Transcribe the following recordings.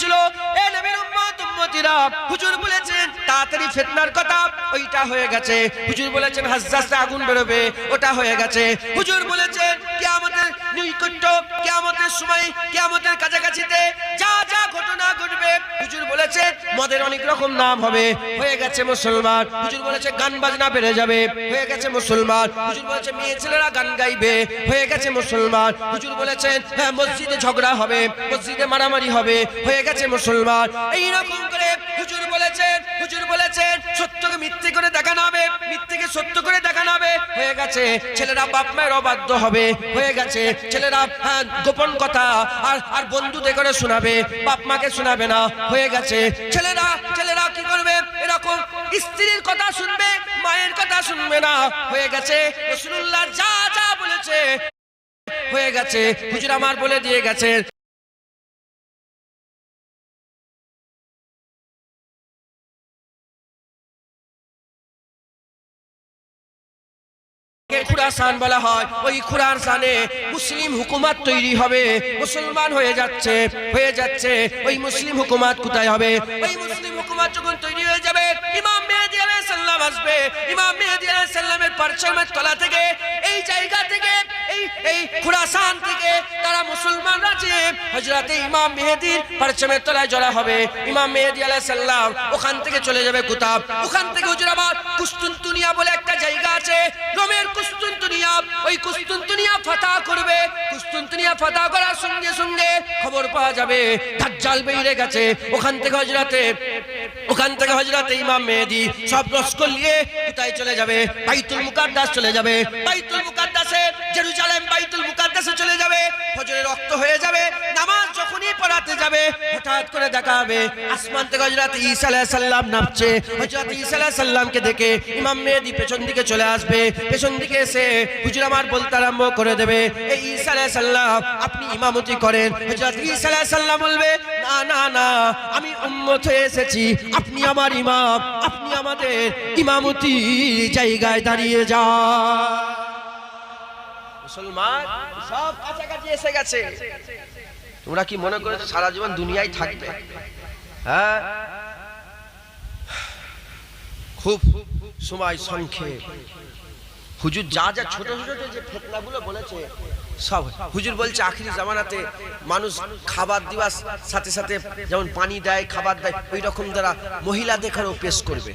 গিয়েছিল। এ নবীর উম্মত উম্মতিরা, হুজুর বলেছেন তাড়াতাড়ি ফিতনার কথা, ওইটা হয়ে গেছে। হুজুর বলেছেন হাজ্জাজে আগুন বেরোবে, ওটা হয়ে গেছে। হুজুর বলেছেন কিয়ামতের নৈকট্য, কিয়ামতের সময়, কিয়ামতের কাছাকাছিতে যা যা ঘটনা ঘটবে। হুজুর বলেছে মদের অনেক রকম নাম হবে, হয়ে গেছে মুসলমান। হুজুর বলেছে গান বাজনা বেড়ে যাবে, হয়ে গেছে মুসলমান। হুজুর বলেছে মেয়ে ছেলেরা গান গাইবে, হয়ে গেছে মুসলমান। হুজুর বলেছেন হ্যাঁ মসজিদে ঝগড়া হবে, মসজিদে মারামারি হবে, হয়ে গেছে মুসলমান। এই রকম করে হুজুর বলেছেন সত্যকে মিথ্যে করে দেখানো হবে, মিথ্যেকে সত্য করে দেখানো হবে, হয়ে গেছে। ছেলেরা বাপ মায়ের অবাধ্য হবে, হয়ে গেছে। ছেলেরা গোপন কথা আর বন্ধুদের করে শোনাবে, বাপ মাকে শোনাবে না, হয়ে গেছে। ছেলেরা কি করবে, এরকম স্ত্রীর কথা শুনবে, মায়ের কথা শুনবে না, হয়ে গেছে। রাসূলুল্লাহ যা যা বলেছে হয়ে গেছে। হুজুর আমার বলে দিয়ে গেছে। খুরাসান বলা হয়, ওই খুরাসানে মুসলিম হুকুমত তৈরি হবে, মুসলমান হয়ে যাচ্ছে। ওই মুসলিম হুকুমত কোথায় হবে? ওই মুসলিম হুকুমত যখন তৈরি হয়ে যাবে, ইমাম মেহেদী আলাইহিস সালাম আসবে। ইমাম মেহেদী আলাইহিস সালামের পরচমের তলা থেকে, এই জায়গা থেকে, এই খুরাসান থেকে তারা মুসলমানরা যে হযরতে ইমাম মেহেদীর পরচমের তলায় জড়া হবে। ইমাম মেহেদী আলাইহিস সালাম ওখান থেকে চলে যাবে কোথায়? ওখান থেকে হুজুর আমার কুস্তুনতুনিয়া বলে একটা জায়গা আছে, রোমের কুস্তুনতুনিয়া, ওই কুস্তুনতুনিয়া ফাতহ করবে। কুস্তুনতুনিয়া ফাতহ করার সঙ্গে সঙ্গে খবর পাওয়া যাবে দাজ্জাল বেরিয়ে গেছে। ওখান থেকে হযরতে ইমাম মেহেদী সব লস্কর নিয়ে কোথায় চলে যাবে? বাইতুল মুকাদ্দাস চলে যাবে। বাইতুল মুকাদ্দাসে, জেরুজালেম বাইতুল মুকাদ্দাসে চলে যাবে। ফজরের রক্ত হয়ে যাবে। নামাজ যখনই পড়াতে যাবে, হঠাৎ করে দেখা হবে আসমান থেকে হযরত ঈসা আলাইহিস সালাম নামছে। হযরত ঈসা আলাইহিস সালামকে দেখে ইমাম মেহেদী পেছন দিকে চলে আসবে। পেছন দিকে এসে হুজুর আমার বলতে আরম্ভ করে দেবে, এই ঈসা আলাইহিস সালাম আপনি ইমামতি করেন। হযরত ঈসা আলাইহিস সালাম বলবে, না না না, আমি উম্মত হয়ে এসেছি, আপনি আমার ইমাম, আপনি আমাদের ইমামতি জায়গায় দাঁড়িয়ে যান। মুসলমান সব কাছাকাছি এসে গেছে। তোমরা কি মনে করেছো সারা জীবন দুনিয়ায় থাকবে? হ্যাঁ, খুব সময় সংক্ষেপ। হুজুর যা যা ছোট ছোট যে ফিতনাগুলো বলেছে সব হুজুর বলছে আখিরি জামানাতে মানুষ খাবার দেওয়ার সাথে সাথে যেমন পানি দেয়, খাবার দেয়, ওই রকম দ্বারা মহিলা দেখারও পেশ করবে।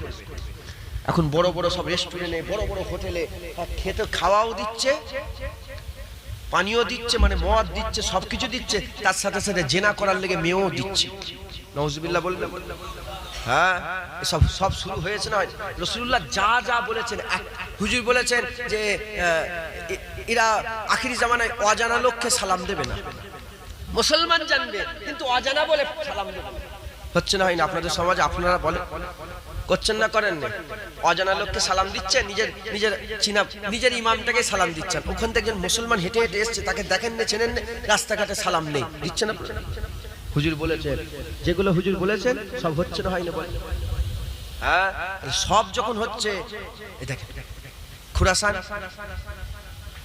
এখন বড় বড় সব রেস্টুরেন্টে, বড় বড় হোটেলে খেতে খাওয়াও দিচ্ছে, পানিও দিচ্ছে, মানে মদ দিচ্ছে, সবকিছু দিচ্ছে, তার সাথে সাথে জেনা করার লেগে মেয়েও দিচ্ছে। নাউজুবিল্লাহ বলবে। হ্যাঁ, সব শুরু হয়েছে না? রাসূলুল্লাহ যা যা বলেছেন, হুজুর বলেছেন যে এরা আখিরি জামানায় অজানা লোককে সালাম দেবে না, মুসলমান জানবে কিন্তু অজানা বলে সালাম দেবে। হচ্ছে না, হয় না আপনাদের সমাজে? আপনারা বলে করছেন না, করেন না? অজানা লোককে সালাম দিচ্ছেন, নিজের ইমামটাকে সালাম দিচ্ছেন। ওখান থেকে একজন মুসলমান হেঁটে হেঁটে এসছে, তাকে দেখেন না, চেনেন না, রাস্তাঘাটে সালাম নেই, দিচ্ছেন না। হুজুর বলেছেন যেগুলো হুজুর বলেছেন সব হচ্ছে না, হয় না? বলে হ্যাঁ, সব যখন হচ্ছে, দেখেন খুরাসান,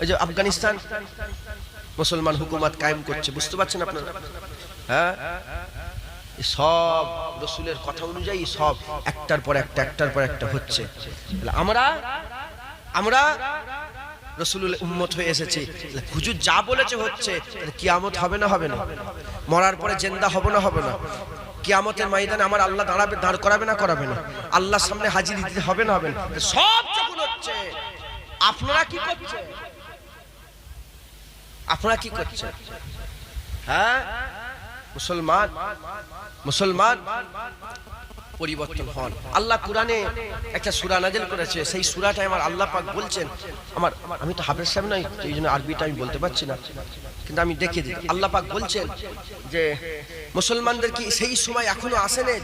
ওই যে আফগানিস্তান মুসলমান হুকুমত কায়েম করছে, বুঝতে পারছেন আপনারা? হ্যাঁ, সব রাসূলের কথা অনুযায়ী সব একটার পর একটা হচ্ছে। আমরা রাসূলের উম্মত হয়ে এসেছি। হুজুর যা বলেছে হচ্ছে। কিয়ামত হবে না? হবে না? মরার পরে জিন্দা হব না? হবে না? কিয়ামতের ময়দানে আমার আল্লাহ দাঁড় করাবে না? করাবে না? আল্লাহর সামনে হাজিরি দিতে হবে না? হবে না? সব যখন হচ্ছে, আপনারা কি করছেন? আপনারা কি করছেন? হ্যাঁ, মুসলমান পরিবর্তন হন। আল্লাহ কুরআনে একটা সূরা নাযিল করেছে, সেই সূরাটায় আমার আল্লাহ পাক বলছেন, আমি তো হাফেজ সাহেব নই, এই জন্য আরবিটা আমি বলতে পারছি না, কিন্তু আমি দেখিয়ে দিই। আল্লাহ পাক বলছেন যে মুসলমানদের কি সেই সময় এখনো আসেনি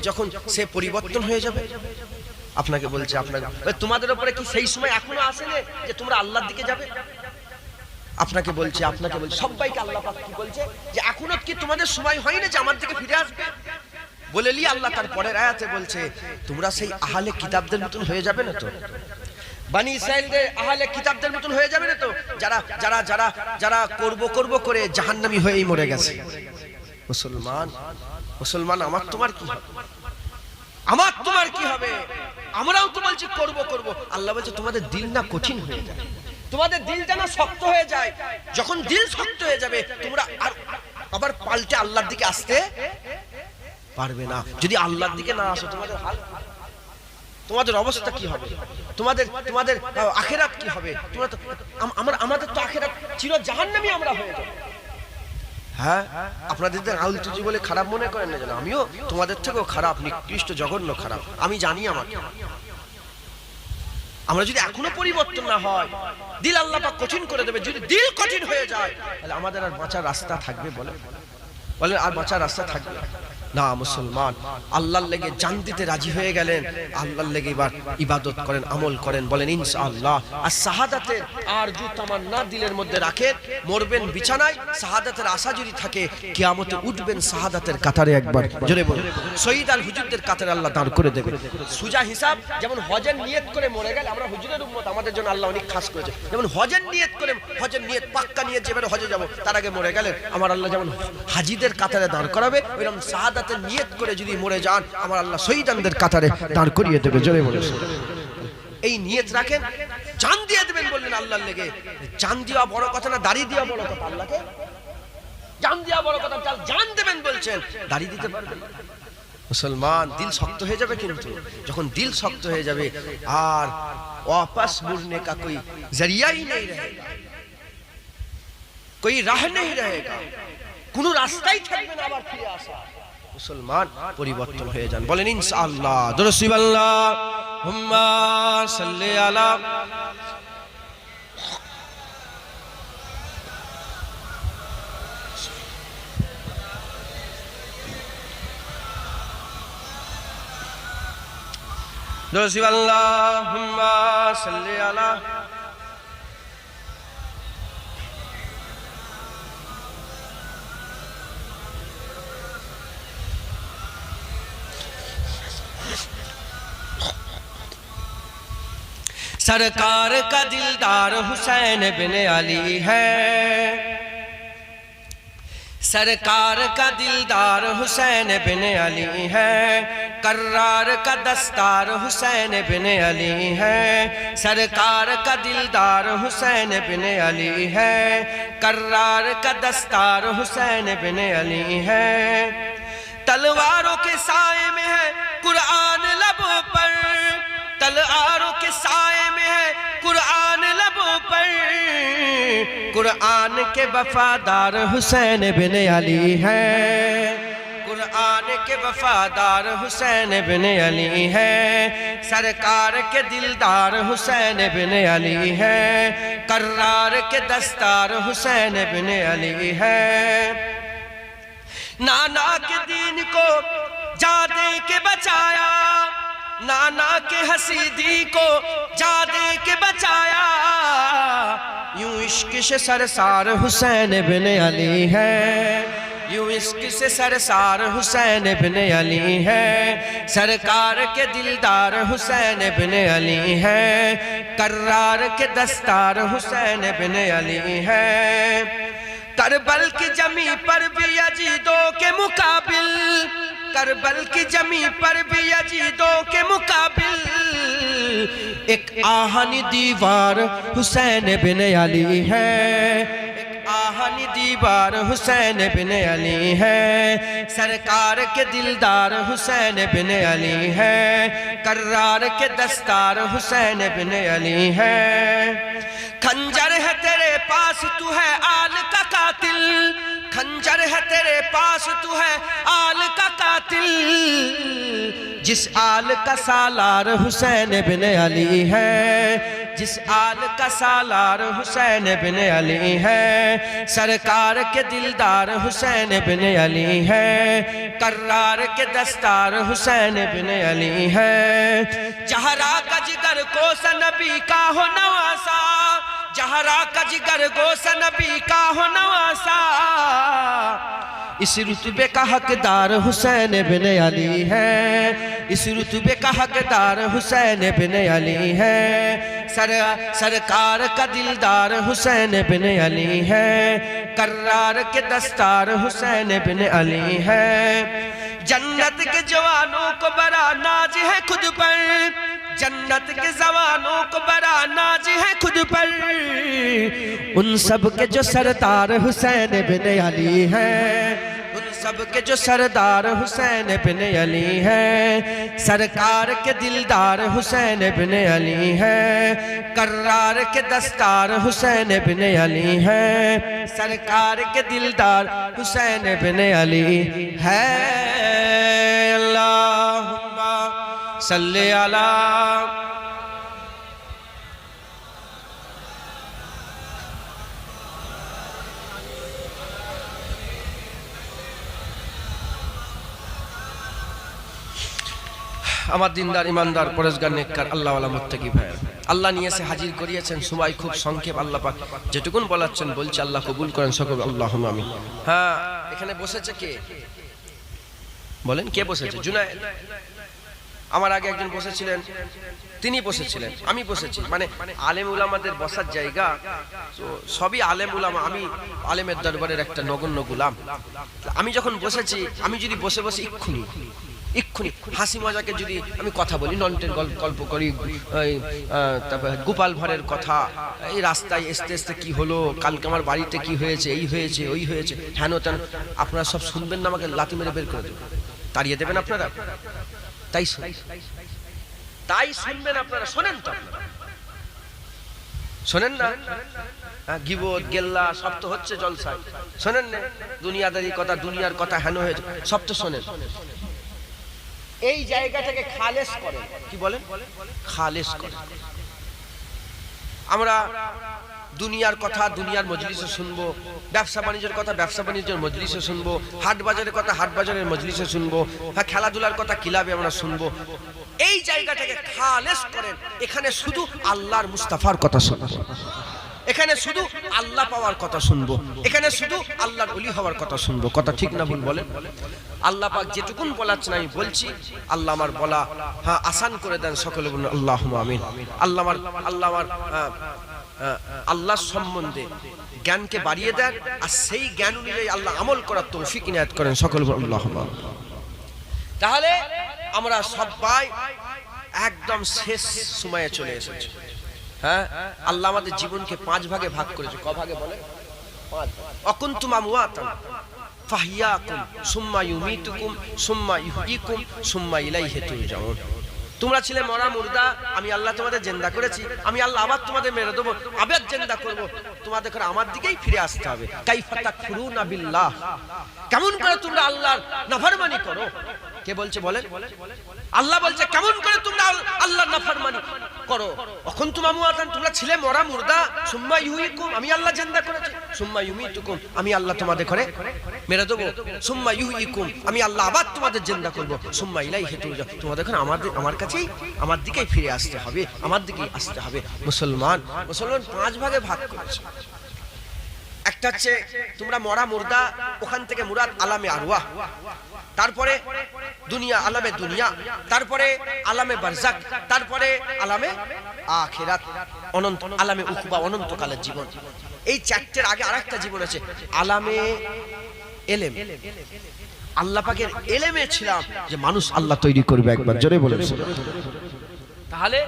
যখন সে পরিবর্তন হয়ে যাবে? আপনাকে বলছে, তোমাদের উপরে কি সেই সময় এখনো আসেনি যে তোমরা আল্লাহর দিকে যাবে? আপনাকে বলছে, সবাইকে আল্লাহ পাক কি বলছে যে এখনো কি তোমাদের সময় হয়নি যে আমার দিকে ফিরে আসবে? বলে লি আল্লাহ তার পরের আয়াতে বলছে, তোমরা সেই আহলে কিতাবদের মতন হয়ে যাবে না তো? বনি ইসরাইলদের আহলে কিতাবদের মতন হয়ে যাবে না তো? যারা করব করে জাহান্নামী হয়েই মরে গেছে। মুসলমান আমার তোমার কি হবে? আমার তোমার কি হবে? আমরাও তো বলছি করব করব, আল্লাহ বলছে তোমাদের দিল না কঠিন হয়ে যায়, তোমাদের দিলটা না শক্ত হয়ে যায়। যখন দিল শক্ত হয়ে যাবে তোমরা আবার পাল্টে আল্লাহর দিকে আসতে পারবে না। যদি আল্লাহর দিকে না আসো তোমাদের হাল, তোমাদের অবস্থা কি হবে? তোমাদের আখিরাত কি হবে? তোমরা তো আমাদের তো আখিরাত চির জাহান্নামী আমরা হয়ে যাব। হ্যাঁ, আপনাদের আউল তুজি বলে খারাপ মনে করেন না, জানো আমিও তোমাদের থেকেও খারাপ, নিকৃষ্ট, জঘন্য খারাপ, আমি জানি আমাকে। আমরা যদি এখনো পরিবর্তন না হয়, দিল আল্লাহ পাক কঠিন করে দেবে। যদি দিল কঠিন হয়ে যায় তাহলে আমাদের আর বাঁচার রাস্তা থাকবে? বলেন আর বাঁচার রাস্তা থাকবে না। মুসলমান আল্লাহর লেগে জান দিতে রাজি হয়ে গেলেন, আল্লাহর লেগে এবার ইবাদত করেন, আমল করেন, বলেন ইনশাআল্লাহ। আর শাহাদাতের আরজু তামান্না দিলের মধ্যে রাখেন, মরবেন বিছানায়, শাহাদাতের আশা যদি থাকে, কিয়ামতে উঠবেন শাহাদাতের কাতারে। একবার জোরে বলুন, শহীদ আল হুজুরদের কাতারে আল্লাহ দাঁড় করে দেবে। সুজা হিসাব, যেমন হজের নিয়ত করে মরে গেল, আমরা হুজুরের উম্মত, আমাদের জন্য আল্লাহ অনেক খাস করেছে। যেমন হজের নিয়ত করে, হজের নিয়ত পাক্কা নিয়ত, যেবারে হজে যাব তার আগে মরে গেলেন, আমার আল্লাহ যেমন হাজিদের কাতারে দাঁড় করাবে, ওইরকম শাহাদাতের নিয়ত করে যদি মরে যান, আমার আল্লাহ শহীদানদের কাতারে দাঁড় করিয়ে দেবে। জোরে বলে এই নিয়ত রাখেন, জান দিয়ে দেবেন বললেন আল্লাহর লেগে। জান দেওয়া বড় কথা না, দাড়ি দেওয়া বড় কথা? আল্লাহকে জান দেওয়া বড় কথা, জান দেবেন বলছেন, দাড়ি দিতে পারবেন? মুসলমান দিল শক্ত হয়ে যাবে, কিন্তু যখন দিল শক্ত হয়ে যাবে আর वापस मुड़ने का कोई जरिया ही नहीं रहेगा, कोई राह नहीं रहेगा, কোনো রাস্তাই থাকবে না আবার ফিরে আসা। মুসলমান পরিবর্তন হয়ে যান, বলেন ইনশাআল্লাহ। দুরুসিবাল্লাহ হুম্মা সাল্লি আলা দুরুসিবাল্লাহ হুম্মা সাল্লি আলা सरकार का दिलदार हुसैन बिन अली है, सरकार का दिलदार हुसैन बिन अली है, कर्रार का दस्तार हुसैन बिन अली है, सरकार का दिलदार हुसैन बिन अली है, कर्रार का दस्तार हुसैन बिन अली है। तलवारों के साए में है कुरान लबों पर, तलवारों के साए में है कुरान लबों पर, कुरान के वफादार हुसैन बिन अली है, कुरान के वफादार हुसैन बिन अली है, सरकार के दिलदार हुसैन बिन अली है, कर्रार के दस्तार हुसैन बिन अली है। नाना के दीन को जा दे के बचाया, नाना के हसीदी को जा दे के बचाया, यूं इश्क से सरसार हुसैन बिन अली है, यूं इश्क से सरसार हुसैन बिन अली है, सरकार के दिलदार हुसैन बिन अली है, कर्रार के दस्तार हुसैन बिन अली है। करबल की जमी पर भी यजीदों के मुकाबिल, करबल की जमी पर भी यजीदों के मुकाबिल, एक आहनी दीवार हुसैन बिन अली है, एक आहनी दीवार हुसैन बिन अली है, सरकार के दिलदार हुसैन बिन अली है, कर्रार के दस्तार हुसैन बिन अली है। खंजर है तेरे पास तू है आल का कातिल, खंजर है तेरे पास तू है आल का कातिल, जिस आल का सालार हुसैन बिन अली है, जिस आल का सालार हुसैन बिन अली है, सरकार के दिलदार हुसैन बिन अली है, कर्रार के दस्तार हुसैन बिन अली है। जहरा का जिगर गोश नबी का हो नवासा, जहरा का जिगर गोश नबी का हो नवासा, इस रुतबे का हकदार हुसैन बिन अली है, इस रुतबे का हकदार हुसैन बिन अली है, सरकार का दिलदार हुसैन बिन अली है, कर्रार के दस्तार हुसैन बिन अली है। जन्नत के जवानों को बड़ा नाज है खुद पर, जन्नत के जवानों को बड़ा नाज है खुद पर, उन सब के जो सरदार हुसैन बिन अली है, उन सब के जो सरदार हुसैन बिन अली है। सरकार के दिलदार हुसैन बिन अली है, कर्रार के दस्तार हुसैन बिन अली है। सरकार के दिलदार हुसैन बिन अली है। अल्लाहुम्मा सल्ली अला আমার দিনদার ইমানদার পরেশগার নেককার আল্লাহওয়ালা মুত্তাকি ভাই, আল্লাহ নিয়ে এসে হাজির করিয়েছেন। সময় খুব সংক্ষেপ, আল্লাহ পাক যেটুকুন বলাচ্ছেন বলছে আল্লাহ কবুল করেন সকল, আল্লাহুম্মা আমিন। হ্যাঁ, এখানে বসেছে কে বলেন? কে বসেছে? জুনায়েদ। আমার আগে একজন বসেছিলেন, তিনি বসেছিলেন, আমি বসেছি। মানে আলেম উলামাদের বসার জায়গা তো সবই আলেম উলামা, আমি আলেমের দরবারের একটা নগণ্য গোলাম। আমি যখন বসেছি, আমি যদি বসে বসে ইক্ষুনি হাসি মজাকে যদি আমি কথা বলি, নন্টের গল্প করি, তারপর গোপাল ভাঁড়ের কথা, এই রাস্তায় আসতে আসতে কি হলো, কালকে আমার বাড়িতে কি হয়েছে, এই হয়েছে ওই হয়েছে, হেন তেন, আপনারা সব শুনবেন না, আমাকে লাথি মেরে বের করে দেবেন, তাড়িয়ে দেবেন আপনারা। তাই শুনবেন আপনারা, শোনেন তো, শোনেন না? গিবত গেল্লা সব তো হচ্ছে জলসায়, শোনেন না? দুনিয়াদারি কথা, দুনিয়ার কথা হেন হয়েছে, সব তো শোনেন। এই জায়গাটাকে খালেস করেন, কি বলেন? খালেস করেন। আমরা দুনিয়ার কথা দুনিয়ার মজলিসে শুনবো, ব্যবসা বাণিজ্যের কথা ব্যবসা বাণিজ্যের মজলিসে শুনবো, হাট বাজারের কথা হাট বাজারের মজলিসে শুনবো, হ্যাঁ খেলাধুলার কথা ক্লাবে আমরা শুনবো। এই জায়গাটাকে খালেস করেন, এখানে শুধু আল্লাহর মুস্তাফার কথা শুনবো, এখানে শুধু আল্লাহ পাওয়ার কথা শুনবো, এখানে শুধু আল্লাহর ওলি হওয়ার কথা শুনবো। কথা ঠিক না ভুল বলেন? আল্লাহ পাক যেটুকুন বলাচ্ছেন আমি বলছি, আল্লাহ আমার বলা হ্যাঁ আসান করে দেন, সকলে বলুন আল্লাহুম্মা আমিন। আল্লাহ আমার আল্লাহ সম্বন্ধে জ্ঞানকে বাড়িয়ে দেন, আর সেই জ্ঞান অনুযায়ী আল্লাহ আমল করার তৌফিক ইনায়াত করেন, সকলে বলুন আল্লাহুম্মা আমিন। তাহলে আমরা সবাই একদম শেষ সময়ে চলে এসেছি। হ্যাঁ, আল্লাহ আমাদের জীবনকে 5 ভাগে ভাগ করেছে। ক ভাগে বলে? 5। অকুনতুম আমওয়াতান ফাহিয়াকুম সুম্মা ইউমিতুকুম সুম্মা ইহয়িকুম সুম্মা ইলাইহি তুরজাউন। তোমরা ছিলে মরা মুর্দা, আমি আল্লাহ তোমাদের জিন্দা করেছি, আমি আল্লাহ আবার তোমাদের মেরে দেবো, আবার জিন্দা করব, তোমাদের করে আমার দিকেই ফিরে আসতে হবে। কাইফা তাকফুরুনা বিল্লাহ, কেমন করে তোমরা আল্লাহর নাফরমানি করো? কে বলছে বলেন? আল্লাহ বলছে কেমন করে তোমরা আল্লাহর নাফরমানি করো। এখন তোমরা ছিলে মরা মুর্দা, সুম্মা ইহয়িকুম, আমি আল্লাহ জিন্দা করেছি, সুম্মা ইউমিতুকুম, আমি আল্লাহ তোমাদের করে মেরে দেবো, সুম্মা ইহয়িকুম, আমি আল্লাহ আবার তোমাদের জিন্দা করব, সুম্মা ইলাইহি তুরজাউন, তোমাদের করে আমার কাছেই আমার দিকেই ফিরে আসতে হবে, আমার দিকেই আসতে হবে। মুসলমান 5 ভাগে ভাগ করেছে। একটা হচ্ছে তোমরা মরা মুর্দা, ওখান থেকে মুরাদ আলামে আরওয়াহ, তারপরে দুনিয়া আলামে দুনিয়া, তারপরে আলামে বারজাক, তারপরে আলামে আখিরাত, অনন্ত আলামে উকবা, অনন্তকালের জীবন। এই 4টের আগে আরেকটা জীবন আছে, আলামে এলেম। আল্লাহ পাকের এলেমে ছিলাম যে মানুষ আল্লাহ তৈরি করবে, একবার জোরে বলেন। তাহলে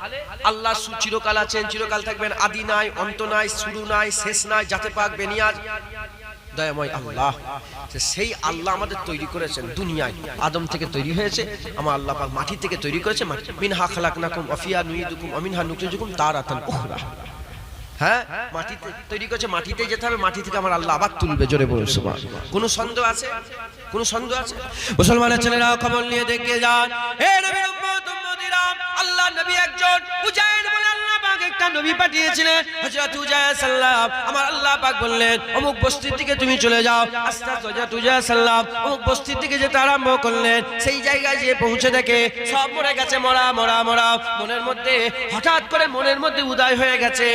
আল্লাহ চিরকাল আছেন, চিরকাল থাকবেন, আদি নাই, অন্ত নাই, শুরু নাই, শেষ নাই, জাতে পাক বেনিয়াজ দয়াময় আল্লাহ। সেই আল্লাহ আমাদের তৈরি করেছেন দুনিয়ায়, আদম থেকে তৈরি হয়েছে, আমার আল্লাহ পাক মাটি থেকে তৈরি করেছে, মিনহা খালাকনাকুম ওয়া ফিহা নুঈদুকুম ওয়া মিনহা নুখরিজুকুম তারাতান উখরা। হ্যাঁ, মাটিতে তৈরি করেছে, মাটিতেই যেতে হবে, মাটি থেকে আমার আল্লাহ আবার তুলবে, জোরে বলুন সুবহানাল্লাহ। কোন সন্দেহ আছে? কোন সন্দেহ আছে? মুসলমানের ছেলেরা খবর নিয়ে দেখে যান, হে নবীর উম্মত উম্মতিরা, আল্লাহ নবী একজন উজাইর বলে আল্লাহ পাক একটা নবী পাঠিয়েছিলেন, হযরত উজাইর সাল্লাম। আমার আল্লাহ পাক বললেন অমুক বস্তির দিকে তুমি চলে যাও। আস্তে আস্তে হযরত উজাইর সাল্লাম অমুক বস্তির দিকে যেতে আরম্ভ করলেন। সেই জায়গায় যে পৌঁছে দেখে সব মরে গেছে, মরা মরা মরা। মনের মধ্যে হঠাৎ করে মনের মধ্যে উদয় হয়ে গেছে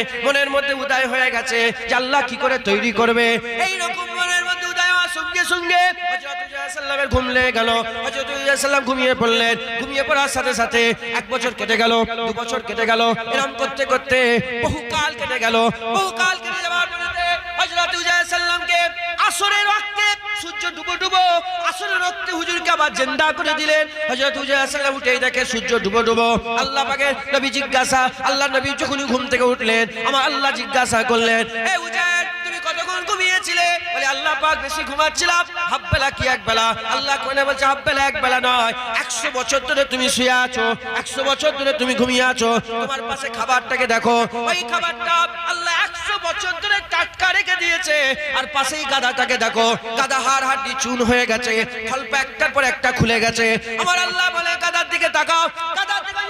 যে আল্লাহ কি করে তৈরি করবে। এই রকম মনের মধ্যে উদয় হওয়ার সঙ্গে সঙ্গে হযরত সাল্লামের ঘুম লেগে গেল। হযরত সাল্লাম ঘুমিয়ে পড়লেন। ঘুমিয়ে পড়ার সাথে সাথে 1 বছর কেটে গেল, 2 বছর কেটে গেল, এরকম করতে করতে বহুকাল কেটে গেল। বহুকাল কেটে যাওয়ার পরে হযরত সাল্লামকে আসরের ওয়াক্তে সূর্য ডুবো ডুবো আসরের ওয়াক্তে হুজুরকে আবার জিন্দা করে দিলেন। হযরত সাল্লাম উঠেই দেখে সূর্য ডুবো ডুবো। আল্লাহ পাকের নবী জিজ্ঞাসা, আল্লাহ নবী যখনই ঘুম থেকে উঠলেন আমার আল্লাহ জিজ্ঞাসা করলেন, এ উজাইর তুমি কতক্ষণ ঘুমিয়েছিলে? বলে আল্লাহ পাক বেশি ঘুমাচ্ছিলাম, হাফ বেলা কি এক বেলা? আল্লাহ কোনে বলছে হাফ বেলা এক বেলা নয়, 100 বছর ধরে তুমি শুয়ে আছো, 100 বছর ধরে তুমি ঘুমিয়ে আছো। তোমার পাশে খাবারটাকে দেখো, ওই খাবারটা আল্লাহ 100 বছর ধরে টাটকা রেখে দিয়েছে। আর পাশেই গাধাটাকে দেখো, গাধা হাড় হাড়ি চুন হয়ে গেছে, খল্পা একটার পর একটা খুলে গেছে। আমার আল্লাহ বলে গাধার দিকে তাকাও। গাধার দিকে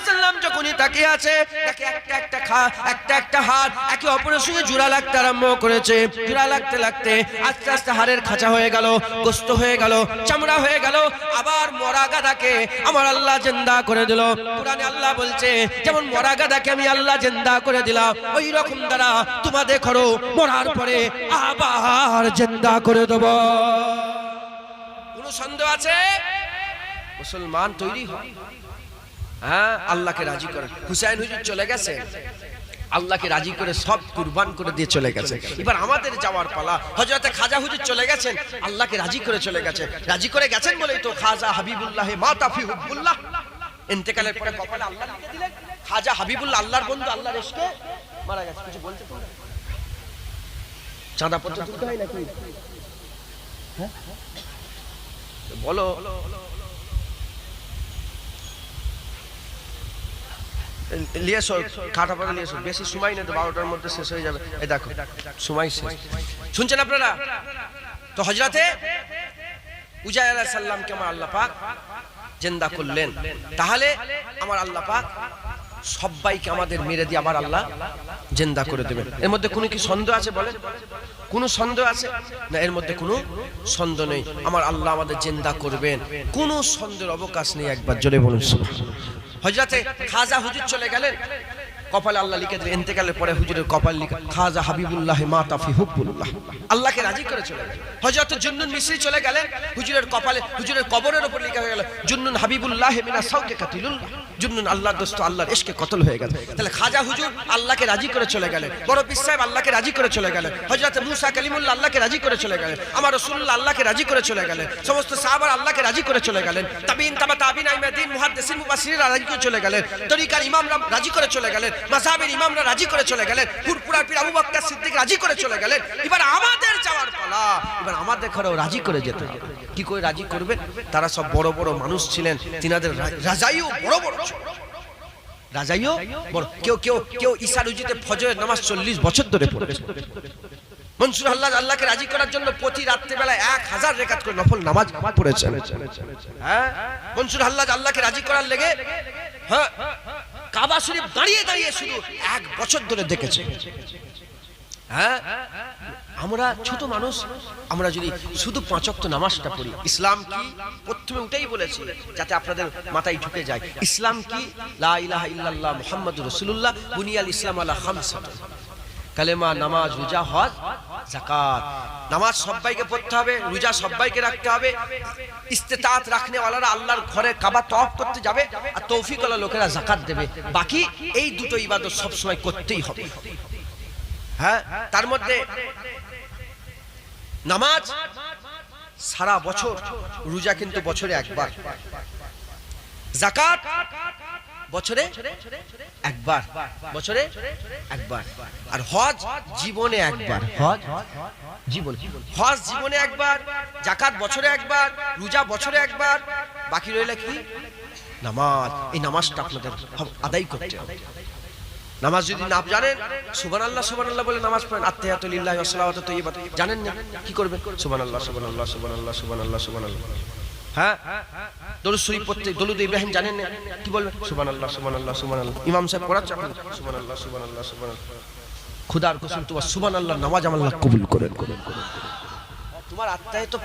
সাল্লাম যখনই তাকিয়ে আছে দেখে একটা একটা হাড় একে অপরের সঙ্গে জোড়া লাগতে আরম্ভ করেছে। জোড়া লাগতে লাগতে আস্তে আস্তে হাড়ের খাঁচা হয়ে গেল, গোস্ত হয়ে গেল, চামড়া হয়ে গেল। আবার মরা গাধাকে আমার আল্লাহ জিন্দা করে দিল। কুরআনে আল্লাহ বলছে যেমন মরা গাধাকে আমি আল্লাহ জিন্দা করে দিলাম, ওই রকম দ্বারা তোমাদের করো মরার পরে আবার জিন্দা করে দেব। কোনো সন্দেহ আছে? মুসলমান তৈরি হয়, হ্যাঁ, আল্লাহকে রাজি করে। হুসাইন হুজুর চলে গেছে, আল্লাহকে রাজি করে সব কুরবান করে দিয়ে চলে গেছে। এবার আমাদের যাওয়ার পালা। হযরতে খাজা হুজুর চলে গেছেন, আল্লাহকে রাজি করে চলে গেছে। রাজি করে গেছেন বলেই তো খাজা হাবিবুল্লাহ মাতা ফি হুব্বুল্লাহ, ইন্তেকালের পরে কপালে আল্লাহ লিখে দিলেন খাজা হাবিবুল্লাহ, আল্লাহর বন্ধু, আল্লাহর ইশকে মারা গেছে। কিছু বলতে পারে? চাঁদা পত্র তুলতে হয় নাকি? হ্যাঁ বলো। লিয়েছো খাটা পরে লিয়েছো, বেশি সময় নেই তো, 12টার মধ্যে শেষ হয়ে যাবে। এই দেখো সময় শেষ। শুনছেন আপনারা? তো হযরতে উজাইর আলাইহিস সালামকে আমার আল্লাহ পাক জিন্দা করলেন। তাহলে আমার আল্লাহ পাক সবাইকে আমাদের মেরে দিয়ে আবার আল্লাহ জিন্দা করে দেবেন। এর মধ্যে কোনো কি সন্দেহ আছে? বলেন, কোনো সন্দেহ আছে না? এর মধ্যে কোনো সন্দেহ নেই, আমার আল্লাহ আমাদের জিন্দা করবেন, কোনো সন্দেহের অবকাশ নেই। একবার জোরে বলুন সুবহানাল্লাহ। হযরতে খাজা হুজুর চলে গেলেন, কপালে আল্লাহ লিখে দিলেন। ইন্তেকালের পরে হুজুরের কপাল লিখা খাজা হাবিবুল্লাহ মাতা ফি হুব্বুল্লাহ, আল্লাহকে রাজি করে চলে গেলেন। হযরত জুন্নুন মিসরি চলে গেলেন, হুজুরের কপালে হুজুরের কবরের উপর লেখা হয়ে গেল জুন্নুন হাবিবুল্লাহ মিনা সাউকে কাতিলুল্লাহ, জুন্নুন আল্লাহর দোস্ত, আল্লাহর ইশকে কতল হয়ে গেল। তাহলে খাজা হুজুর আল্লাহকে রাজি করে চলে গেলেন, বড় পীর সাহেব আল্লাহকে রাজি করে চলে গেলেন, হযরত মুসা কালিমুল্লাহ আল্লাহকে রাজি করে চলে গেলেন, আমার রাসূলুল্লাহ আল্লাহকে রাজি করে চলে গেলেন, সমস্ত সাহাবা আল্লাহকে রাজি করে চলে গেলেন, তাবিঈন তাবা তাবিঈন আইমাদিন মুহাদ্দিসিন মুফাসসিরিন রাজি করে চলে গেলেন, তরিকার ইমামরা রাজি করে চলে গেলেন, মাযহাবের ইমামরা রাজি করে চলে গেলেন, পুরপুরার পীর আবু বকর সিদ্দিক রাজি করে চলে গেলেন। এবার আমাদের যাওয়ার পালা, এবার আমাদের ঘরেও রাজি করে যেতে হবে। কি করে রাজি করবেন? তারা সব বড় বড় মানুষ ছিলেন, তিনাদের রাজাইও বড় বড়, রাজাইও বড়। কেউ ঈশা রুজিতে ফজরের নামাজ 40 বছর ধরে পড়েছে। মনসুর আল্লাহকে রাজি করার জন্য প্রতি রাত্রে বেলায় 1000 রাকাত করে নফল নামাজ পড়েছেন। হ্যাঁ, মনসুর আল্লাহকে রাজি করার লেগে হ্যাঁ কাবা শরীফ দাঁড়িয়ে দাঁড়িয়ে শুধু 1 বছর ধরে দেখেছে। হ্যাঁ, আমরা ছোট মানুষ, আমরা যদি শুধু 5 ওয়াক্ত নামাজটা পড়ি, ইসলাম কি প্রথমে উঠেই বলেছি যাতে আপনাদের মাথায় ঢুকে যায়। ইসলাম কি? লা ইলাহা ইল্লাল্লাহ মুহাম্মাদুর রাসূলুল্লাহ, বুনিয়াল ইসলাম আলা খামসাত, কালেমা, নামাজ, রোজা, হজ, যাকাত। নামাজ সবাইকে পড়তে হবে, রোজা সবাইকে রাখতে হবে, ইস্তেতাত রাখনে ওয়ালারা আল্লাহর ঘরে কাবা তওয়াফ করতে যাবে, আর তৌফিক ওয়ালা লোকেরা যাকাত দেবে। বাকি এই দুটো ইবাদত সব সময় করতেই হবে। হ্যাঁ, তার মধ্যে নামাজ সারা বছর, রোজা কিন্তু বছরে একবার, যাকাত বছরে একবার, বছরে একবার, আর হজ জীবনে একবার। হজ জীবনে একবার, যাকাত বছরে একবার, রোজা বছরে একবার, বাকি রইল কি? নামাজ। এই নামাজটা আপনাদের আদায় করতে হবে। নামাজ যদি না জানেন, সুবহানাল্লাহ সুবহানাল্লাহ বলে নামাজ পড়েন, আত্তাহিয়াতু লিল্লাহি ওয়া সালাওয়াতু তাইয়্যিবাত, জানেন না কি করবেন? সুবহানাল্লাহ সুবহানাল্লাহ সুবহানাল্লাহ সুবহানাল্লাহ সুবহানাল্লাহ। হ্যাঁ, দরুদ শরীফ পড়তে, দরুদ ইব্রাহিম জানেন না কি বলবেন? সুবহানাল্লাহ সুবহানাল্লাহ সুবহানাল্লাহ। ইমাম সাহেব পড়াচ্ছে আপনি সুবহানাল্লাহ সুবহানাল্লাহ সুবহানাল্লাহ। খোদার কসম তোমার সুবহানাল্লাহ নামাজ আল্লাহ কবুল করেন। তোমার আত্মায় তো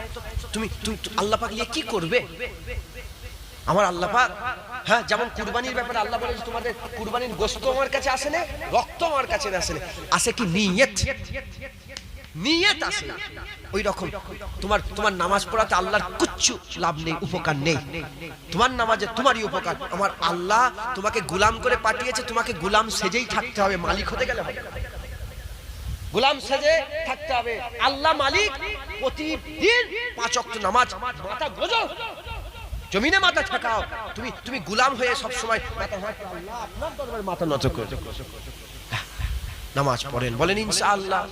তুমি আল্লাহ পাক নিয়ে কি করবে? আমার আল্লাহ পাক, হ্যাঁ, যেমন কুরবানির ব্যাপারে আল্লাহ বলে তোমাদের কুরবানির গোশত আমার কাছে আসে না, রক্ত আমার কাছে আসে না, আসে কি নিয়ত। নিয়ত আছে ওই রকম। তোমার নামাজ পড়াতে আল্লাহর কিচ্ছু লাভ নেই, উপকার নেই। তোমার নামাজে তোমারই উপকার। আমার আল্লাহ তোমাকে গোলাম করে পাঠিয়েছে, তোমাকে গোলাম সেজেই থাকতে হবে, মালিক হতে গেলে হবে না। গোলাম সেজে থাকতে হবে। আল্লাহ মালিক, প্রতিদিন 5 ওয়াক্ত নামাজ, মাথা গোজো, জমিনে মাথা ঠেকাও। তুমি গোলাম হয়ে সব সময় মাথা আল্লাহ আপনার দরবারে মাথা নত করে নামাজ পড়েন, বলেন ইনশাআল্লাহ।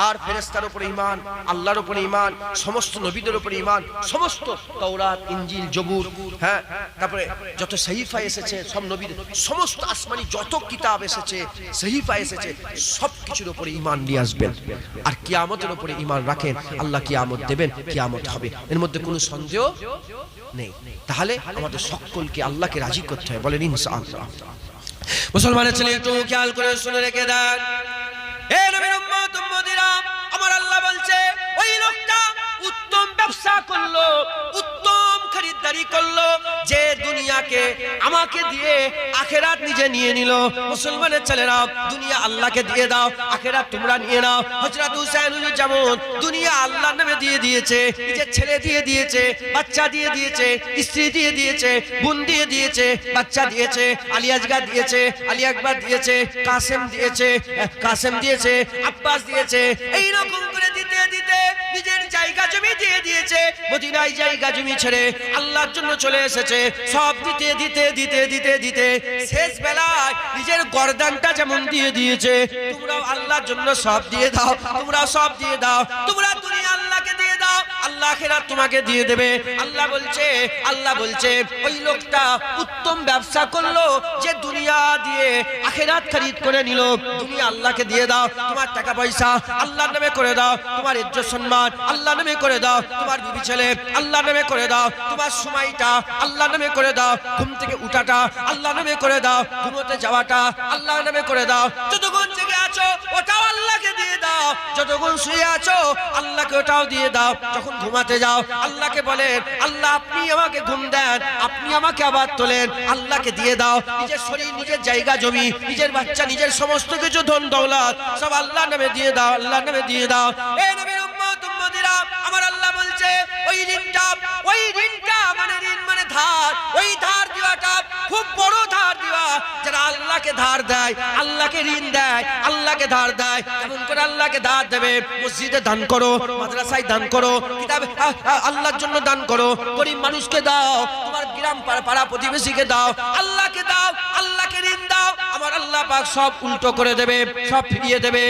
আর ফেরেশতার উপরে ঈমান, আল্লাহর উপরে ঈমান, সমস্ত নবীদের উপরে ঈমান, সমস্ত তাওরাত, ইনজিল, জবুর, হ্যাঁ, তারপরে যত সহিফা এসেছে সব নবীদের, সমস্ত আসমানি যত কিতাব এসেছে, সহিফা এসেছে, সব কিছুর উপরে ঈমান নিয়ে আসবেন। আর কিয়ামতের উপরে ঈমান রাখেন, আল্লাহ কিয়ামত দেবেন, কিয়ামত হবে, এর মধ্যে কোনো সন্দেহ নেই। তাহলে আমাদের সকলকে আল্লাহকে রাজি করতে হয়, বলেন ইনশাআল্লাহ। মুসলমানের ছেলে একটু খেয়াল করে শুনে রেখে দেন, হে নবীর উম্মত উম্মতিরা, আমার আল্লাহ বলছে ওই লোকটা উত্তম ব্যবসা করলো, উত্তম খরিদারি করলো, যে দুনিয়াকে আমাকে দিয়ে আখিরাত নিজে নিয়ে নিল। মুসলমানের ছেলেরা, দুনিয়া আল্লাহকে দিয়ে দাও, আখিরাত তোমরা নিয়ে নাও। হযরত হুসাইন যেমন দুনিয়া আল্লাহর নামে দিয়ে দিয়েছে, নিজের ছেলে দিয়ে দিয়েছে, বাচ্চা দিয়ে দিয়েছে, স্ত্রী দিয়ে দিয়েছে, বোন দিয়ে দিয়েছে, বাচ্চা দিয়েছে, আলী আসগার দিয়েছে, আলী আকবর দিয়েছে, কাসেম দিয়েছে, আব্বাস দিয়েছে, এই রকম করে দিতে দিতে নিজের জায়গা জমি দিয়ে দিয়েছে। মদিনায় জায়গা জমি ছেড়ে আল্লাহর জন্য চলে এসেছে। সব দিতে দিতে দিতে দিতে দিতে শেষ বেলায় নিজের গর্দানটা যেমন দিয়ে দিয়েছে। তোমরাও আল্লাহর জন্য সব দিয়ে দাও, তোমরা সব দিয়ে দাও, তোমরা দুনিয়া আল্লাহকে দিয়ে দাও, আল্লাহ আখিরাত তোমাকে দিয়ে দেবে। আল্লাহ বলছে ওই লোকটা উত্তম ব্যবসা করলো, যে দুনিয়া দিয়ে আখিরাত খরিদ করে নিল। দুনিয়া আল্লাহকে দিয়ে দাও, তোমার টাকা পয়সা আল্লাহর নামে করে দাও, তোমার ইজ্জত সম্মান আল্লাহর নামে করে দাও, তোমার বিবি ছেলে আল্লাহর নামে করে দাও, তোমার সময়টা আল্লাহর নামে করে দাও, ঘুম থেকে উঠাটা আল্লাহর নামে করে দাও, ঘুমোতে যাওয়াটা আল্লাহর নামে করে দাও, যতক্ষণ জেগে আছো ওটাও আল্লাহকে দিয়ে দাও, যতক্ষণ শুয়ে আছো আল্লাহকে ওটাও দিয়ে দাও, যখন ঘুমাতে যাও আল্লাহকে বলেন আল্লাহ আপনি আমাকে ঘুম দেন, আপনি আমাকে আবার তোলেন, আল্লাহকে দিয়ে দাও। নিজের শরীর, নিজের জায়গা জমি, নিজের বাচ্চা, নিজের সমস্ত কিছু ধন দৌলত সব আল্লাহর নামে দিয়ে দাও, আল্লাহর নামে দিয়ে দাও। এই নবীর উম্মত উম্মতিরা, আমার আল্লাহ বলছে ওই ঋণটা মানে ঋণ মানে ধার, ওই ধার দেওয়াটা খুব বড় ধার দেওয়া। যারা আল্লাহকে ধার দেয়, আল্লাহকে ঋণ দেয়, আল্লাহকে ধার দেয়, এমন করে আল্লাহকে ধার দেবে। মসজিদে দান করো, মাদ্রাসায় দান করো, কিতাবে আল্লাহর জন্য দান করো, গরিব মানুষকে দাও, তোমার গ্রাম পাড়া প্রতিবেশীকে দাও, আল্লাহকে দাও, আল্লাহকে ঋণ দাও। আমার আল্লাহ পাক সব উল্টো করে দেবে, সব ফিরিয়ে দেবে।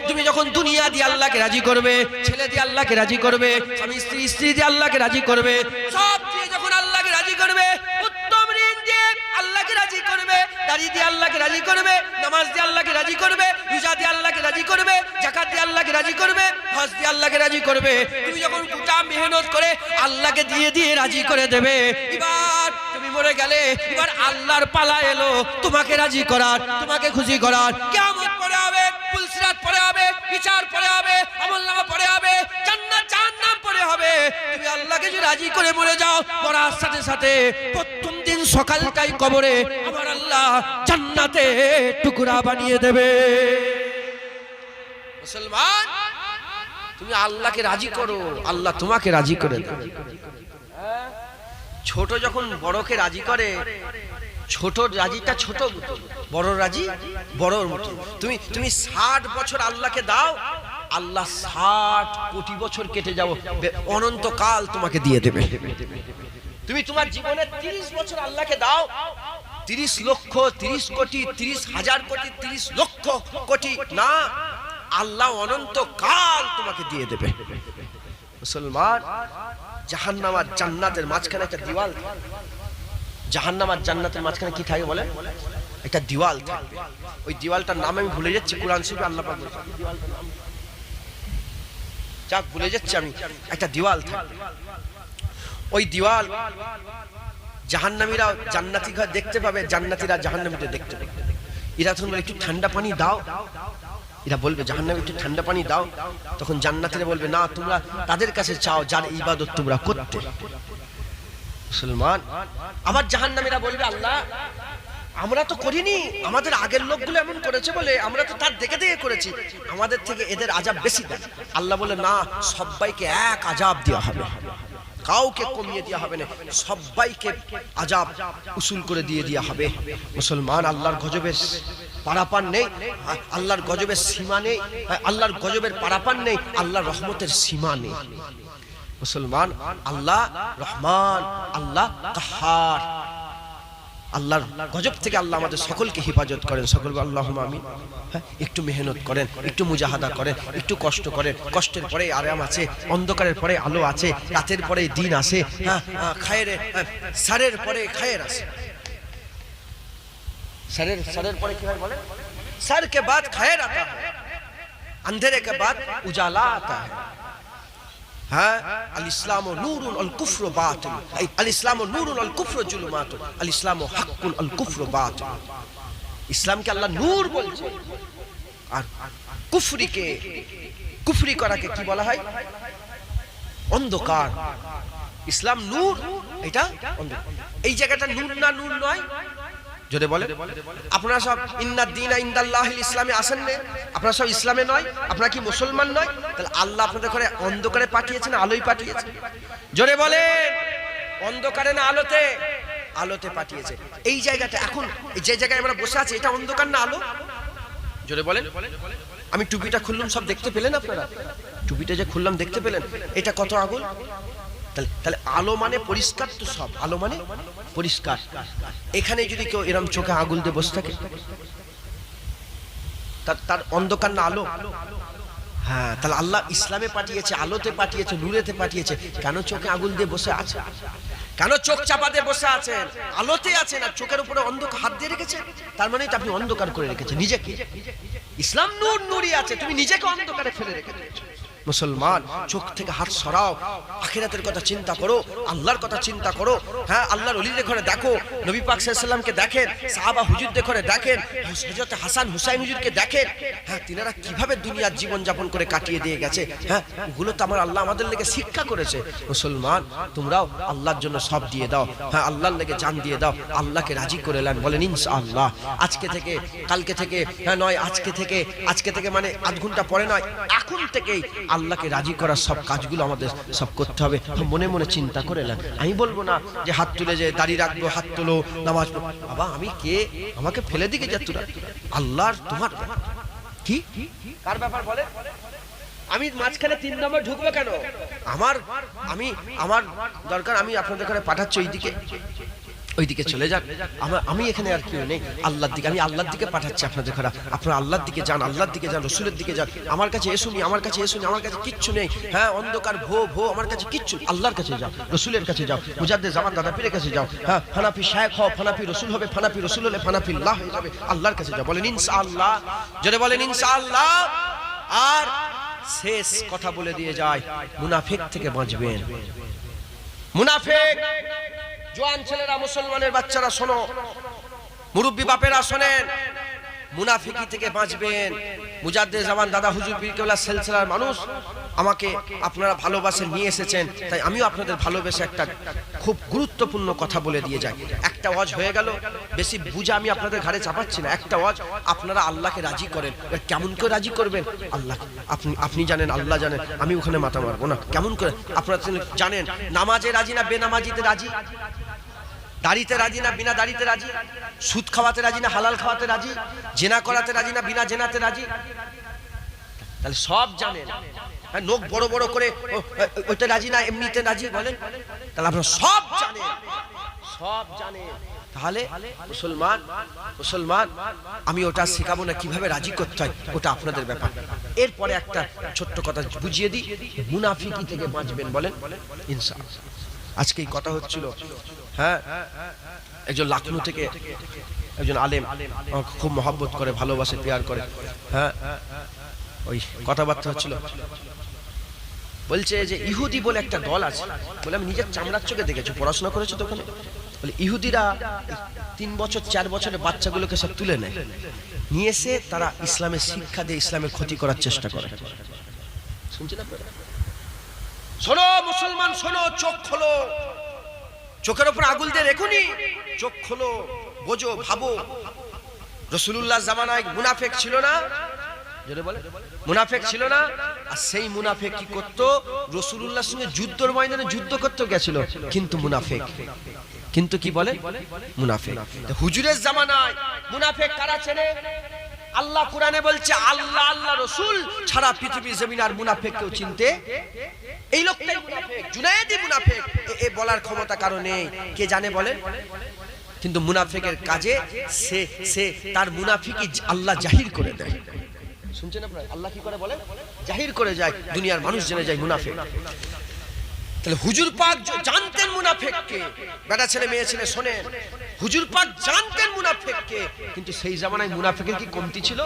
তুমি যখন দুনিয়া দিয়ে আল্লাহকে রাজি করবে, ছেলে দিয়ে আল্লাহকে রাজি করবে, স্বামী স্ত্রী দিয়ে আল্লাহকে রাজি করবে, সব দিয়ে যখন আল্লাহকে রাজি করবে, উত্তম ঋণ দিয়ে আল্লাহকে রাজি করবে, দাড়ি দিয়ে আল্লাহকে রাজি করবে, নামাজ দিয়ে আল্লাহকে রাজি করবে, রোজা দিয়ে আল্লাহকে রাজি করবে, যাকাত দিয়ে আল্লাহকে রাজি করবে, হজ দিয়ে আল্লাহকে রাজি করবে। তুমি যখন গোটা মেহনত করে আল্লাহকে দিয়ে দিয়ে রাজি করে দেবে, এবার তুমি মরে গেলে, এবার আল্লাহর পালা এলো তোমাকে রাজি করার, তোমাকে খুশি করার। কিয়ামত পড়ে হবে, পুলসিরাত পড়ে হবে, বিচার পড়ে হবে, আমলনামা পড়ে হবে, জান্নাত জাহান্নাম পড়ে হবে। তুমি আল্লাহকে যদি রাজি করে মরে যাও, মরার সাথে সাথে প্রথম দিন সকালটাই কবরে আমার আল্লাহ জান্নাতে টুকরা বানিয়ে দেবে। মুসলমান, তুমি আল্লাহকে রাজি করো, আল্লাহ তোমাকে রাজি করে দেবে। ছোট যখন বড়কে রাজি করে, ছোট রাজিটা ছোট, বড় রাজি বড়র মতো। তুমি 60 বছর আল্লাহকে দাও, আল্লাহ 60 কোটি বছর কেটে যাও, অনন্তকাল তোমাকে দিয়ে দেবে। তুমি তোমার জীবনে 30 বছর আল্লাহকে দাও, 30 লক্ষ, 30 কোটি, 30,000 কোটি, 30 লক্ষ কোটি না, আল্লাহ অনন্তকাল তোমাকে দিয়ে দেবে। মুসলমান, জাহান্নাম আর জান্নাতের মাঝখানে একটা দেওয়াল, জাহান্নাম আর জান্নাতের মাঝখানে কি থাকে বলে? একটা দেওয়াল থাকবে। ওই দেওয়ালটার নাম আমি ভুলে যাচ্ছি, কোরআন শরীফে আল্লাহ পাক বলেছেন দেওয়ালটার নাম, যাক ভুলে যাচ্ছি আমি। একটা দেওয়াল থাকবে, ওই দেওয়াল জাহান্নামীরা জান্নাতি ঘর দেখতে পাবে, জান্নাতীরা জাহান্নামীদের দেখতে পাবে। এরা তখন বলে একটু ঠান্ডা পানি দাও, এরা বলবে জাহান্নামে একটু ঠান্ডা পানি দাও, তখন জান্নাতীরা বলবে না, তোমরা তাদের কাছে চাও যার ইবাদত তোমরা করতে। মুসলমান, আবার জাহান্নামীরা বলবে আল্লাহ আমরা তো করিনি, আমাদের আগের লোকগুলো এমন করেছে বলে আমরা তো তার দেখে দেখে করেছি, আমাদের থেকে এদের আযাব বেশি দেয়। আল্লাহ বলে না, সবাইকে এক আযাব দেওয়া হবে, কাউকে কমিয়ে দেওয়া হবে না, সবাইকে আযাব উসুল করে দিয়ে দেওয়া হবে। মুসলমান, আল্লাহর গজবের পারাপার নেই, আল্লাহর গজবের সীমা নেই, আল্লাহর গজবের পারাপার নেই, আল্লাহর রহমতের সীমা নেই। মুসলমান, আল্লাহ রহমান, আল্লাহ কাহ্হার, আল্লাহর গজব থেকে আল্লাহ আমাদের সকলকে হেফাজত করেন। সকল আল্লাহুম্মা আমিন। একটু মেহনত করেন, একটু মুজাহাদা করেন, একটু কষ্ট করেন। কষ্টের পরে আরাম আছে, অন্ধকারের পরে আলো আছে, রাতের পরে দিন আছে, খায়ের সারের পরে খায়ের আছে। সারের পরে কি হয় বলেন? सर के बाद खैर आता है, अंधेरे के बाद उजाला आता है। अल-इस्लाम नूरुन अल-कुफ्र बातिल, अल-इस्लाम नूरुन अल-कुफ्र जुलुमातुन, अल-इस्लाम हक्कुन अल-कुफ्र बातिल। इस्लाम के अल्लाह नूर বলছে, আর কুফরি করাকে কি বলা হয়? অন্ধকার। ইসলাম নূর, এটা অন্ধকার। এই জায়গাটা নূর না নূর নয়? জোরে বলেন। আপনারা সব ইন্নাদ দীনা ইনদাল্লাহিল ইসলামে আসেন না? আপনারা সব ইসলামে নয়? আপনারা কি মুসলমান নয়? তাহলে আল্লাহ আপনাদের ঘরে অন্ধকারে পাঠিয়েছেন, আলোয় পাঠিয়েছেন? জোরে বলেন। অন্ধকারে না আলোতে? আলোতে পাঠিয়েছে। এই জায়গাটা এখন যে জায়গায় আমরা বসে আছি, এটা অন্ধকার না আলো? জোরে বলেন। আমি টুপিটা খুললাম, সব দেখতে পেলেন আপনারা? টুপিটা যে খুললাম দেখতে পেলেন? এটা কত আগুন? তাহলে আলো মানে পরিষ্কার, তো সব আলো মানে পরিষ্কার। এখানে যদি কেউ এরম চোখে আগুন দিয়ে বসে থাকে, তার অন্ধকার না আলো? হ্যাঁ, তাহলে আল্লাহ ইসলামে পাঠিয়েছে, আলোতে পাঠিয়েছে, নূরেতে পাঠিয়েছে। কেন চোখে আগুন দিয়ে বসে আছে? কেন চোখ চাপা দিয়ে বসে আছেন? আলোতে আছেন আর চোখের উপরে অন্ধকার হাত দিয়ে রেখেছেন, তার মানে আপনি অন্ধকার করে রেখেছেন নিজেকে। ইসলাম নূর, নূরই আছে, তুমি নিজেকে অন্ধকারে ফেলে রেখেছো। মুসলমান, চোখ থেকে হাত সরাও, আখিরাতের কথা চিন্তা করো, আল্লাহর কথা চিন্তা করো। হ্যাঁ, আল্লাহর ওলিদের ঘরে দেখো, নবী পাক সাল্লাল্লাহু আলাইহি ওয়াসাল্লামকে দেখেন, সাহাবা হুজুরদের ঘরে দেখেন, হযরত হাসান হুসাইন হুজুরকে দেখেন। হ্যাঁ, তিনারা কিভাবে দুনিয়ার জীবন যাপন করে কাটিয়ে দিয়ে গেছে। হ্যাঁ, ওগুলো তো আমার আল্লাহ আমাদের লেগে শিক্ষা করেছে। মুসলমান, তোমরাও আল্লাহর জন্য সব দিয়ে দাও। হ্যাঁ, আল্লাহর লেগে জান দিয়ে দাও, আল্লাহকে রাজি করে নেন। বলেন ইনশাআল্লাহ। আজকে থেকে, কালকে থেকে, হ্যাঁ নয়, আজকে থেকে মানে আধ ঘন্টা পরে নয়, এখন থেকেই আল্লাহকে রাজি করার সব কাজগুলো আমাদের সব করতে হবে। মনে মনে চিন্তা করে নেন। আমি বলবো না যে হাত তুলে যে দাঁড়িয়ে রাখবো, হাত তোলো, নামাজ পড়ো। বাবা, আমি কে? আমাকে ফেলে দিকে যা তোরা? আল্লাহর, তোমার কি কার ব্যাপার বলে? আমি মাঝখানে 3 নম্বর ঢুকবো কেন? আমার দরকার, আমি আপনাদের ঘরে পাঠাচ্ছি ওইদিকে চলে যান। আমি এখানে আর কেউ নেই, আল্লাহর দিকে, আমি আল্লাহর দিকে পাঠাচ্ছি আপনাদের ঘরে। আপনারা আল্লাহর দিকে যান, আল্লাহর দিকে যান, রসুলের দিকে যান। আমার কাছে এসুনি, আমার কাছে কিচ্ছু নেই। হ্যাঁ, অন্ধকার ভো আমার কাছে কিচ্ছু। আল্লাহর কাছে যাও, রসুলের কাছে যাও, মুজাদ্দিদ জামান দাদা পীরের কাছে যাও। হ্যাঁ, ফানাফি শায়েখ হও, ফানাফি রসুল হবে, ফানাফি রসুল হলে ফানাফিল্লাহ হয়ে যাবে। আল্লাহর কাছে যাও। বলেন ইনশাআল্লাহ। জোরে বলেন ইনশাআল্লাহ। আর শেষ কথা বলে দিয়ে যায়, মুনাফিক থেকে বাঁচবেন। মুনাফিক, জওয়ান ছেলেরা, মুসলমানের বাচ্চারা শোনো, মুরব্বী বাপেরা শোনেন, মুনাফিকি থেকে বাঁচবেন। মুজাদ্দিদ জামান দাদা হুজুর পীর কেবলার সিলসিলার মানুষ আমাকে আপনারা ভালোবাসে নিয়ে এসেছেন, তাই আমিও আপনাদের ভালোবেসে একটা খুব গুরুত্বপূর্ণ কথা বলে দিয়ে যাই। একটা ওয়াজ হয়ে গেল, বেশি বুঝা আমি আপনাদের ঘাড়ে চাপাচ্ছি না। একটা ওয়াজ, আপনারা আল্লাহকে রাজি করেন। কেমন করে রাজি করবেন? আল্লাহ আপনি জানেন, আল্লাহ জানেন, আমি ওখানে মাথা মারবো না। কেমন করে? আপনারা জানেন নামাজে রাজি না বেনামাজিতে রাজি? দাড়িতে রাজি না বিনা দাড়িতে রাজি? সুদ খাওয়াতে রাজি না হালাল খাওয়াতে রাজি? জেনা করাতে রাজি না বিনা জেনাতে রাজি? তাহলে সব জানেন। নখ বড় বড় করে ওইটা রাজি না এমনিতে রাজি? বলেন। তাহলে আপনারা সব জানেন। তাহলে মুসলমান, আমি ওটা শেখাবো না কিভাবে রাজি করতে হয়, ওটা আপনাদের ব্যাপার। এরপরে একটা ছোট্ট কথা বুঝিয়ে দিই, মুনাফিকি থেকে বাঁচবেন। বলেন ইনশাআল্লাহ। আজকে এই কথা হচ্ছিল। হ্যাঁ, একজন লখনউ থেকে একজন আলেম আমাকে খুব মহব্বত করে, ভালোবাসে, প্যার করে। হ্যাঁ, ওই কথাবার্তা হচ্ছিল। বলছে যে ইহুদি বলে একটা দল আছে। বলে আমি নিজের চামড়ার চোখে দেখেছি, পড়াশোনা করেছি তো ওখানে। বলে ইহুদিরা 3 বছর 4 বছরের বাচ্চাগুলোকে সব তুলে নেয়, নিয়ে এসে তারা ইসলামের শিক্ষা দিয়ে ইসলামের ক্ষতি করার চেষ্টা করে। শুনছেন আপনারা? শোনো মুসলমান, শোনো, চোখ খোলো। চোখের উপর আগুন দিয়ে রেখুনি, চোখ খোলো। বোঝো, ভাবো, রাসূলুল্লাহ জামানায় মুনাফিক ছিল না? জোরে বলে, মুনাফিক ছিল না? আর সেই মুনাফিক কি করত? রাসূলুল্লাহর সঙ্গে যুদ্ধের ময়দানে যুদ্ধ করতে গেছিল, কিন্তু মুনাফিক। কিন্তু কি বলে? মুনাফিক। হুজুরের জামানায় মুনাফিক কারা চেনে? আল্লাহ কোরআনে বলছে আল্লাহ আল্লাহ রাসূল ছাড়া পৃথিবীর জমিন আর মুনাফিক কেউ চিনতে, এই লোকটাই মুনাফিক, জুনায়েদি মুনাফিক, এ বলার ক্ষমতা কারো নেই। কে জানে বলে? কিন্তু মুনাফিকের কাজে সে তার মুনাফিকি আল্লাহ জাহির করে দেয়। শুনছেন আপনারা? আল্লাহ কি করে বলে? জাহির করে যায়, দুনিয়ার মানুষ জেনে যায় মুনাফিক। তাহলে হুজুর পাক জানতেন মুনাফিককে। বেটা ছেলে মেয়ে ছেলে শোনেন, হুজুর পাক জানতেন মুনাফিককে, কিন্তু সেই জামানায় মুনাফিকের কি কমতি ছিল?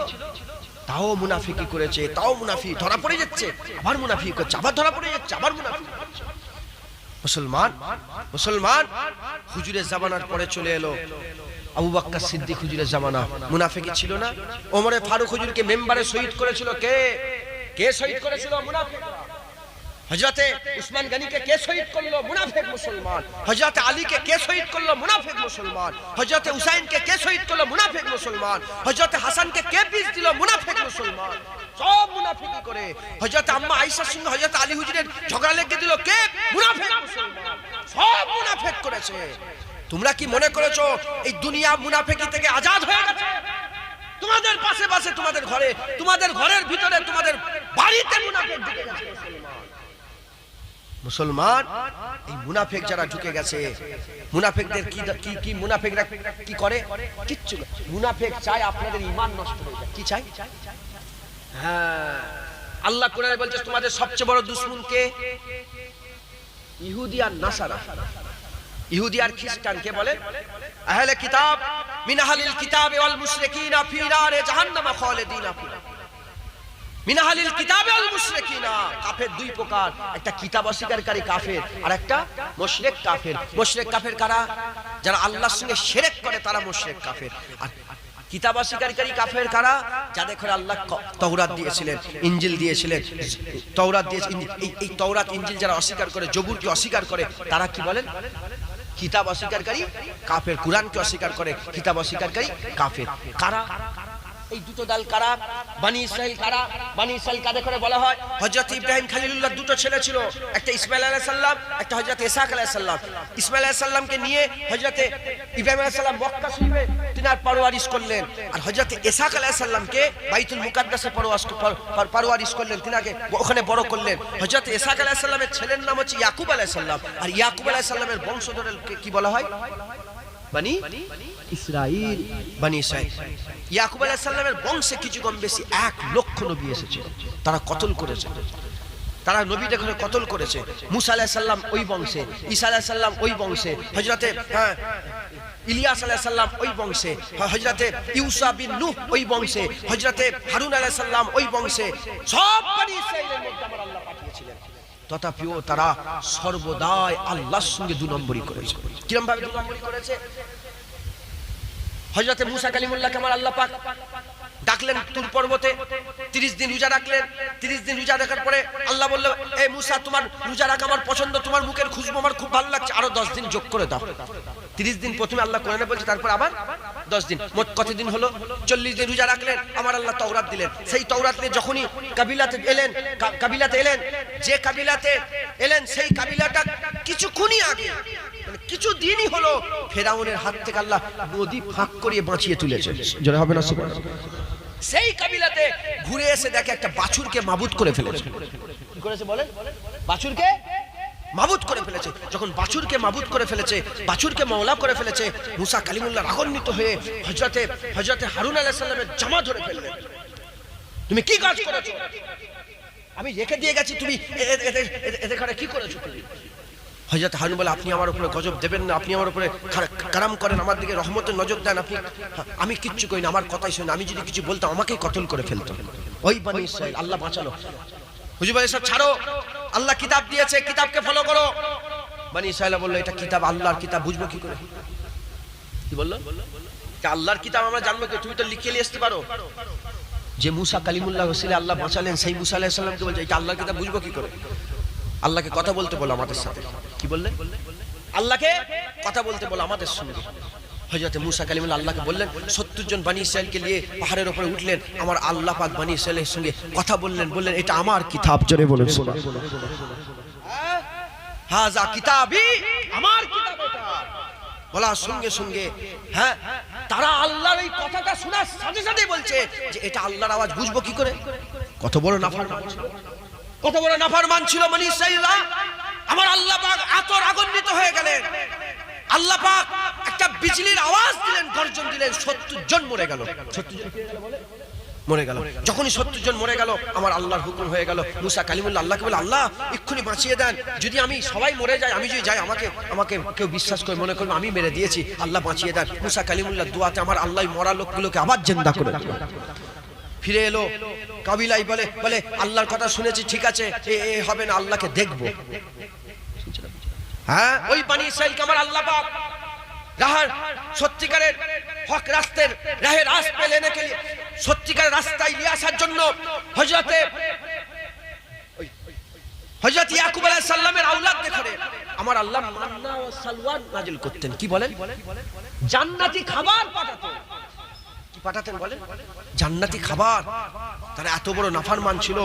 তাও মুনাফিকি করেছে, তাও মুনাফিক ধরা পড়ে যাচ্ছে, আবার মুনাফিক করছে, আবার ধরা পড়ে যাচ্ছে, আবার মুনাফিক। মুসলমান হুজুরের জামানার পরে চলে এলো আবু বকর সিদ্দিক হুজুরের জামানা। মুনাফিকি ছিল না? ওমরে ফারুক হুজুরকে মেম্বারে শহীদ করেছিল কে শহীদ করেছিল? মুনাফিক। হযরতে উসমান গনিকে কে শহীদ করলো? মুনাফিক মুসলমান। হযরতে আলীকে কে শহীদ করলো? মুনাফিক মুসলমান। হযরতে হুসাইনকে কে শহীদ করলো? মুনাফিক মুসলমান। হযরতে হাসানকে কে পিস দিল? মুনাফিক মুসলমান। সব মুনাফিকি করে। হযরতে আম্মা আয়েশার সঙ্গে হযরতে আলী হুজুরের ঝগড়া লেগে দিল কে? মুনাফিক মুসলমান। সব মুনাফিক করেছে। তোমরা কি মনে করেছো এই দুনিয়া মুনাফিকি থেকে আজাদ হয়ে গেছে? তোমাদের পাশে পাশে, তোমাদের ঘরে, তোমাদের ঘরের ভিতরে, তোমাদের বাড়িতে মুনাফিক ঢুকে গেছে। মুসলমান, এই মুনাফিক যারা ঢুকে গেছে, মুনাফিকদের কি মুনাফিকরা কি করে? কিচ্ছু। মুনাফিক চায় আপনাদের ঈমান নষ্ট হয়ে যায়। কি চাই? হ্যাঁ, আল্লাহ কোরআনে বলছে তোমাদের সবচেয়ে বড় দুশমন কে? ইহুদি আর নাসারা। ইহুদি আর খ্রিস্টান। কে বলে? আহলে কিতাব মিন আহলিল কিতাব ওয়াল মুশরিকিনা ফি নারে জাহান্নাম খালিদিনা ফিহা। মিন আহলিল কিতাব ওয়াল মুশরিকিনা। কাফের দুই প্রকার, একটা কিতাব অস্বীকারী কাফের, আর একটা মুশরিক কাফের। মুশরিক কাফের কারা? যারা আল্লাহর সঙ্গে শিরক করে, তারা মুশরিক কাফের। আর কিতাব অস্বীকারী কাফের কারা? যাদের ঘরে আল্লাহ তাওরাত দিয়েছিলেন, ইনজিল দিয়েছিলেন, তাওরাত দিয়েছিলেন। এই তাওরাত ইনজিল যারা অস্বীকার করে, জবুরকে অস্বীকার করে, তারা কি বলেন? কিতাব অস্বীকারী কাফের। কুরআনকে অস্বীকার করে, কিতাব অস্বীকারী কাফের। কারা এই দুটো দল? কারা? বনি ইসরাইল। কারা বনি ইসরাইল? কাদের করে বলা হয়? হযরত ইব্রাহিম খলিলুল্লাহ দুটো ছেলে ছিল, একটা ইসমাঈল আলাইহিস সালাম, একটা হযরত ইসহাক আলাইহিস সালাম। ইসমাঈল আলাইহিস সালামকে নিয়ে হযরত ইব্রাহিম আলাইহিস সালাম মক্কা শরীফে তিনার পরওয়ারিশ করলেন, আর হযরত ইসহাক আলাইহিস সালামকে বাইতুল মুকাদ্দাসে পরওয়ারিশ করলেন, তিনাকে ওখানে বড় করলেন। হযরত ইসহাক আলাইহিস সালামের ছেলের নাম হচ্ছে ইয়াকুব আলাইহিস সালাম, আর ইয়াকুব আলাইহিস সালামের বংশধরকে কি বলা হয়? বনি ইসরাইল। বনি ইসরাইল। ইয়াকুব আলাইহিস সালামের বংশে কিছু কম বেশি 1 লক্ষ নবী এসেছে, তারা কতল করেছে, তারা নবীদের ঘরে কতল করেছে। মুসা আলাইহিস সালাম ওই বংশে, ঈসা আলাইহিস সালাম ওই বংশে, হযরতে ইলিয়াস আলাইহিস সালাম ওই বংশে, হযরতে ইউসা বিন নূহ ওই বংশে, হযরতে হারুন আলাইহিস সালাম ওই বংশে। সব বনি ইসরাইলের মধ্যে আমার আল্লাহ পাঠিয়েছিলেন, তথাপিও তারা সর্বদাই আল্লাহর সঙ্গে 2 নম্বরই করেছে। কিরকম ভাবে 2 নম্বরই করেছে? হযরতে মুসা কালিমুল্লাহকে আমার আল্লাহ পাক ডাকলেন তুর পর্বতে, 30 দিন রোজা রাখলেন। 30 দিন রোজা রাখার পরে আল্লাহ বলল, এ মুসা, তোমার রোজা রাখা আমার পছন্দ, তোমার মুখের খুশবু আমার খুব ভালো লাগছে, আরো 10 দিন যোগ করে দাও। 30 দিন প্রথমে আল্লাহ কোরআনে বলছে, তারপর আবার 10 দিন, মোট কতদিন হলো? 40 দিন রোজা রাখলেন, আমার আল্লাহ তাওরাত দিলেন। সেই তাওরাত নিয়ে যখনই কাবিলাতে এলেন, যে কাবিলাতে এলেন, সেই কাবিলাটা কিছুক্ষণই আগে, মানে কিছু দিনই হলো, ফেরাউনের হাত থেকে আল্লাহ নদী ফাঁক করিয়ে বাঁচিয়ে তুলেছে। জোরে হবে না সুবহানাল্লাহ। সেই কাবিলাতে ঘুরে এসে দেখে একটা বাছুরকে মাবুদ করে ফেলেছে। কি করেছে বলেন? বাছুরকে মাবুদ করে ফেলেছে। যখন বাছুরকে মাবুদ করে ফেলেছে, বাছুরকে মাওলা করে ফেলেছে, মুসা কালিমুল্লাহ রাগান্বিত হয়ে হযরতে হারুন আলাইহিস সালামের জামা ধরে ফেললেন। তুমি কি কাজ করেছো? আমি রেখে দিয়ে গেছি, তুমি এদের ঘরে কি করেছো? হযরত হারুন বলে, আপনি আমার উপরে গজব দেবেন না, আপনি আমার উপরে কারাম করেন, আমার দিকে রহমতের নজর দেন। আমি কিচ্ছু করি না, আমার কথাই শুনে, আমি যদি কিছু বলতাম আমাকেই কতল করে ফেলতো। ওই বনি ইসরাইল আল্লাহ বাঁচালো। হুজুর বলে, সব ছাড়ো, আল্লাহ কিতাব দিয়েছে, কিতাবকে ফলো করো। বনি ইসরাইল বলল, এটা কিতাব আল্লাহর কিতাব, বুঝবো কি করে? কি বললো? এটা আল্লাহর কিতাব, আমরা জানবো কি? তুমি তো লিখে নিয়ে আসতে পারো। যে মুসা কালিমুল্লাহ ওসিলে আল্লাহ বাঁচালেন, সেই মুসা আলাইহিস সালামকে বলছে, এটা আল্লাহর কিতাব, বুঝবো কি করে? আল্লাহকে কথা বলতে বলো আমাদের সাথে। কি বললেন? আল্লাহকে কথা বলতে বলো আমাদের সঙ্গে। হযরত মুসা কালিমুল্লাহ আল্লাহকে বললেন 70 জন বনি ইসরাইলকে নিয়ে পাহাড়ের উপরে উঠলেন, আমার আল্লাহ পাক বনি ইসরাইলের সঙ্গে কথা বললেন, বললেন এটা আমার কিতাব, জোরে বলুন সুবহানাল্লাহ। হাযা কিতাবি, আমার কিতাব এটা বলার সঙ্গে সঙ্গে হ্যাঁ তারা আল্লাহর এই কথাটা শোনার সাথে সাথে বলছে যে এটা আল্লাহর আওয়াজ, বুঝবো কি করে? কত বড় নাফরমান ছিল, কত বড় নাফরমান ছিল বনি ইসরাইলরা। আমার আল্লাহ পাক এত রাগান্বিত হয়ে গেলেন, আল্লাহ পাক একটা বিজলির আওয়াজ দিলেন, গর্জন দিলেন, 70 জন মরে গেল। 70 জন মরে গেল। যখনই 70 জন মরে গেল, আমার আল্লাহর হুকুম হয়ে গেল, মুসা কালিমুল্লাহ আল্লাহকে বলে, আল্লাহ এক্ষুনি বাঁচিয়ে দেন, যদি আমি সবাই মরে যাই, আমি যদি যাই আমাকে আমাকে কেউ বিশ্বাস করে মনে করবে আমি মেরে দিয়েছি, আল্লাহ বাঁচিয়ে দেন। মুসা কালিমুল্লাহ দোয়াতে আমার আল্লাহ মরা লোকগুলোকে আবার জিন্দা করে দিল। ফিরে এলো কাবিলাই, বলে বলে আল্লাহর কথা শুনেছি, ঠিক আছে এ হবে না, আল্লাহকে দেখবো। হ্যাঁ ওই বনি ইসরাইলকে আমার আল্লাহ পাক রাহার সত্যিকারের হক রাস্তার রাহে রাস পে লেনে কে লিয়ে, সত্যিকারের রাস্তায় নিয়ে আসার জন্য হযরত ইয়াকুব আলাইহিস সালামের আওলাদদের করে আমার আল্লাহ মান্না ও সালওয়া নাজিল করতেন। কি বলেন? জান্নাতি খাবার পাঠাতেন। কি পাঠাতেন বলেন? জান্নাতি খাবার। তারা এত বড় নাফরমান ছিল,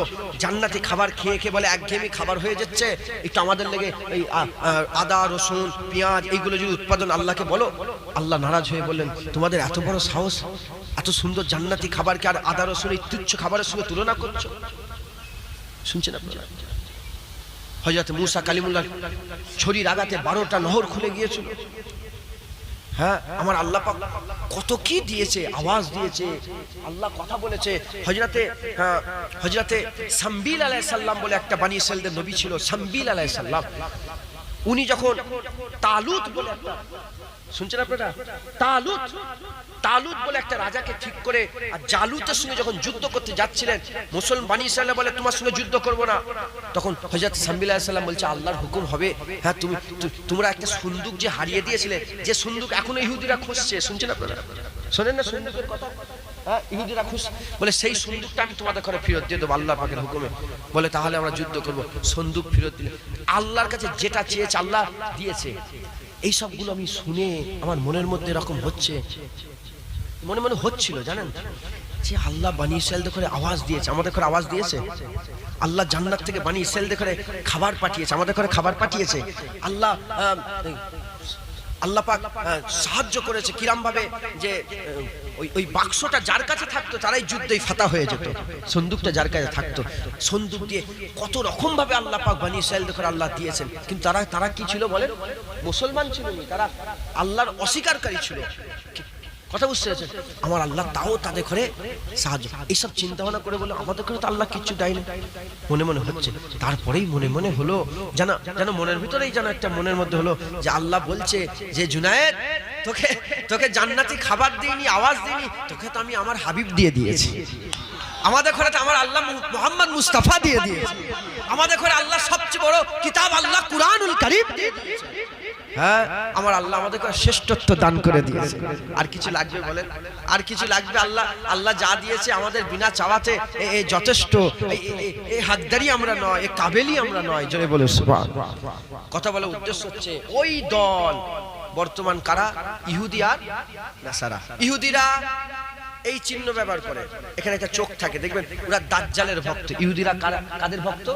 জান্নাতি খাবার খেয়ে খেয়ে বলে একঘেয়েমি খাবার হয়ে যাচ্ছে, একটু আমাদের লেগে এই আদা রসুন পেঁয়াজ এইগুলো যদি উৎপাদন আল্লাহকে বলো। আল্লাহ নারাজ হয়ে বললেন, তোমাদের এত বড় সাহস, এত সুন্দর জান্নাতি খাবারকে আর আদা রসুন এই তুচ্ছ খাবারের সঙ্গে তুলনা করছো? শুনছেন আপনারা? হযরত মুসা কালিমুল্লাহ ছড়ির আঘাতে 12টা নহর খুলে গিয়েছিল। হ্যাঁ আমার আল্লাহ পাক কত কি দিয়েছে, আওয়াজ দিয়েছে, আল্লাহ কথা বলেছে। হযরতে সামবিল আলাইহিস সালাম বলে একটা বনি ইসরাইলদের নবী ছিল, সামবিল আলাইহিস সালাম। উনি যখন তালুত বলে একটা, শুনছেন আপনারা? তালুত বলে একটা রাজাকে ঠিক করে আর জালুতের সঙ্গে যখন যুদ্ধ করতে যাচ্ছিলেন, মুসলমান বনি ইসরাইল বলে তোমার সঙ্গে যুদ্ধ করব না। তখন হযরত সামবিল আলাইহিস সালাম বলছে আল্লাহর হুকুম হবে। হ্যাঁ তোমরা একটা সুন্দুক যে হারিয়ে দিয়েছিলে, যে সুন্দুক এখনো ইহুদিরা খুঁজছে, শুনছেন আপনারা? শোনেন না সুন্দুকের কথা? হ্যাঁ ইহুদিরা খুঁজছে, বলে সেই সুন্দুকটা আমি তোমাদের ঘরে ফেরত দিয়ে দেবো আল্লাহ পাকের হুকুমে। বলে তাহলে আমরা যুদ্ধ করব। সুন্দুক ফেরত দিলে আল্লাহর কাছে যেটা চেয়েছে আল্লাহ দিয়েছে। এই সবগুলো আমি শুনে আমার মনের মধ্যে এরকম হচ্ছে, মনে মনে হচ্ছিল জানেন, যে আল্লাহ বনি ইসরাইলদের করে আওয়াজ দিয়েছে, আমাদের করে আওয়াজ দিয়েছে। আল্লাহ জান্নাত থেকে বনি ইসরাইলদের করে খাবার পাঠিয়েছে, আমাদের করে খাবার পাঠিয়েছে। আল্লাহ পাক সাহায্য করেছে কিরম ভাবে, যে ওই বাক্সটা যার কাছে থাকতো তারাই যুদ্ধেই ফাতা হয়ে যেত। সন্দুকটা যার কাছে থাকতো, সন্দুক দিয়ে কত রকম ভাবে আল্লাহ পাক বনি ইসরাইলদের করে আল্লাহ দিয়েছেন। কিন্তু তারা কি ছিল বলেন? মুসলমান ছিল না, তারা আল্লাহর অস্বীকারী ছিল। কথা বুঝতে পেরেছেন? আমার আল্লাহ তাও তাদের ঘরে সাহায্য। এইসব চিন্তা ভাবনা করে বলে আমাদের ঘরে তো আল্লাহ কিচ্ছু দেয়নি, মনে মনে হচ্ছে। তারপরেই মনে মনে হলো যেন মনের ভিতরেই যেন একটা মনের মধ্যে হলো যে আল্লাহ বলছে যে জুনায়েদ তোকে জান্নাতি খাবার দিইনি, আওয়াজ দিইনি, তোকে তো আমি আমার হাবিব দিয়ে দিয়েছি। আমাদের ঘরে তো আমার আল্লাহ মুহাম্মদ মুস্তাফা দিয়ে দিয়েছে। আমাদের ঘরে আল্লাহ সবচেয়ে বড় কিতাব আল্লাহ কুরআনুল কারীম দিয়ে দিয়েছে। হ্যাঁ আমার আল্লাহ আমাদেরকে শ্রেষ্ঠত্ব দান করে দিয়েছে। আর কিছু লাগবে বলেন? আর কিছু লাগবে? আল্লাহ যা দিয়েছে আমাদের বিনা চাওয়াতে এ যথেষ্ট। এই হকদারি আমরা নয়, এ কাবেলি আমরা নয়। জোরে বলে সুবহানাল্লাহ। কথা বলার উদ্দেশ্য হচ্ছে ওই দল বর্তমান কারা? ইহুদি আর নাসারা। ইহুদিরা এই চিহ্ন ব্যবহার করে, এখানে একটা চোখ থাকে দেখবেন, ওরা দাজ্জালের ভক্ত। ইহুদিরা কাদের ভক্ত?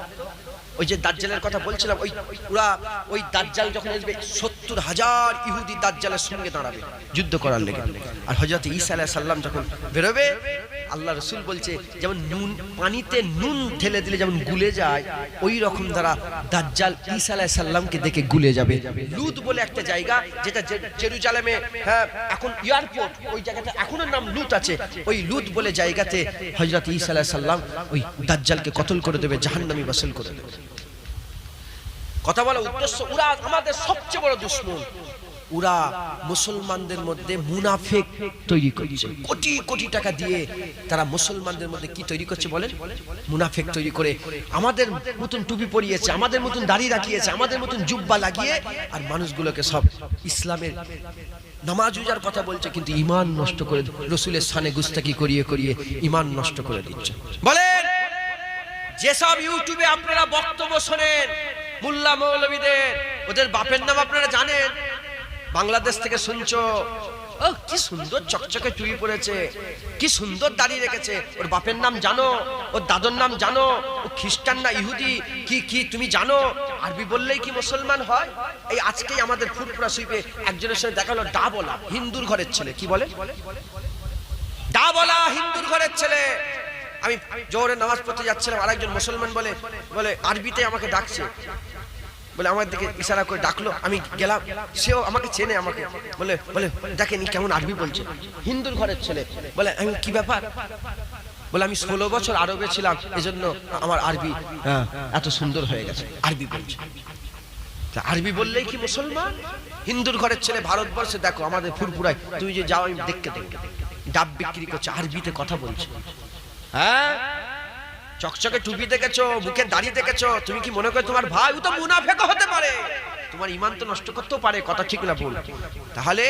ওই যে দাজ্জালের কথা বলছিলাম, ওই দাজ্জাল যখন আসবে 70,000 ইহুদি দাজ্জালের সঙ্গে দাঁড়াবে যুদ্ধ করার লেগে। আর হযরত ঈসা আলাইহিস সালাম যখন বেরোবে, আল্লাহ রাসূল বলছে যেমন পানিতে নুন ঢেলে দিলে যেমন গুলে যায়, ওই রকম দ্বারা দাজ্জাল ঈসা আলাইহিস সালামকে দেখে গুলে যাবে। লুদ বলে একটা জায়গা, যেটা জেরুজালেমে হ্যাঁ এখন এয়ারপোর্ট, ওই জায়গাটা এখনো নাম লুত আছে। ওই লুত বলে জায়গাতে হযরত ঈসা আলাইহিস সালাম ওই দাজ্জালকে কতল করে দেবে, জাহান্নামী বাসল করে দেবে। কথা বলার উদ্দেশ্য, ওরা আমাদের সবচেয়ে বড় দুশমন। ওরা মুসলমানদের মধ্যে মুনাফিক তৈরি করছে। কোটি কোটি টাকা দিয়ে তারা মুসলমানদের মধ্যে কি তৈরি করছে বলেন? মুনাফিক তৈরি করে আমাদের মতন টুপি পরিয়েছে, আমাদের মতন দাড়ি রাখিয়েছে, আমাদের মতন জুব্বা লাগিয়ে আর মানুষগুলোকে সব ইসলামের নামাজ রোজার কথা বলছে, কিন্তু ঈমান নষ্ট করে, রাসূলের শানে গুস্তাকি করিয়ে করিয়ে ঈমান নষ্ট করে দিচ্ছে। বলেন যেসব ইউটিউবে আপনারা বক্তব্য শোনেন মোল্লা মৌলবীদের, ওদের বাপের নাম আপনারা জানেন? বাংলাদেশ থেকে শুনছো, ও কি সুন্দর চকচকে চুড়ি পরেছে, কি সুন্দর দাঁড়িয়ে রেখেছে, ওর বাপের নাম জানো, ওর দাদুর নাম জানো, ও খ্রিস্টান না ইহুদি কি কি তুমি জানো? আরবি বললেই কি মুসলমান হয়? এই আজকেই আমাদের ফুরফুরা সুইপে একজনের সাথে দেখা হলো, ডা বলা হিন্দুর ঘরের ছেলে, কি বলে ডা বলা হিন্দুর ঘরের ছেলে। আমি জোহরের নামাজ পড়তে যাচ্ছিলাম, আরেকজন মুসলমান বলে বলে আরবিতে আমাকে ডাকছে, বলে আমার দিকে ইশারা করে ডাকলো, আমি গেলাম, সেও আমাকে চেনে, আমাকে বলে বলে দেখেনি কেমন আরবি বলছে, হিন্দুর ঘরের ছেলে। বলে আমি কি ব্যাপার? বলে আমি 16 বছর আরবে ছিলাম, এজন্য আমার আরবি এত সুন্দর হয়ে গেছে, আরবি বলছে। আরবি বললেই কি মুসলমান? হিন্দুর ঘরের ছেলে ভারতবর্ষে দেখো আমাদের ফুরফুরায় তুমি যে যাও, আমি দেখতে দেখতে ডাব বিক্রি করছে, আরবিতে কথা বলছে। হ্যাঁ, চকচকে টুপি দেখেছো, মুখে দাড়ি দেখেছো, তুমি কি মনে করো তোমার ভাই? ও তো মুনাফিক হতে পারে, তোমার ঈমান তো নষ্ট করতেও পারে, কথা ঠিক না ভুল? তাহলে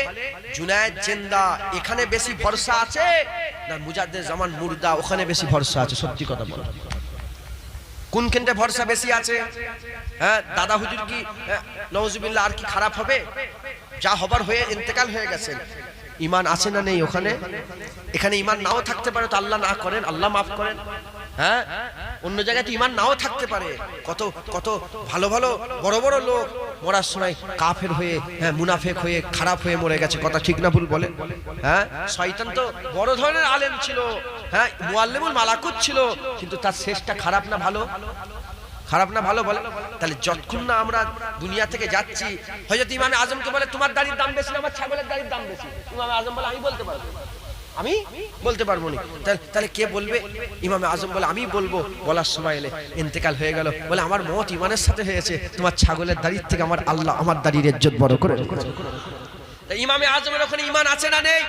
জুনায়েদ জিন্দা এখানে বেশি ভরসা আছে না মুজাদ্দেদ জামান মুর্দা ওখানে বেশি ভরসা আছে? সত্যি কথা বলো, কোনখানটা ভরসা বেশি আছে? হ্যাঁ, দাদা হুজুর কি নওজুবিল্লাহ আর কি খারাপ হবে? যা হবার হয়ে ইন্তেকাল হয়ে গেছেন, ঈমান আছে না নেই ওখানে? এখানে ঈমান নাও থাকতে পারে, তো আল্লাহ না করেন, আল্লাহ মাফ করেন। হ্যাঁ, অন্য জায়গায় তো ঈমান নাও থাকতে পারে। কত কত ভালো ভালো বড় বড় লোক মরার সময় কাফের হয়ে, হ্যাঁ মুনাফিক হয়ে, খারাপ হয়ে মরে গেছে, কথা ঠিক না ভুল বলে? হ্যাঁ, শয়তান তো বড় ধরনের আলেম ছিল, হ্যাঁ মুআল্লিমুল মালাকুত ছিল, কিন্তু তার শেষটা খারাপ না ভালো? খারাপ না ভালো বলে? তাহলে যতক্ষণ না আমরা দুনিয়া থেকে যাচ্ছি, হযরত ইমামে আজমকে বলে তোমার দাড়ির দাম বেশি না আমার ছাগলের দাড়ির দাম বেশি? ইমামে আজম বলে আমি বলতে পারবো, আমি বলতে পারবো না। তাহলে কে বলবে? ইমামে আজম বলে আমি বলবো। বলার সময় এলে ইন্তেকাল হয়ে গেল, বলে আমার মত ইমানের সাথে হয়েছে, তোমার ছাগলের দাড়ির থেকে আমার আল্লাহ আমার দাড়ির ইজ্জত বড় করে। ইমামে আজমের ওখানে ঈমান আছে না নেই?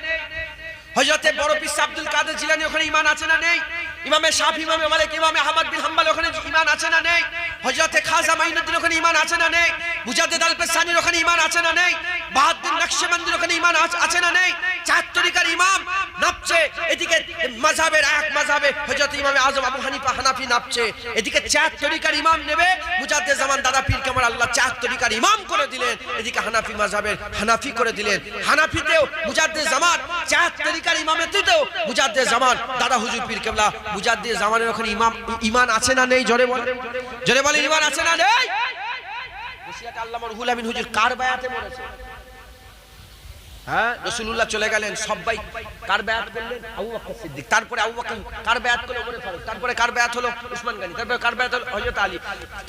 হযরতে বড় পীর আব্দুল কাদের জিলানী ওখানে ঈমান আছে না নেই? ইমামে শাফি, ইমামে মালিক, ইমামে আহমদ বিন হাম্বল ওখানে ঈমান আছে না নেই? হযরতে খাজা মাইনুদ্দিন ওখানে ঈমান আছে না নেই? মুজাদ্দিদ আল-ফিসানির ওখানে ঈমান আছে না নেই? বাহাউদ্দিন নকশবন্দির ওখানে ঈমান আছে না নেই? চার তরিকার ইমাম নাপছে, এদিকে মাযহাবের এক মাযহাবে হযরত ইমামে আজম আবু হানিফা হানাফি নাপছে, এদিকে চার তরিকার ইমাম নেবে মুজাদ্দিদ জামান দাদা পীর কামাল আল্লাহ চার তরিকার ইমাম করে দিলেন, এদিকে হানাফি মাযহাবের হানাফি করে দিলেন। হানাফিতেও মুজাদ্দিদ জামান, চার তরিকার ইমামেতেও মুজাদ্দিদ জামান দাদা হুজুর পীর কেবলা। মুজাদ্দিদ জামানের ওখানে ঈমান আছে না নেই? জোরে বলেন, জোরে বলেন, ঈমান আছে না নেই? বসিয়াতে আল্লামা রুহুল আমিন হুজুর কার বায়াতে মরেছে? হ্যাঁ, রাসূলুল্লাহ চলে গেলেন, সবাই কার বায়াত করলেন? আবু বকর সিদ্দিক। তারপরে আবু বকর কার বায়াত করলো? ওমর ফারুক। তারপরে কার বায়াত হলো? উসমান গনি। তারপরে কার বায়াত হলো? হযরত আলী।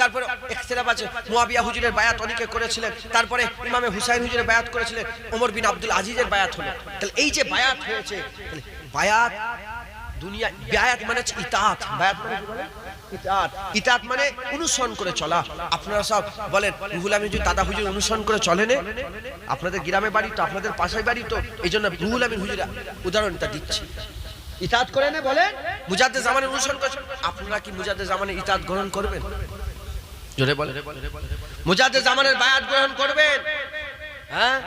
তারপরে ইখতিলাফ আছে, মুয়াবিয়া হুজুরের বায়াত অনেকে করেছিলেন, তারপরে ইমামে হুসাইন হুজুরের বায়াত করেছিলেন, ওমর বিন আব্দুল আজিজের বায়াত হলো। তাহলে এই যে বায়াত হয়েছে, তাহলে বায়াত দুনিয়া, বায়াত মানে ইতাআত, বায়াত মানে কি বলে? ইতাআত। ইতাআত মানে অনুসরণ করে চলা। আপনারা সব বলেন রুহুল আমিন হুজুর দাদা হুজুর অনুসরণ করে চলেন, আপনাদের গ্রামে বাড়ি তো, আপনাদের পাশের বাড়ি তো, এইজন্য রুহুল আমিন হুজুর উদাহরণটা দিচ্ছি। ইতাআত করে না বলেন, মুজাদ্দিদ জামানের অনুসরণ করে। আপনারা কি মুজাদ্দিদ জামানের ইতাআত গ্রহণ করবেন? জোরে বলেন, মুজাদ্দিদ জামানের বায়াত গ্রহণ করবেন? হ্যাঁ,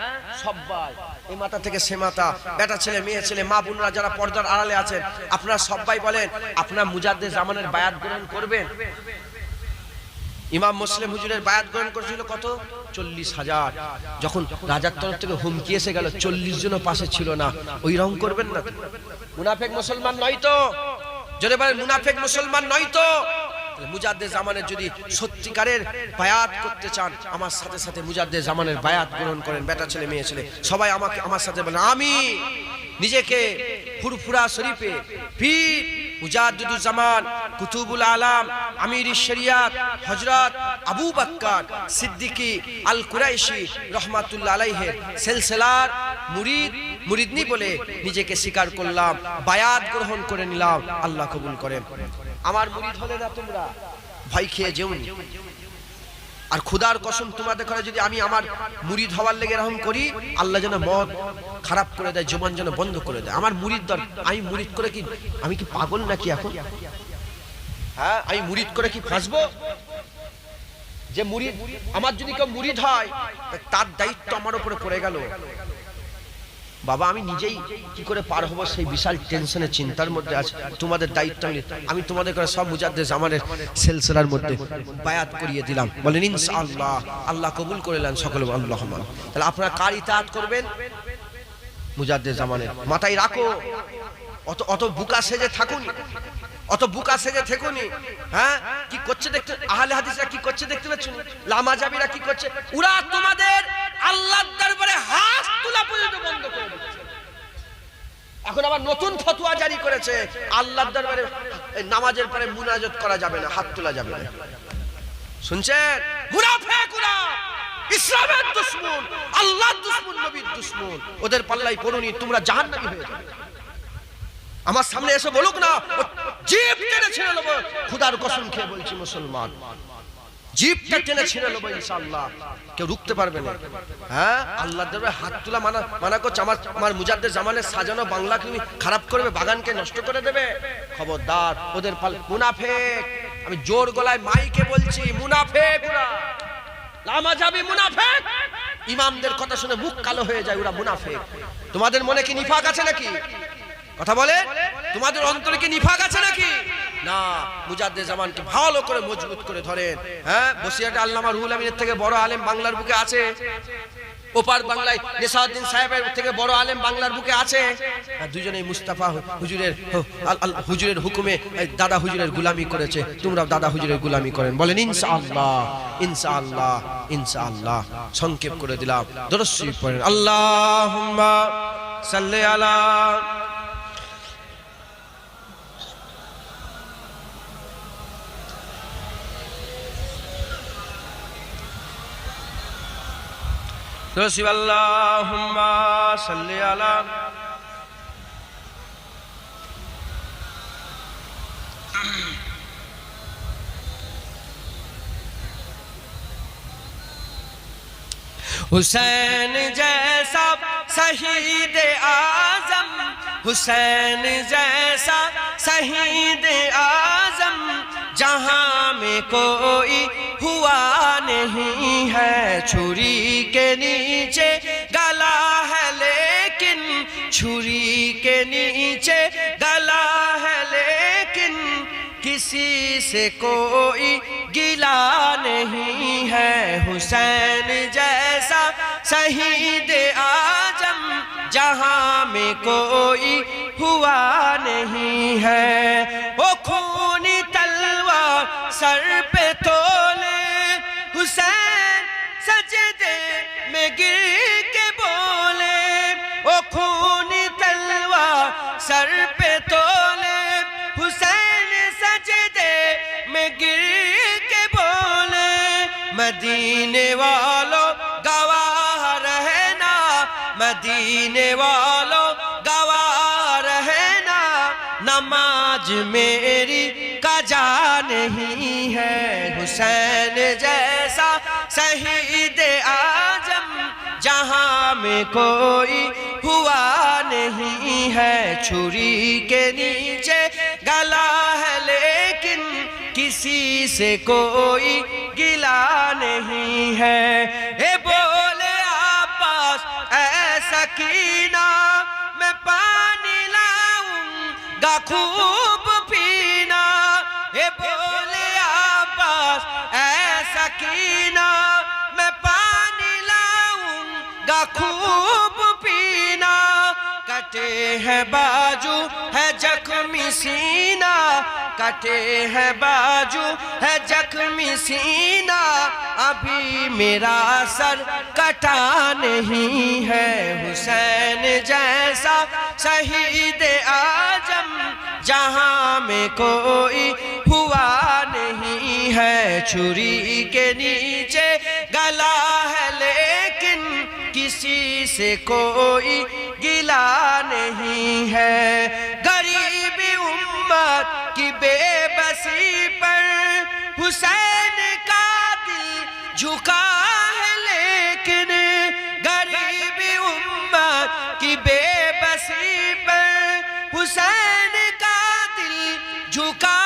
সবাই এই মাথা থেকে সে মাথা, বেটা ছেলে মেয়ে ছেলে মা বোনরা যারা পর্দার আড়ালে আছেন, আপনারা সবাই বলেন আপনারা মুজাদ্দিদ জামানের বায়াত গ্রহণ করবেন? ইমাম মুসলিম হুজুরের বায়াত গ্রহণ করেছিল কত? 40,000। যখন রাজার তরফ থেকে হুমকি এসে গেল 40 জনও পাশে ছিল না, ওই রকম করবেন না? মুনাফিক মুসলমান নয় তো? জোরে বলেন, মুনাফিক মুসলমান নয় তো? মুজাদ্দিদ জামানের যদি সত্যিকারের বায়াত করতে চান, আমার সাথে সাথে মুজাদ্দিদ জামানের বায়াত গ্রহণ করেন। বেটা ছেলে মেয়ে ছেলে সবাই আমাকে আমার সাথে বলেন আমি নিজেকে ফুরফুরা শরীফে পীর মুজাদ্দিদুজ জামান কুতুবুল আলাম আমিরুশ শরিয়াত হযরত আবু বকর সিদ্দিকী আল কুরাইশি রাহমাতুল্লাহ আলাইহি সিলসিলার মুরিদনি বলে নিজেকে স্বীকার করলাম, বায়াত গ্রহণ করে নিলাম। আল্লাহ কবুল করেন। আমার মুরিদ হলে না তোমরা ভয় খেয়ে যেও না। আর খুদার কসম তোমাদের ঘরে যদি আমি আমার মুরিদ হওয়ার লেগে এরকম করি, আল্লাহ যেন মত খারাপ করে দেয়, জবান যেন বন্ধ করে দেয়। আমার মুরিদ দর, আমি মুরিদ করে কি আমি কি পাগল নাকি এখন? হ্যাঁ, আমি মুরিদ করে কি ফাঁসবো? যে মুরিদ, আমার যদি কেউ মুরিদ হয় তার দায়িত্ব আমার উপরে পড়ে গেল। বাবা আমি নিজেই কি করে পার হবো সেই বিশাল টেনশনে চিন্তার মধ্যে আছে। তোমাদের দায়িত্ব আমি তোমাদের করে সব মুজাদ্দিদ জামানের সিলসিলার মধ্যে বায়াত করিয়ে দিলাম। বলেন ইনশাআল্লাহ। আল্লাহ কবুল করলেন সকলে আল্লাহুম্মা। তাহলে আপনারা কার ইতাআত করবেন? মুজাদ্দিদ জামানের মাথায় রাখো। অত বুকা সেজে থাকুন, অত বুকা সেজে থেকুনি। হ্যাঁ, কি করছে দেখতে, আহলে হাদিসরা কি করছে দেখতে পাচ্ছ? লামাজাবিরা কি করছে? ওরা তোমাদের আল্লাহর দরবারে হাত তোলা পর্যন্ত বন্ধ করে দিচ্ছে। এখন আবার নতুন ফতোয়া জারি করেছে, আল্লাহর দরবারে নামাজের পরে মুনাজাত করা যাবে না, হাত তোলা যাবে না। শুনছেন? মুনাফিক ওরা, ইসলামের দুশমন, আল্লাহর দুশমন, নবীর দুশমন। ওদের পাল্লাই পড়ুনি, তোমরা জাহান্নামী হয়ে যাবে। আমার সামনে এসে বলুক না, জিভ টেনে ছিঁড়ে নেবো, খোদার কসম খেয়ে বলছি মুসলমান, জিভটা টেনে ছিঁড়ে নেবো ইনশাআল্লাহ, কেউ রুখতে পারবে না। হ্যাঁ, আল্লাহর দরবারে হাত তোলা মানা করছে। আমার মুজাদ্দিদ জামানের সাজানো বাংলা তুমি খারাপ করবে, বাগানকে নষ্ট করে দেবে, খবরদার। ওদের মুনাফিক, আমি জোর গলায় মাইকে বলছি, মুনাফিক ওরা, লামাজাবি মুনাফিক। ইমামদের কথা শুনে মুখ কালো হয়ে যায়, ওরা মুনাফিক। তোমাদের মনে কি নিফাক আছে নাকি? কথা বলে, তোমাদের অন্তরে কি নিফাক আছে নাকি? না, মুজাদ্দিদ জামানকে ভালো করে মজবুত করে ধরেন। হ্যাঁ, বসিরহাটে আল্লামা রুহুল আমিনের থেকে বড় আলেম বাংলার বুকে আছে, ওপার বাংলায় নেসাউদ্দিন সাহেবের থেকে বড় আলেম বাংলার বুকে আছে। আর দুজনেই মুস্তাফা হুজুরের হুকুমে দাদা হুজুরের গুলামি করেছে, তোমরাও দাদা হুজুরের গুলামি করেন। বলেন ইনশাআল্লাহ, ইনশাআল্লাহ, ইনশাআল্লাহ। সংক্ষেপ করে দিলাম, দরুদ শরীফ পড়েন। আল্লাহুম্মা সাল্লি আলা رسول اللهم صل على حسین جیسا شہید اعظم، حسین جیسا شہید اعظم جہاں میں کوئی ہوا نہیں ہے، چھری کے نیچے گلا ہے لیکن، چھری کے نیچے گلا ہے لیکن کسی سے کوئی گلا نہیں ہے، حسین جیسا شہید اعظم جہاں میں کوئی ہوا نہیں ہے۔ وہ خونی تلوار سر پہ تولے، حسین سجدے میں گر کے بولے، وہ خونی تلوار سر پہ تولے، حسین سجدے میں گر کے بولے، مدینے والوں گواہ رہنا، مدینے والوں گواہ رہنا، نماز میری قضا نہیں ہے، حسین جیسا شہید اعظم جہاں میں کوئی ہوا نہیں ہے، چھری کے نیچے گلا ہے لیکن کسی سے کوئی گلا نہیں ہے۔ اے بولے عباس اے سکینہ، میں پانی لاؤں گا خوب پینا، اے بولے عباس اے سکینہ، میں پانی لاؤں گا خوب پینا، کٹے ہیں باجو ہے زخمی سینہ، کٹے ہیں باجو ہے زخمی سینہ، ابھی میرا سر کٹا نہیں ہے، حسین جیسا شہید اعظم جہاں میں کوئی ہوا نہیں ہے، چھری کے نیچے گلا ہے لیکن کسی سے کوئی گلا نہیں ہے۔ غریبی امت کی بے بسی پر حسین کا دل جھکا ہے لیکن، غریبی امت کی بے بسی پر حسین کا دل جھکا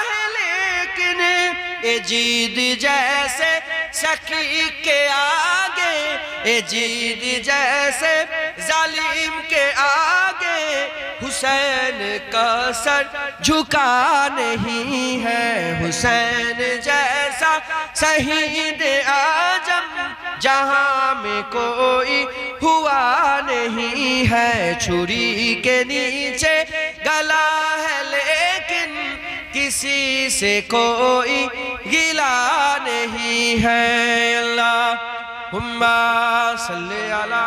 ہے لیکن، یزید جیسے شقیق کے آگے، یزید جیسے ظالم کے آگے حسین کا سر جھکا نہیں ہے، حسین جیسا شہید اعظم جہاں میں کوئی ہوا نہیں नहीं है, छुरी के नीचे गला है लेकिन किसी से कोई गिला नहीं है। अल्लाहुम्मा सल्ली अला।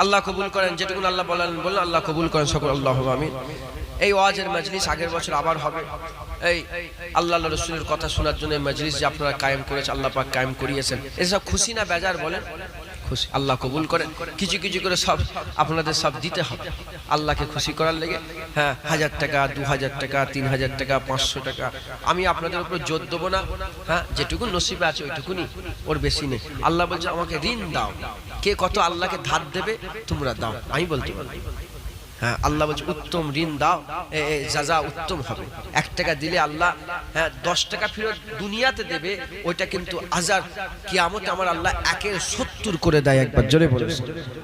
আল্লাহ কবুল করেন, যেটুকু আল্লাহ বলেন আল্লাহ কবুল করেন সকল, আল্লাহুম্মা আমিন। এই ওয়াজের মজলিস আগের বছর আবার হবে। এই আল্লাহ রাসূলের কথা শোনার জন্য মজলিস যে আপনারা কায়েম করেছেন, আল্লাহ পাক কায়েম করিয়েছেন, এসব খুশি না বেজার বলেন? খুশি। আল্লাহ কবুল করেন। কিছু কিছু করে সব আপনাদের সব দিতে হবে আল্লাহকে খুশি করার লেগে। হ্যাঁ, 1000 টাকা, 2000 টাকা, 3000 টাকা, 500 টাকা, আমি আপনাদের উপর জোর দেবো না। হ্যাঁ, যেটুকু নসিবে আছে ওইটুকুনি, ওর বেশি নেই। আল্লাহ বলছে আমাকে ঋণ দাও, কে কত আল্লাহকে ধার দেবে তোমরা দাও, আমি বলতে পারি। হ্যাঁ, আল্লাহ বলছে উত্তম ঋণ দাও, যাজা উত্তম হবে। 1 টাকা দিলে আল্লাহ 10 টাকা ফেরত দুনিয়াতে দেবে, ওইটা কিন্তু হাজার কিয়ামতে আমার আল্লাহ 1-এর 70 করে দেয়। একবার জোরে বলুন।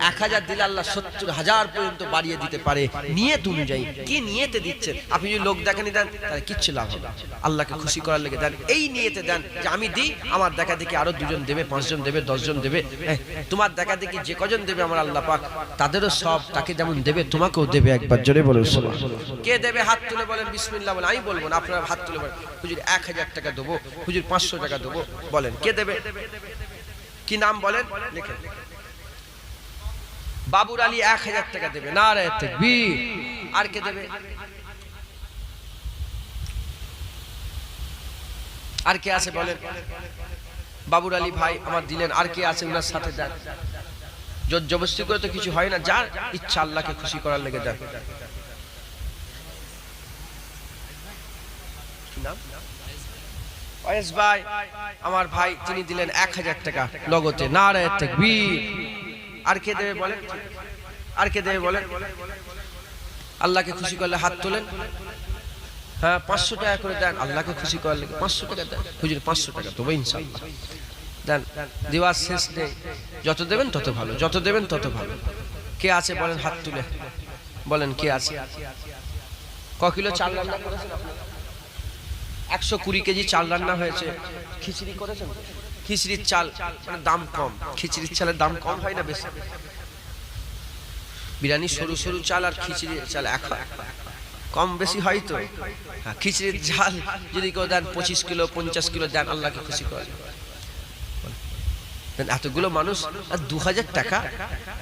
1000 দিলে আল্লাহ 70,000 পর্যন্ত বাড়িয়ে দিতে পারে, নিয়ত অনুযায়ী। কি নিয়তে দিচ্ছেন? আপনি যদি লোক দেখানি দেন তাহলে কিচ্ছু লাভ হবে। আল্লাহকে খুশি করার লেগে দেন, এই নিয়তে দেন যে আমি দিই, আমার দেখা দেখি আরো 2 জন দেবে, 5 জন দেবে, 10 জন দেবে। তোমার দেখা দেখি যে কজন দেবে আমার আল্লাহ পাক তাদেরও সব তাকে যেমন দেবে তোমাকেও দেবে। একবার জোরে বলুন সুবহানাল্লাহ। কে দেবে? হাত তুলে বলেন বিসমিল্লাহ বলেন। আমি বলবো না, আপনারা হাত তুলে বলেন। হুজুর 1000 টাকা দেবো, হুজুর 500 টাকা দেবো, বলেন কে দেবে? কি নাম বলেন? লিখেন। বাবুর আলী 1000 টাকা দেবে। নারায়ে তাকবীর। আর কে দেবে? আর কে আছে বলেন? বাবুর আলী ভাই আমার দিলেন। আর কে আছে ওনার সাথে দেন। জোর জবরদস্তি করে তো কিছু হয় না, যার ইচ্ছা আল্লাহকে খুশি করার লেগে দেন। ওয়েস ভাই আমার ভাই, তিনি দিলেন 1000 টাকা লগতে। নারায়ে তাকবীর। আর কে দেবে বলেন? আর কে দেবে বলেন? আল্লাহকে খুশি করলে হাত তোলেন। হ্যাঁ, 500 টাকা করে দেন আল্লাহকে খুশি করার লেগে। 500 টাকা দেন হুজুর, 500 টাকা দেবো ইনশাআল্লাহ। দেন, দেওয়ার শেষ নেই। যত দেবেন তত ভালো, যত দেবেন তত ভালো। কে আছে বলেন? হাত তুলে বলেন কে আছে? ক কিলো চাল রান্না করেছেন আপনারা? 120 কেজি চাল রান্না হয়েছে। খিচুড়ি করেছেন? খিচুড়ির চাল মানে দাম কম, খিচুড়ির চালের দাম কম হয় না বেশি? বিরিয়ানি সরু সরু চাল আর খিচুড়ির চাল কম বেশি হয় তো। হ্যাঁ, খিচুড়ির চাল যদি কেউ দেন 25 কিলো 50 কিলো দেন, আল্লাহকে খুশি করে। এতগুলো মানুষ আর 2000 টাকা,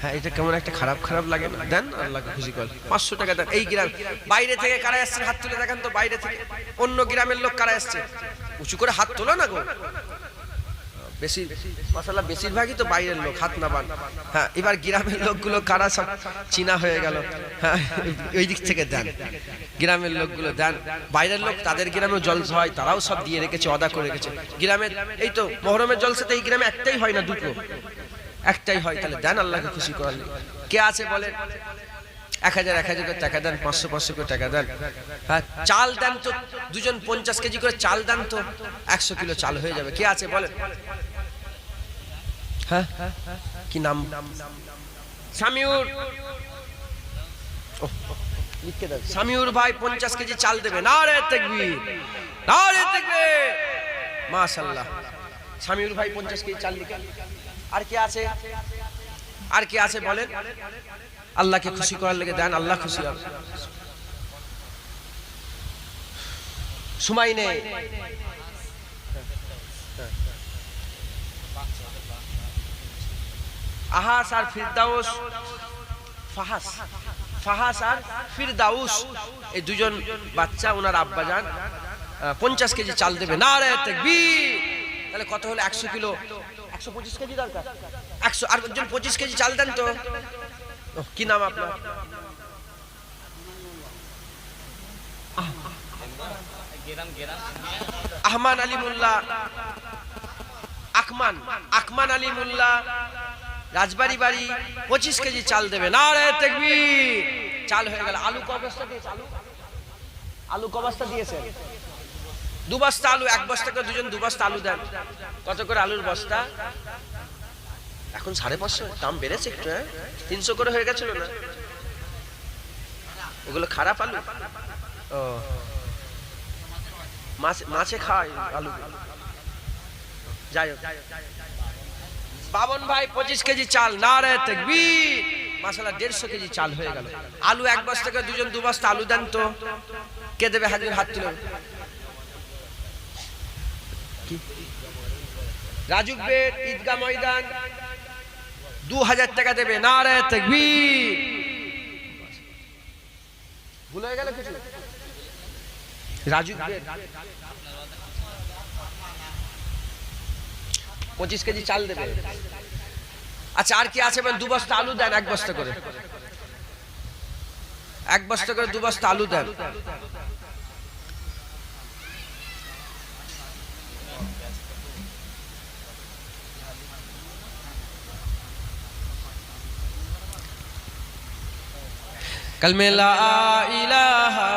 হ্যাঁ এটা কেমন একটা খারাপ খারাপ লাগে না? দেন আল্লাহকে খুশি করে। 500 টাকা দেন। এই গ্রাম বাইরে থেকে কারা আসছে হাত তুলে দেখান তো। বাইরে থেকে অন্য গ্রামের লোক কারা আসছে? উঁচু করে হাত তোলো না গো। বেশি মাশাআল্লাহ বেশিরভাগই তো বাইরের লোক, হাত না বান। হ্যাঁ, এবার গ্রামের লোকগুলো কারা সব চীনা হয়ে গেল। হ্যাঁ, ওই দিক থেকে দেন। গ্রামের লোকগুলো দেন। বাইরের লোক তাদের গ্রামেও জলসা হয়, তারাও সব দিয়ে রেখেছে, অদা করে রেখেছে। গ্রামের এই তো মহরমের জলসাতে এই গ্রামে একটাই হয় না, দুটো একটাই হয়। তাহলে দেন আল্লাহকে খুশি করার। কে আছে বলেন? 1000 করে টাকা দেন, 500 করে টাকা দেন। হ্যাঁ, চাল দেন তো 2 জন 50 কেজি করে চাল দেন তো, 100 কিলো চাল হয়ে যাবে। কে আছে বলেন? হ্যাঁ, কি নাম? সামিউর। লিখে দেন। সামিউর ভাই 50 কেজি চাল দেবে। নারায়ে তাকবীর, নারায়ে তাকবীর। মাশাআল্লাহ, সামিউর ভাই 50 কেজি চাল লিখে। আর কে আছে? আর কে আছে বলেন? আল্লাহকে খুশি করার লেগে দেন, আল্লাহ খুশি হবে। সময় নেই। আহাস আর ফিরদাউস, ফাহাস আর ফিরদাউস, এই 2 জন বাচ্চা, ওনার আব্বা যান 50 কেজি চাল দেবে। নারায়ে তাকবীর। তাহলে কত হলো? 100 কিলো। 125 কেজি দরকার। 100 আর একজন 25 কেজি চাল দেন তো। কি নাম আপনার? আহমান আলী মোল্লা। আকমান আলী মোল্লা, রাজবাড়ি বাড়ি, 25 কেজি চাল দেবে। নারায়ে তাকবীর। চাল হয়ে গেল। আলু ক বস্তা দিয়েছে? আলু ক বস্তা দিয়েছেন? 2 বস্তা আলু। 1 বস্তা করে 2 জন 2 বস্তা আলু দেন। কত করে আলুর বস্তা? এখন 550 দাম বেড়েছে একটু। 300 করে হয়ে গেছিল না? ওগুলো খারাপ আলু? ও, মাছে খায় আলু। যাই হোক, বাবন ভাই 25 কেজি চাল, নারে তাকবীর। মাশাআল্লাহ 150 কেজি চাল হয়ে গেল। আলু এক বস্তা করে দুজন 2 বস্তা আলু দেন তো। কে দেবে? হাত তুলে। রাজুক বেদ ঈদগাহ ময়দান 2000 টাকা দেবে, নারে তাকবীর। ভুল হয়ে গেল কিছু? রাজুক বেদ 25 কেজি চাল দেবে। আচ্ছা, আর কি আছে? 2 বস্তা আলু দেন, 1 বস্তা করে, 1 বস্তা করে 2 বস্তা আলু দেন। कलमे ला इलाहा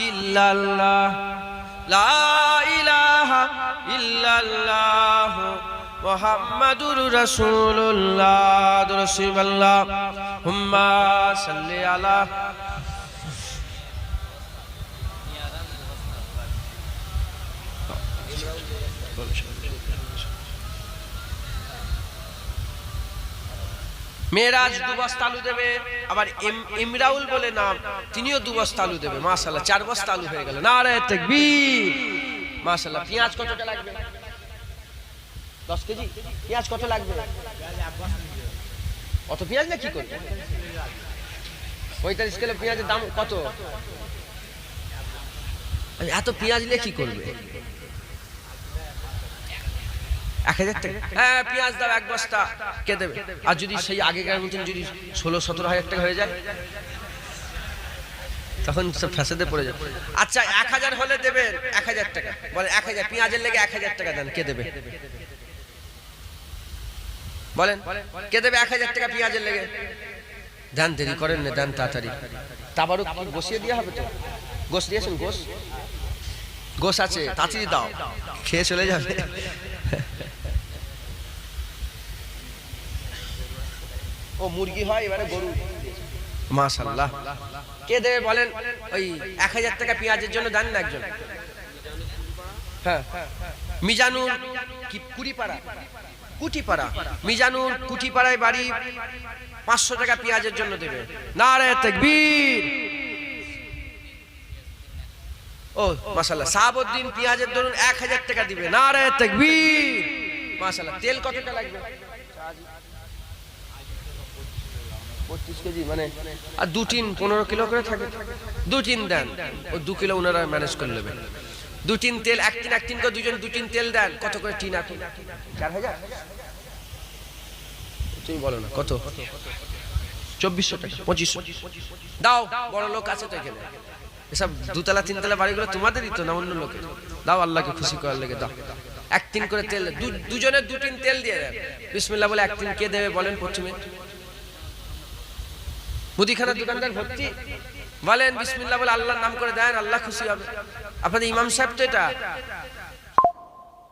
इल्लल्लाह, ला इलाहा इल्लल्लाह मुहम्मदुर रसूलुल्लाह, दुरुस्सल्लाह हुम्मा सल्ली अला। মেরাজ 2 বস্তা আলু দেবে। আবার ইমরাউল বলে নাম, তিনিও 2 বস্তা আলু দেবে। মাশাআল্লাহ 4 বস্তা আলু হয়ে গেল, নারে তাকবীর। মাশাআল্লাহ। পেঁয়াজ কতটা লাগবে? 10 কেজি। পেঁয়াজ কত লাগবে? অত পেঁয়াজ না কি করবে? 45 কিলো পেঁয়াজের দাম কত? এত পেঁয়াজ নিয়ে কি করবে? 1000 টাকা। হ্যাঁ, পেঁয়াজ দাও 1 বস্তা। কে দেবে? আর যদি সেই আগেকার মতন যদি 16-17 হাজার টাকা হয়ে যায়, তখন সব ফ্যাসাদে পড়ে যাবে। আচ্ছা, 1000 হলে দেবেন 1000 টাকা। বলেন 1000, পেঁয়াজের লেগে 1000 টাকা দেন। কে দেবে? বলেন কে দেবে 1000 টাকা পেঁয়াজের লেগে? দেন, দেরি করেন না, দেন তাড়াতাড়ি। তাবারুক বসিয়ে দেওয়া হবে তো? গোশ দিয়েছেন? গোশ আছে, তাড়াতাড়ি দাও, খেয়ে চলে যাবে। ও মুরগি হয়, এবারে গরু। মাশাআল্লাহ। কে দেবে বলেন? ওই 1000 টাকা পেঁয়াজের জন্য দেন না একজন। হ্যাঁ, মিজানুর কি কুটিপাড়া, মিজানুর কুটিপাড়ায় বাড়ি, 500 টাকা পেঁয়াজের জন্য দেবে। নারে তাকবীর। ও মাশাআল্লাহ। সাহাবউদ্দিন পেঁয়াজের ধরুন 1000 টাকা দিবে। নারে তাকবীর। মাশাআল্লাহ। তেল কতটা লাগবে? 25 কেজি মানে, আর 2 টিন 15 কিলো করে থাকে। 2 টিন দেন, ও 2 কিলো ওনারা ম্যানেজ করে নেবেন। 2 টিন তেল, 1 টিন করে দুজন 2 টিন তেল দেন। কত করে টিন এখন? 4000। তুমি বলো না কত? 2400 টাকা, 2500 দাও। বড় লোক আছে তো এখানে, এসব 2 তলা 3 তলা বাড়িগুলো তোমাদেরই তো না অন্য লোকের? দাও, আল্লাহকে খুশি করার লেগে দাও। 1 টিন করে তেল, দুজনের 2 টিন তেল দিয়ে দেন। বিসমিল্লাহ বলে 1 টিন কে দেবে বলেন প্রথমে? মুদিখানার দোকানদার ভর্তি, বলেন বিসমিল্লাহ বলে আল্লাহর নাম করে দেন, আল্লাহ খুশি হবে। আপনাদের ইমাম সাহেব তো এটা?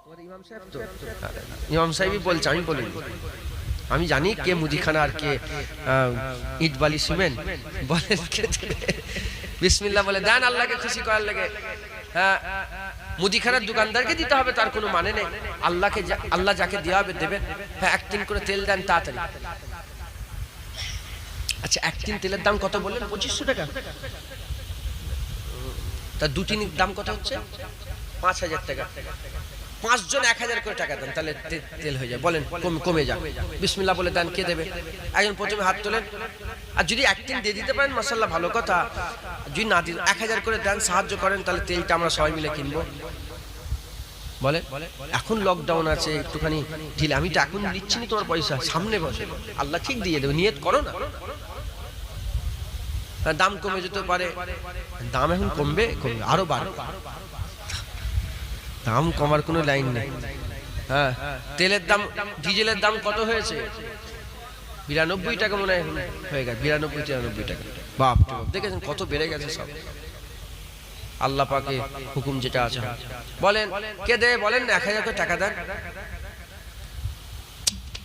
তোমাদের ইমাম সাহেব তো? ইমাম সাহেবই বলছে, আমি বলিনি। আমি জানি কে মুদিখানা আর কে ইট বালি সিমেন্ট। বলেন বিসমিল্লাহ বলে দেন, আল্লাহকে খুশি করার লাগে। হ্যাঁ, মুদিখানার দোকানদারকে দিতে হবে তার কোনো মানে নেই। আল্লাহকে, আল্লাহ যাকে দেওয়া হবে দেবেন। হ্যাঁ, 1 টিন করে তেল দেন তাড়াতাড়ি। আচ্ছা, 1 টিন তেলের দাম কত বললেন? 2500 টাকা। তা 2 টিনের দাম কত হচ্ছে? 5000 টাকা। 5 জন 1000 করে টাকা দেন, তাহলে তেল হয়ে যায়। বলেন কমে যাক। বিসমিল্লাহ বলে দেন, কে দেবে? একজন প্রথমে হাত তোলেন। আর যদি 1 টিন দিয়ে দিতে পারেন মাশাআল্লাহ ভালো কথা। যদি না দিন 1000 করে দেন, সাহায্য করেন, তাহলে তেলটা আমরা সবাই মিলে কিনবো। বলে এখন লকডাউন আছে, একটুখানি ঢিলে। আমি তো এখন দিচ্ছি না তোমার পয়সা, সামনে বসে, আল্লাহ ঠিক দিয়ে দেবে, নিয়ত করো না। দাম কমে যেতে পারে, দাম এখন কমবে, আরো বাড়বে। দাম কমার কোনো লাইন নেই। হ্যাঁ, তেলের দাম, ডিজেলের দাম কত হয়েছে? 92 টাকা মনে হয়ে গেছে। 92-93 টাকা। বাপ রে বাপ, দেখেছেন কত বেড়ে গেছে সব। আল্লাহ পাকে হুকুম যেটা আছে। বলেন কে দেবে বলেন না? 1000 করে টাকা দেন।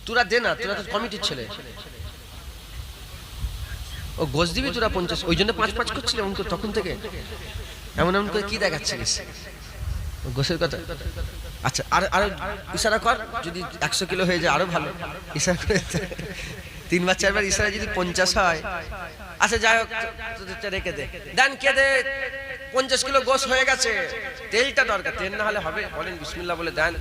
তোরা দে না, তোরা তো কমিটির ছেলে। ও গোস দিবি তোরা 50, ওই জন্য 5 করছিল এমন করে তখন থেকে এমন করে কি দেখাচ্ছিস গোসের কথা? আচ্ছা আর আর ইশারা কর, যদি 100 কিলো হয়ে যায় আরো ভালো, ইশারা করে 3 বার 4 বার ইশারা যদি 50 হয়। আচ্ছা যাই হোক তোদেরটা রেখে দে, দেন কে দে 50 কিলো গোস হয়ে গেছে, তেলটা দরকার, তেল না হলে হবে, বলেন বিসমিল্লাহ বলে দেন।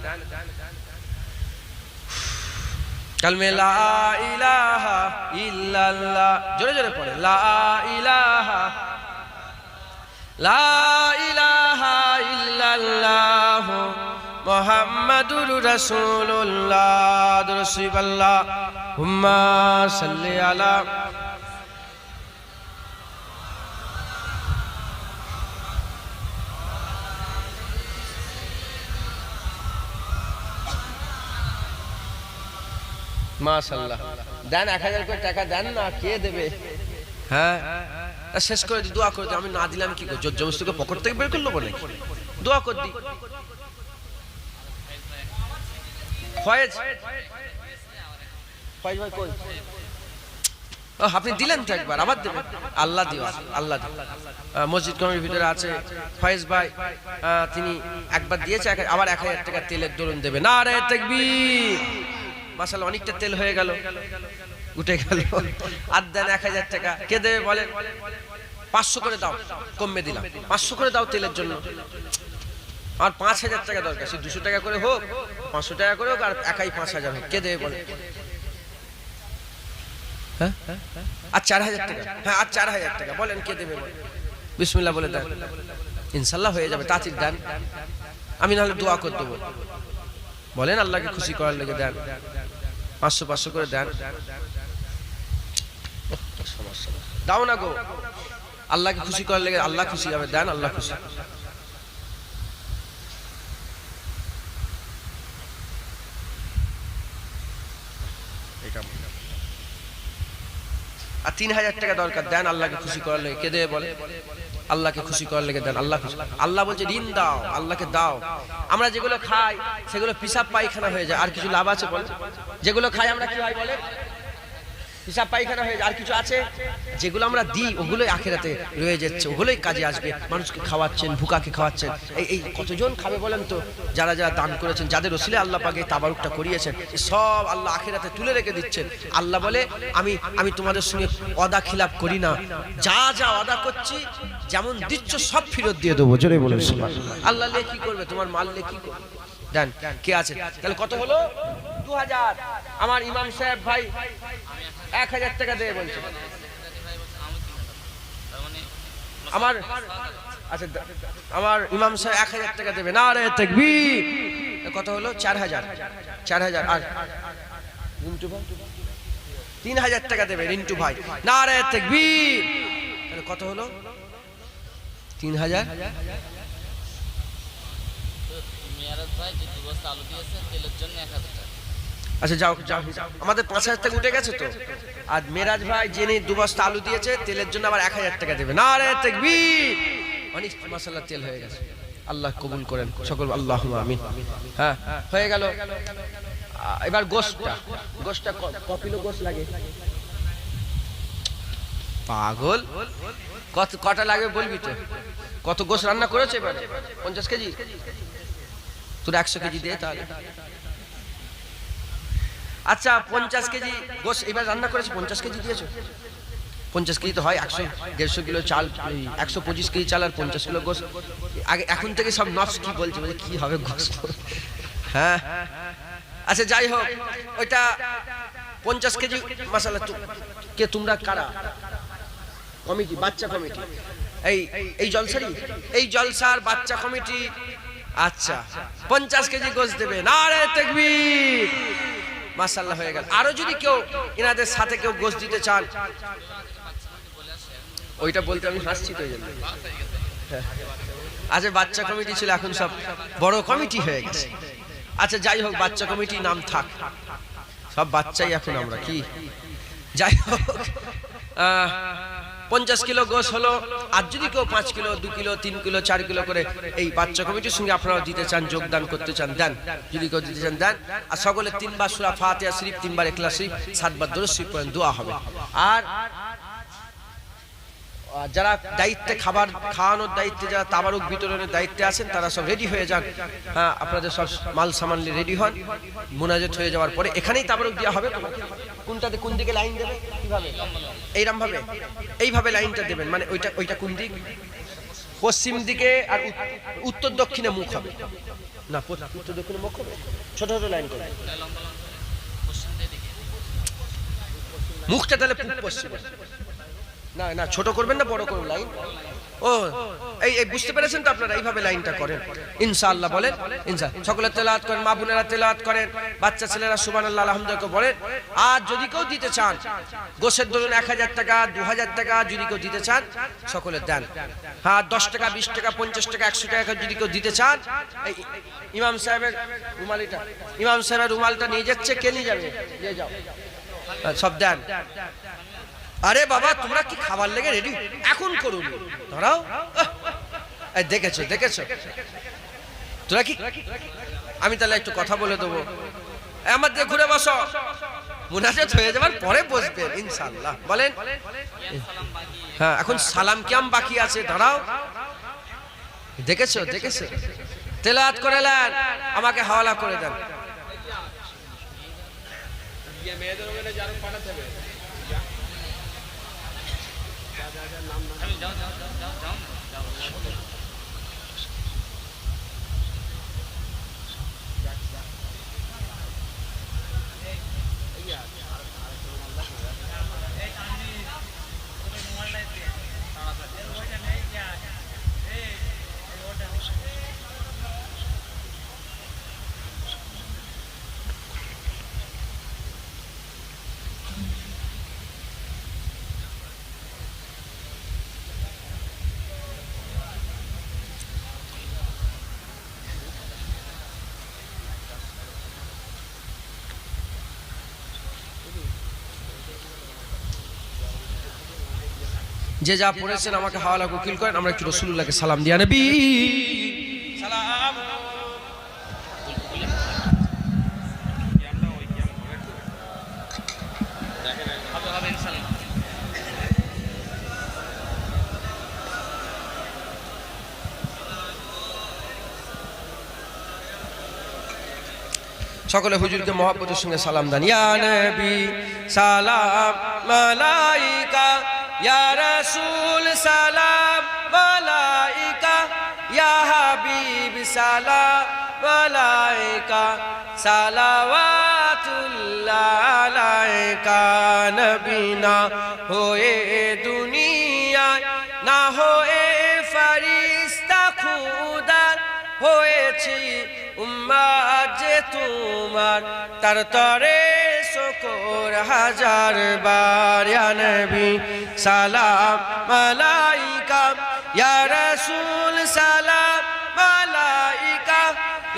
কালমে লা ইলাহা ইল্লাল্লাহ, জোরে জোরে পড়ে লা ইলাহা ইল্লাল্লাহ মুহাম্মাদুর রাসূলুল্লাহ আল্লাহুম্মা সাল্লি আলা মাশাআল্লাহ। দেন 1000 করে টাকা দেন না, কে দেবে? হ্যাঁ শেষ করে দি, দোয়া করে দি। আমি না দিলাম কি করে, জোর জবরদস্তি পকেট থেকে বের করলো বলে দোয়া কর দি। ফয়েজ ভাই কই? ও আপনি দিলেন তো একবার, আবার দেবেন? আল্লাহ দিও, আল্লাহ দিও। মসজিদ কমিটির ভিতরে আছে ফয়েজ ভাই, তিনি একবার দিয়েছে, আবার 1000 টাকা তেলের দরুন দেবে। নারে তাকবীর। মাশাআল্লাহ, অনেকটা তেল হয়ে গেল, উঠে গেল। আর দেন 1000 টাকা, কে দেবে বলেন? 500 করে দাও, কমবে দিলাম, 500 করে দাও তেলের জন্য। আর 5000 টাকা দরকার, সে 200 টাকা করে হোক, 500 টাকা করে হোক, আর একাই 5000 হোক, কে দেবে বলেন? হ্যাঁ আর 4000 টাকা, হ্যাঁ আর 4000 টাকা বলেন, কে দেবে বলেন? বিসমিল্লাহ বলে দেন, ইনশাআল্লাহ হয়ে যাবে। তাড়াতাড়ি দেন, আমি নাহলে দোয়া করে দেবো। বলেন আল্লাহকে খুশি করার লেগে দেন, 500 করে দেন। দাও না গো, আল্লাহকে খুশি করার লেগে, আল্লাহ খুশি হবে, দেন আল্লাহ খুশি। আর 3000 টাকা দরকার, দেন আল্লাহকে খুশি করার লেগে, কে দেবে বলে? আল্লাহকে খুশি করার লেগে দেন, আল্লাহ খুশি। আল্লাহ বলছে ঋণ দাও, আল্লাহকে দাও। আমরা যেগুলো খাই সেগুলো পিসাব পায়খানা হয়ে যায়, আর কিছু লাভ আছে বলে? যেগুলো খাই আমরা কি হয় বলে? পিসাব পায়খানা হয়ে যায়, আর কিছু আছে? যেগুলো আমরা দিই ওগুলোই আখিরাতে রয়ে যাচ্ছে, ওগুলোই কাজে আসবে। মানুষকে খাওয়াচ্ছেন, ভুকাকে খাওয়াচ্ছেন, এই কতজন খাবে বলেন তো? যারা যারা দান করেছেন, যাদের ওসিলে আল্লাহ পাকে তাবারুকটা করিয়েছেন, সব আল্লাহ আখিরাতে তুলে রেখে দিচ্ছেন। আল্লাহ বলে আমি তোমাদের সঙ্গে ওয়াদা খিলাফ করি না, যা যা ওয়াদা করছি যেমন দিচ্ছ সব ফেরত দিয়ে দেবো। জোরে বলেন সুবহানাল্লাহ। আল্লাহ লে কি করবে, তোমার মাল লে কি করবে? দেন, কে আছে? তাহলে কত হলো? 2000। আমার ইমাম সাহেব ভাই 1000 টাকা দেবে বলছে। আমার আচ্ছা, আমার ইমাম সাহেব 1000 টাকা দেবে। নারে তাকবীর। কত হলো? 4000। আর রিন্টু ভাই 3000 টাকা দেবে। রিন্টু ভাই নারে তাকবীর। তাহলে কত হলো? 3000। মিরাজ ভাই যে 2 বস্তা আলু দিয়েছে তেলের জন্য 1000 টাকা। আচ্ছা যাও, আমাদের 5000 টাকা উঠে গেছে তো। আর মেরাজ ভাই যিনি 2 বস্তা আলু দিয়েছে তেলের জন্য আবার 1000 টাকা দেবে। নারে তাকবীর। অনেক মাশাআল্লাহ তেল হয়ে গেছে, আল্লাহ কবুল করেন সকল, আল্লাহুম্মা আমিন। হ্যাঁ হয়ে গেল। এবার গোশটা কপিলো গোশ লাগে পাগল। কটা লাগবে বলবি তো? কত গোশ রান্না করেছে এবারে? 50 কেজি। তোর 100 কেজি দিয়ে তাহলে। আচ্ছা 50 কেজি গোশ এবার রান্না করেছে, 50 কেজি দিয়েছো। 50 কেজি তো হয় 100-150 কিলো চাল, 125 কেজি চাল আর 50 কিলো গোশ। আগে এখন থেকে সব নফস কি বলছে, বলে কি হবে গোশ। হ্যাঁ আচ্ছা যাই হোক, ওইটা 50 কেজি মাশাআল্লাহ। কে তোমরা কারা? কমিটি, বাচ্চা কমিটি, এই জলসার বাচ্চা কমিটি। আচ্ছা 50 কেজি গোশ দেবে। নারে তাকবীর। মাশাআল্লাহ হয়ে গেল। আরো যদি কেউ এনাদের সাথে কেউ গোশ দিতে চান, ওইটা বলতে আমি হাসছি তো এই জন্য। আচ্ছা বাচ্চা কমিটি ছিল, এখন সব বড় কমিটি হয়ে গেছে। আচ্ছা যাই হোক, বাচ্চা কমিটি নাম থাক, সব বাচ্চাই এখন আমরা কি। যাই হোক 50 কিলো গোশ হলো। আর যদি কেউ 5 কিলো, 2 কিলো, 3 কিলো, 4 কিলো করে এই বাচ্চা কমিটির সঙ্গে আপনারা দিতে চান, যোগদান করতে চান, দেন। যদি কেউ দিতে চান দেন। আর সকলে 3 বার সূরা ফাতিহা শরীফ, 3 বার ইখলাস শরীফ, 7 বার দরুদ শরীফ পড়েন, দোয়া হবে। আর যারা দায়িত্বে খাবার খাওয়ানোর দায়িত্বে, যারা তাবারুক বিতরণের দায়িত্বে আছেন, তারা সব রেডি হয়ে যান। হ্যাঁ, আপনাদের সব মাল সামান রেডি হন। মুনাজাত হয়ে যাওয়ার পরে এখানেই তাবারুক দেওয়া হবে। কোনটাতে কোন দিকে লাইন দেবে, কিভাবে? এইরকম ভাবে, এইভাবে লাইনটা দেবেন। মানে ওইটা কোন দিক? পশ্চিম দিকে, আর উত্তর দক্ষিণে মুখ হবে না, উত্তর দক্ষিণে মুখ হবে। ছোট ছোট লাইন করবে, মুখটা তাহলে পূব পশ্চিম। না না, ছোট করবেন না, বড় করবেন লাইন। ও এই বুঝতে পেরেছেন তো আপনারা? এইভাবে লাইনটা করেন ইনশাআল্লাহ। বলেন ইনশাআল্লাহ। সকলে তেলাওয়াত করেন, মা বোনেরা তেলাওয়াত করেন, বাচ্চা ছেলেরা সুবহানাল্লাহ আলহামদুলিল্লাহ বলেন। আর যদি কেউ দিতে চান গোশের ধরুন 1000 টাকা 2000 টাকা যদি কেউ দিতে চান, সকলে দেন। হ্যাঁ, 10 টাকা 20 টাকা 50 টাকা 100 টাকা যদি কেউ দিতে চান, এই ইমাম সাহেবের রুমালটা নিয়ে যাচ্ছে। কে নিয়ে যাবে? নিয়ে যাও, সব দেন। আরে বাবা, তোমরা কি খাবার লেগে রেডি? এখন করুন, দাঁড়াও। দেখেছো তোরা কি? আমি তাহলে একটু কথা বলে দেবো। আমার দিয়ে ঘুরে বসো, মুনাজাত হয়ে যাবার পরে বসবেন ইনশাআল্লাহ। বলেন। হ্যাঁ, এখন সালাম কিয়াম বাকি আছে, দাঁড়াও। দেখেছো তেলাওয়াত করে নেন, আমাকে হাওয়ালা করে দেন। যে যা পড়েছেন আমাকে হাওয়ালা উকিল করেন। আমরা একটু রাসূলুল্লাহকে সালাম দিয়া নবী সালাম। সকলে হুজুরকে মহব্বতের সঙ্গে সালাম দেন। ইয়া নবী সালাম মালাইকা, ইয়া রাসূল সালাম মালাইকা, ইয়া হাবিব সালাম মালাইকা, সালাওয়াতুল্লাহ আলাইকা। নবী না হয়ে দুনিয়ায়, না হয়ে ফেরেশতা খুদা হয়েছি উম্মত যে তোমার, তার তরে শুকর হাজার বার। ইয়া নবী সালাম মালাইকা, ইয়া রাসূল সালাম মালাইকা,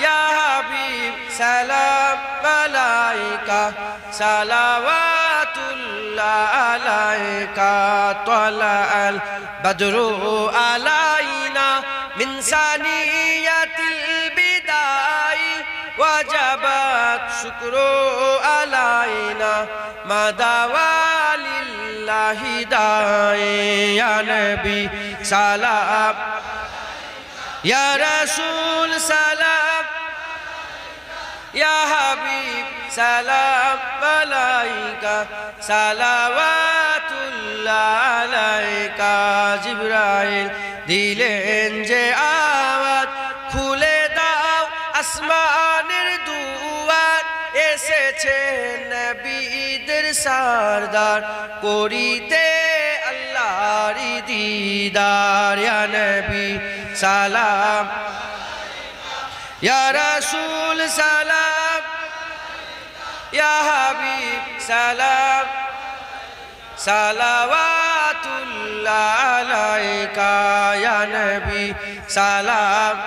ইয়া হাবিব সালাম মালাইকা, সালাওয়াতুল্লাহ আলাইকা। তালাআল বদরু আলাইনা মিন সানিয়াতিল বিদাই, ওয়াজাবাত শুকরু আলাইনা মাদাওয়ালিল্লাহি দাই। ইয়া নবী সালাম, ইয়া রাসূল সালাম, ইয়া হাবিব সালাম মালাইকা, সালাওয়াতুল্লাহ আলাইকা। জিবরাইল দিলেন যে আওয়াজ, খুলে দাও আসমানের দুয়ার, এসেছেন নবীদের সরদার, করিতে আল্লাহর দিদার। ইয়া নবী সালাম, ইয়া রাসূল সালাম, ইয়া হাবিব সালাম, সালাওয়াতুল্লাহ আলাইকা। ইয়া নবী সালাম,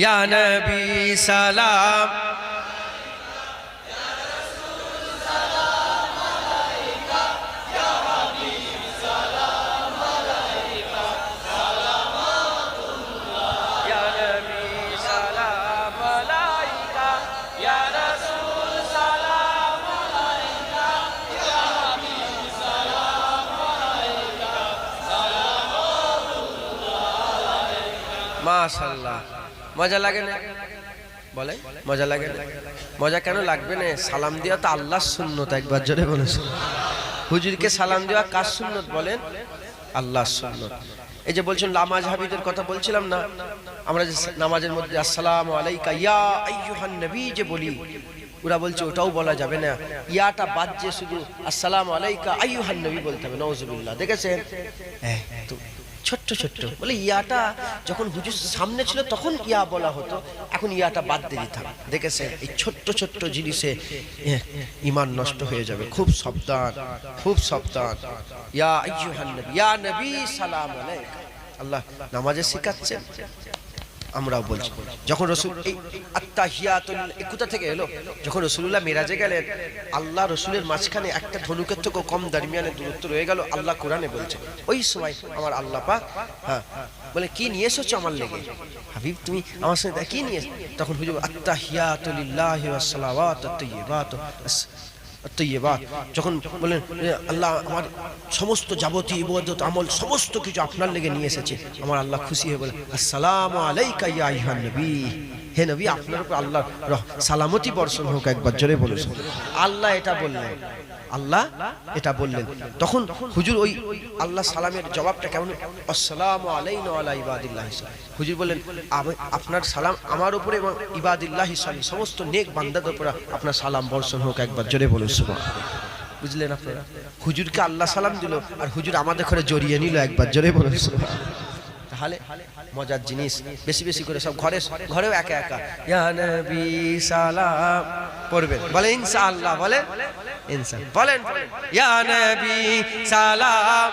ইয়া নবী সালাম, ইয়া মাশাআল্লাহ, মজা লাগে না? বলে মজা লাগে না? মজা কেন লাগবে না? সালাম দেওয়া তো আল্লাহর সুন্নত, একবার জোরে বলেছেন। হুজুরকে সালাম দেওয়া কার সুন্নত বলেন? আল্লাহর সুন্নত। এই যে বলছেন লামাজহাবিদের কথা বলছিলাম না, আমরা যে নামাজের মধ্যে আসসালামু আলাইকা ইয়া আইয়ুহান নবী যে বলি, ওরা বলছে ওটাও বলা যাবে না, ইয়াটা বাদ যে শুধু আসসালামু আলাইকা আইয়ুহান নবী বলতে হবে। নাউজুবিল্লাহ। দেখেছেন তো ছোট্ট ছোট্ট বলে ইয়াটা যখন হুজুর সামনে ছিল তখন ইয়া বলা হতো, এখন ইয়াটা বাদ দিয়ে দিতাম। দেখেছেন এই ছোট্ট ছোট্ট জিনিসে ঈমান নষ্ট হয়ে যাবে। খুব সাবধান, খুব সাবধান। ইয়া আইয়ুহান নবী, ইয়া নবী সালাম আলাইকা। আল্লাহ নামাজে শিখাচ্ছেন, আমরাও বলছি। যখন রসুল এই আত্তাহিয়াতুল কোথা থেকে এলো? যখন রসুলুল্লাহ মিরাজে গেলেন, আল্লাহ রসুলের মাঝখানে একটা ধনুকের থেকেও কম দরমিয়ানে দূরত্ব রয়ে গেল। আল্লাহ কোরআনে বলছে ওই সময় আমার আল্লাহ পাক বলে কি নিয়ে এসেছো আমার লেগে? হাবিব তুমি আমার সাথে কি নিয়ে? তখন হুজুর আত্তাহিয়াতু লিল্লাহি ওয়াস সালাওয়াতু তাইয়্যিবাত যখন বলেন আল্লাহ আমার সমস্ত যাবতীয় ইবাদত আমল সমস্ত কিছু আপনার লেগে নিয়ে এসেছে, আমার আল্লাহ খুশি হয়ে বলে আসসালামু আলাইকা ইয়া আইয়ুহান নবী, হে নবী আপনার উপর আল্লাহ সালামতি বর্ষণ হোক। একবার জোরে বলেছেন। আল্লাহ এটা বললেন, আল্লাহ এটা বললেন। তখন হুজুর ওই আল্লাহ সালামের জবাবটা কেমন? আসসালামু আলাইনা ওয়া আলা ইবাদিল্লাহি। হুজুর বললেন আপনার সালাম আমার উপরে এবং ইবাদিল্লাহি সমস্ত নেক বান্দাদের উপর আপনার সালাম বর্ষণ হোক। একবার জোরে বলুন সুবহানাল্লাহ। বুঝলেন আপনারা? হুজুরকে আল্লাহ সালাম দিল আর হুজুর আমাদের ঘরে জড়িয়ে নিল। একবার জোরে বলুন সুবহানাল্লাহ। তাহলে মজার জিনিস বেশি বেশি করে সব ঘরেও একা একা ইয়া নবী সালাম পড়বেন। বলে ইনশাআল্লাহ, বলেন ইনশাআল্লাহ, বলেন ইয়া নবী সালাম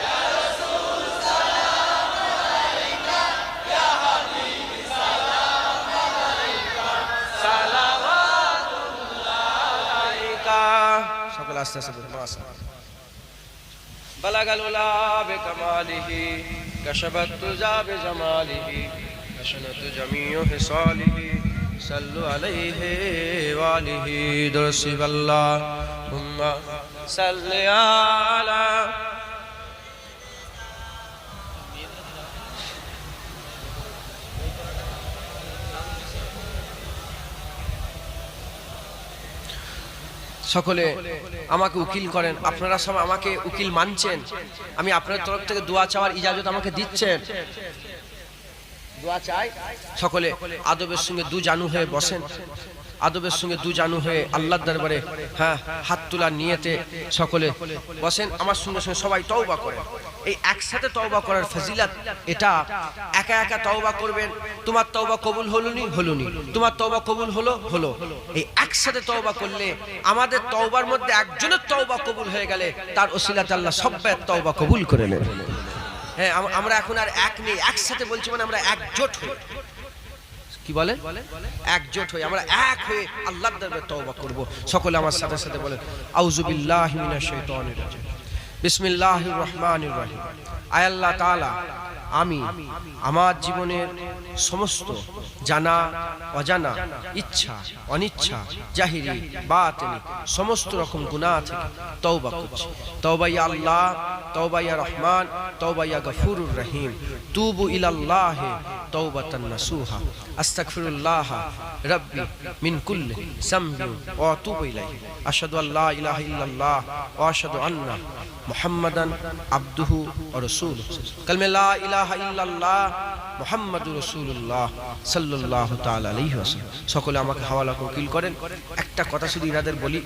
ইয়া রাসূল সালাম আলাইকা ইয়া হাবিব সালাম আলাইকা সালাওয়াতুল্লাহ আলাইকা। সকল আস্তে আস্তে মাশাআল্লাহ। বলাগাল উলা বিকামালিহি কাশাবাত তুজা বিজামালিহি হাসনাত জামিউ হিসালিহি সাল্লু আলাইহি ওয়া আলিহি দুরসিবাল্লাহুম্মা সাল্লি আলা। সকলে আমাকে উকিল করেন, আপনারা সব আমাকে উকিল মানছেন, আমি আপনার তরফ থেকে দোয়া চাওয়ার ইজাজত আমাকে দিচ্ছেন। দোয়া চাই। সকলে আদবের সঙ্গে দু জানু হয়ে বসেন, আদবের সঙ্গে দু জানু হয়ে আল্লাহর দরবারে হাত তোলার নিয়তে সকলে বসেন। আমার সঙ্গে সঙ্গে সবাই তওবা করেন। এই একসাথে তওবা করার ফজিলত এটা। একা একা তওবা করবেন, তোমার তওবা কবুল হলোনি, তোমার তওবা কবুল হলো। এই একসাথে তওবা করলে আমাদের তওবার মধ্যে একজনের তওবা কবুল হয়ে গেলে তার ওসিলাতে আল্লাহ সবার তওবা কবুল করে নেন। হ্যাঁ, আমরা এখন আর এক নেই, একসাথে বলছি মানে আমরা একজোট হই। কি বলে? একজোট হই, আমরা এক হয়ে আল্লাহর দরবারে তওবা করব। সকলে আমার সাথে সাথে বলেন আউযু বিল্লাহি মিনাশ শাইতানির রাজিম বিসমিল্লাহির রহমানির রহিম। আয় আল্লাহ তাআলা, আমি আমার জীবনের সমস্ত জানা অজানা, ইচ্ছা অনিচ্ছা, জাহিরি বাতিনি সমস্ত রকম গুনাহ থেকে তওবা করছি। তওবা ইয়া আল্লাহ, তওবা ইয়া রহমান, তওবা ইয়া গফুরুর রহিম। তুবু ইলাল্লাহি তাওবাতান নাসুহা আস্তাগফিরুল্লাহ রাব্বি মিন কুল্লি যামবিন ওয়া আতুবু ইলাইহি। আশহাদু আল্লা ইলাহা ইল্লাল্লাহ ওয়া আশহাদু আন্না মুহাম্মাদান আবদুহু ওয়া রাসূলুহু। কালমে লা ইলাহা ইল্লাল্লাহ মুহাম্মাদুর রাসূলুল্লাহ সাল্লাল্লাহু তাআলা আলাইহি ওয়াসাল্লাম। সকলে আমাকে হাওয়ালা উকিল করেন। একটা কথা শুধু ইনাদের বলি,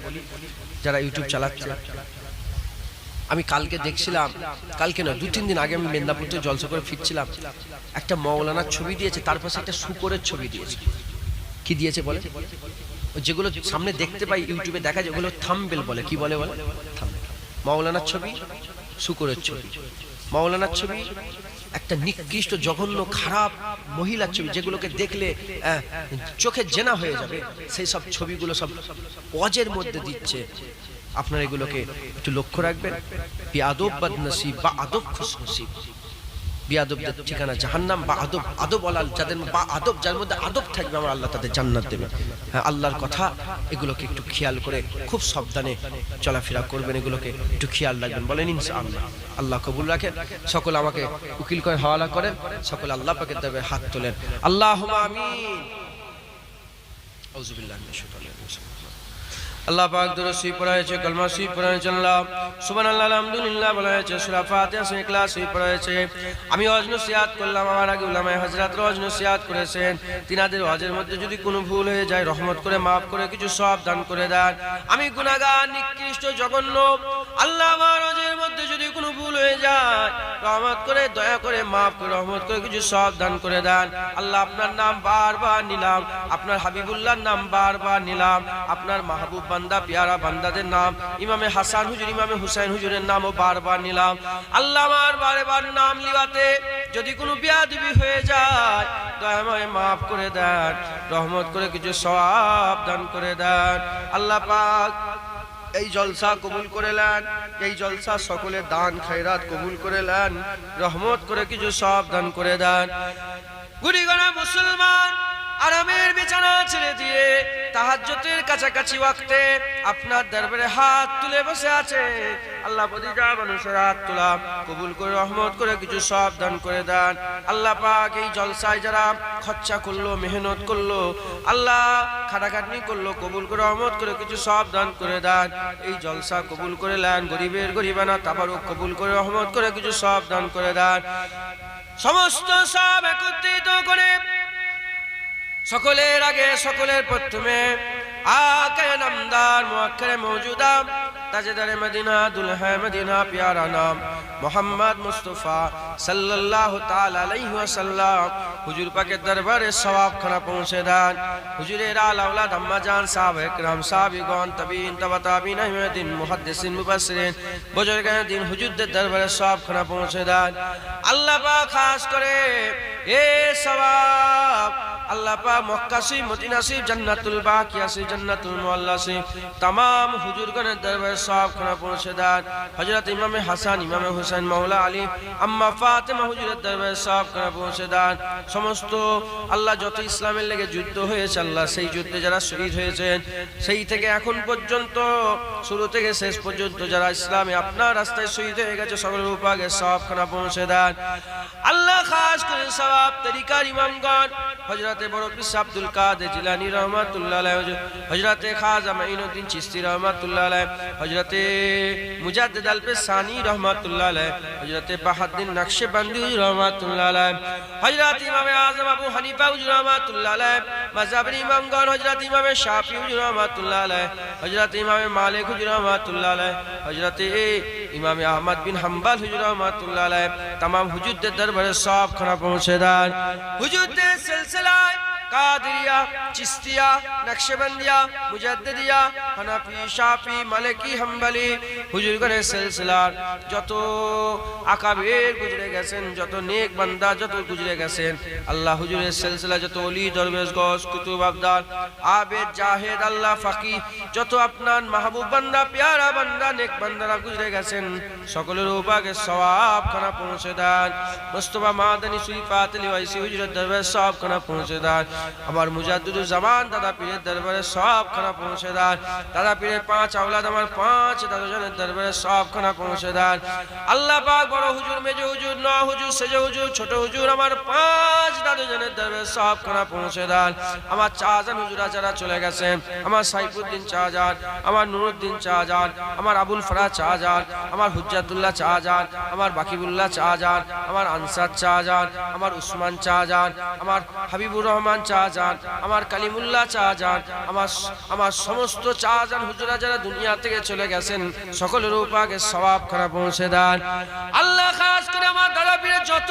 যারা ইউটিউব চালাচ্ছে, আমি কালকে দেখছিলাম, কালকে না 2-3 দিন আগে আমি মেদিনীপুর থেকে জলসা করে ফিরছিলাম, একটা মাওলানার ছবি দিয়েছে, তার পাশে একটা শুকরের ছবি দিয়েছে। কি দিয়েছে বলে? যেগুলো সামনে দেখতে পাই ইউটিউবে দেখা যায় ওগুলো থাম্বনেল বলে। কি বলে? থাম্বনেল। মাওলানার ছবি, শুকরের ছবি। মাওলানার ছবি একটা নিকৃষ্ট জঘন্য খারাপ মহিলার ছবি, যেগুলোকে দেখলে চোখে জেনা হয়ে যাবে, সেই সব ছবিগুলো সব ওয়াজের মধ্যে দিচ্ছে। আপনারা এগুলোকে একটু লক্ষ্য রাখবেন। বেয়াদব বদনসিব বা আদব খুশনসিব, বিয়াদবদের ঠিকানা জাহান্নাম। বা আদব ওয়ালা যাদের বা আদব, যার মধ্যে আদব থাকবে আমার আল্লাহ তাদের জান্নাত দেবে। হ্যাঁ, আল্লাহর কথা এগুলোকে একটু খেয়াল করে খুব সাবধানে চলাফেরা করবেন, এগুলোকে একটু খেয়াল রাখবেন। বলেন ইনশাআল্লাহ। আল্লাহ কবুল রাখেন। সকল আমাকে উকিল করে হাওয়ালা করেন, সকল আল্লাহ পাকের দরবারে হাত তোলেন। আল্লাহুম্মা আমিন। আউযুবিল্লাহি মিনাশ শাইতানির রাজিম। আল্লাহ পাক দরুদ শরীফ পড়া হয়েছে, কলমা শরীফ পড়া হয়েছে, আল্লাহ সুবহানাল্লাহ আলহামদুলিল্লাহ বলা হয়েছে, সূরা ফাতিহা সূরা ইখলাস শরীফ পড়া হয়েছে। আমি ওয়াজ নসিহত করলাম, আমার আগে উলামায়ে হযরত ওয়াজ নসিহত করেছেন। তিনাদের ওয়াজের মধ্যে যদি কোনো ভুল হয়ে যায় রহমত করে মাফ করে কিছু সওয়াব দান করে দেন। আমি গুনাহগার নিকৃষ্ট জঘন্য, আল্লাহ আমার ওয়াজের মধ্যে যদি কোনো ভুল হয়ে যায় রহমত করে দয়া করে মাফ করে রহমত করে কিছু সওয়াব দান করে দেন। আল্লাহ আপনার নাম বারবার নিলাম, আপনার হাবিবুল্লাহর নাম বারবার নিলাম, আপনার মাহবুব বান্দা পিয়ারা বান্দাদের নাম ইমামে হাসান হুজুর ইমামে হুসাইন হুজুরের নামও বারবার নিলাম। আল্লাহ আমার বারবার নাম লিওয়াতে যদি কোনো বিয়াদবি হয়ে যায় দয়াময় মাফ করে দেন, রহমত করে কিছু সওয়াব দান করে দেন। আল্লাহ পাক এই জলসা কবুল করে নেন, এই জলসা সকলের দান খয়রাত কবুল করে নেন, রহমত করে কিছু সওয়াব দান করে দেন। গুরিগণা মুসলমান আরামের বিছানা ছেড়ে দিয়ে তাহাজ্জুদের কাছাকাছি ওয়াক্তে আপনার দরবারে হাত তুলে বসে আছে। আল্লাহ প্রতিটা মানুষের হাত তোলা কবুল করে রহমত করে কিছু সওয়াব দান করে দেন। আল্লাহ পাক এই জলসায় যারা খরচা করলো, মেহনত করলো, আল্লাহ খাটাখাটনি করলো, কবুল করে রহমত করে কিছু সওয়াব দান করে দেন। এই জলসা কবুল করে নেন, গরিবের গরিবানা তাবারুক কবুল করে রহমত করে কিছু সওয়াব দান করে দেন। সমস্ত সব একত্রিত করে সকলের আগে সকলের প্রথমে আকে নামদার মুআক্কারে মওজুদা তাজদারে মদিনা দুলহা মদিনা প্যারা নাম মোহাম্মদ মুস্তাফা সাল্লাল্লাহু তাআলা আলাইহি ওয়াসাল্লাম হুজুর পাকের দরবারে সওয়াব খানা পৌঁছে দেন। হুজুরের আলা আওলাদ আম্মা জান সাহাবায়ে کرام সাহাবীগণ তাবিঈন তাবা তাবিঈন আইয়ুদ্দিন মুহাদ্দিসিন মুফাসসিরিন বুজুর্গানে দিন হুজুরদের দরবারে সওয়াব খানা পৌঁছে দেন। আল্লাহ পাক খাস করে এ সওয়াব আল্লাহ পাক মক্কা শরীফ মদিনা শরীফ জান্নাতুল বাকিয়া শরীফ জান্নাতুল মুআল্লা শরীফ तमाम হুজুরগণের দরবারে সওয়াব খানা পৌঁছে দেন। হযরত ইমামে হাসান ইমামে হুসাইন মাওলা আলী আম্মা ফাতেমা হুজুরের দরবারে সওয়াব খানা পৌঁছে দেন। সমস্ত আল্লাহ যত ইসলামের লেগে যুদ্ধ হয়েছে আল্লাহ সেই যুদ্ধে যারা শহীদ হয়েছেন সেই থেকে এখন পর্যন্ত শুরু থেকে শেষ পর্যন্ত যারা ইসলামে আপনার রাস্তায় শহীদ হয়ে গেছে সকলের উপরে সওয়াব খানা পৌঁছে দেন। আল্লাহ খাস করে সওয়াব তরিকার ইমামগণ হযরতে বড় পীর আব্দুল কাদের জিলানী রহমাতুল্লাহ আলাইহি, হযরতে খাজা মাইনুদ্দিন চিশতি রহমাতুল্লাহ আলাইহি, হযরতে মুজাদ্দিদ আল-পেসানি রহমাতুল্লাহ আলাইহি, হযরতে বাহাউদ্দিন নকশবন্দি রহমাতুল্লাহ আলাইহি, হযরত ইমামে আযম আবু হানিফা রহমাতুল্লাহ আলাইহি, মাযহাবের ইমামগণ হযরত ইমামে শাফি রহমাতুল্লাহ আলাইহি, হযরত ইমামে মালিক রহমাতুল্লাহ আলাইহি, হযরতে ইমামে আহমদ বিন হাম্বল রহমাতুল্লাহ আলাইহি तमाम হুজুরদের দরবারে সওয়াব খানা পৌঁছে দেন। হুজুরদের সিলসিলায় কাদরিয়া চিশতিয়া নকশবন্দিয়া মুজাদ্দিদিয়া হানাফি শাফি মালিকি হাম্বলি হুজুরগণের সিলসিলার যত আকাবের গুজরে গেছেন, যত নেক বান্দা যত গুজরে গেছেন আল্লাহ হুজুরের সিলসিলা যত ওলি দরবেশ গস কুতুব আবদাল আবেদ জাহেদ আল্লাহ ফাকি যত আপনার মাহবুব বান্দা প্যারা বান্দা নেক বান্দারা গুজরে গেছেন সকলের উপরে সওয়াব খানা পৌঁছে দেন। মুস্তাফা মাদানী শরীফাত আলী ওয়াইসি হুজুরের দরবারে সওয়াব খানা পৌঁছে দেন। আমার মুজাদ্দিদুল জামান দাদা পীরের দরবারে সওয়াব খানা পৌঁছে দেন। দাদা পীরের 5 আওলাদ আমার 5 দাদাজনের দরবারে সওয়াব খানা পৌঁছে দেন। আল্লাহ পাক বড় হুজুর মেজো হুজুর ন হুজুর সেজো হুজুর ছোট হুজুর আমার 5 দাদাজনের দরবারে সওয়াব খানা পৌঁছে দেন। আমার চাজান হুজুরা যারা চলে গেছেন, আমার সাইফুদ্দিন চাজান, আমার নুরুদ্দিন চাজান, আমার আবুল ফরাজ চাজান, আমার হুজ্জাতুল্লাহ চাজান, আমার বাকিবুল্লাহ চাজান, আমার আনসার চাজান, আমার উসমান চাজান, আমার হাবিবুর রহমান চাজান, আমার কালিমুল্লাহ চাজান, আমার সমস্ত চাজান হুজুরা যারা দুনিয়া থেকে চলে গেছেন সকলের উপরে সওয়াব খানা পৌঁছে দেন। আল্লাহ খাস করে আমার দাদা পীরের যত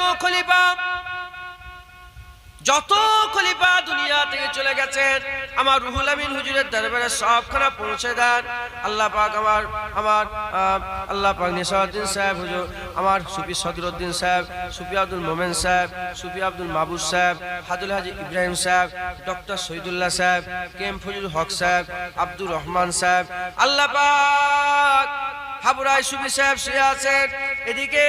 খলিফা দুনিয়া থেকে চলে গেছেন আমার রুহুল আমিন হুজুরের দরবারে সবখানা পৌঁছে দেন। আল্লাহ পাক আল্লাহ পাক নিসাউদ্দিন সাহেব হুজুর, আমার সুফি সদরউদ্দিন সাহেব, সুফি আব্দুল মোমেন সাহেব, সুফি আব্দুল মাহবুব সাহেব, হাদুল হাজি ইব্রাহিম সাহেব, ডক্টর শহীদুল্লাহ সাহেব, কেম ফজলুল হক সাহেব, আব্দুর রহমান সাহেব, আল্লাহ পাক হাবড়ায় সুবি সাহেব শুয়ে আছেন, এদিকে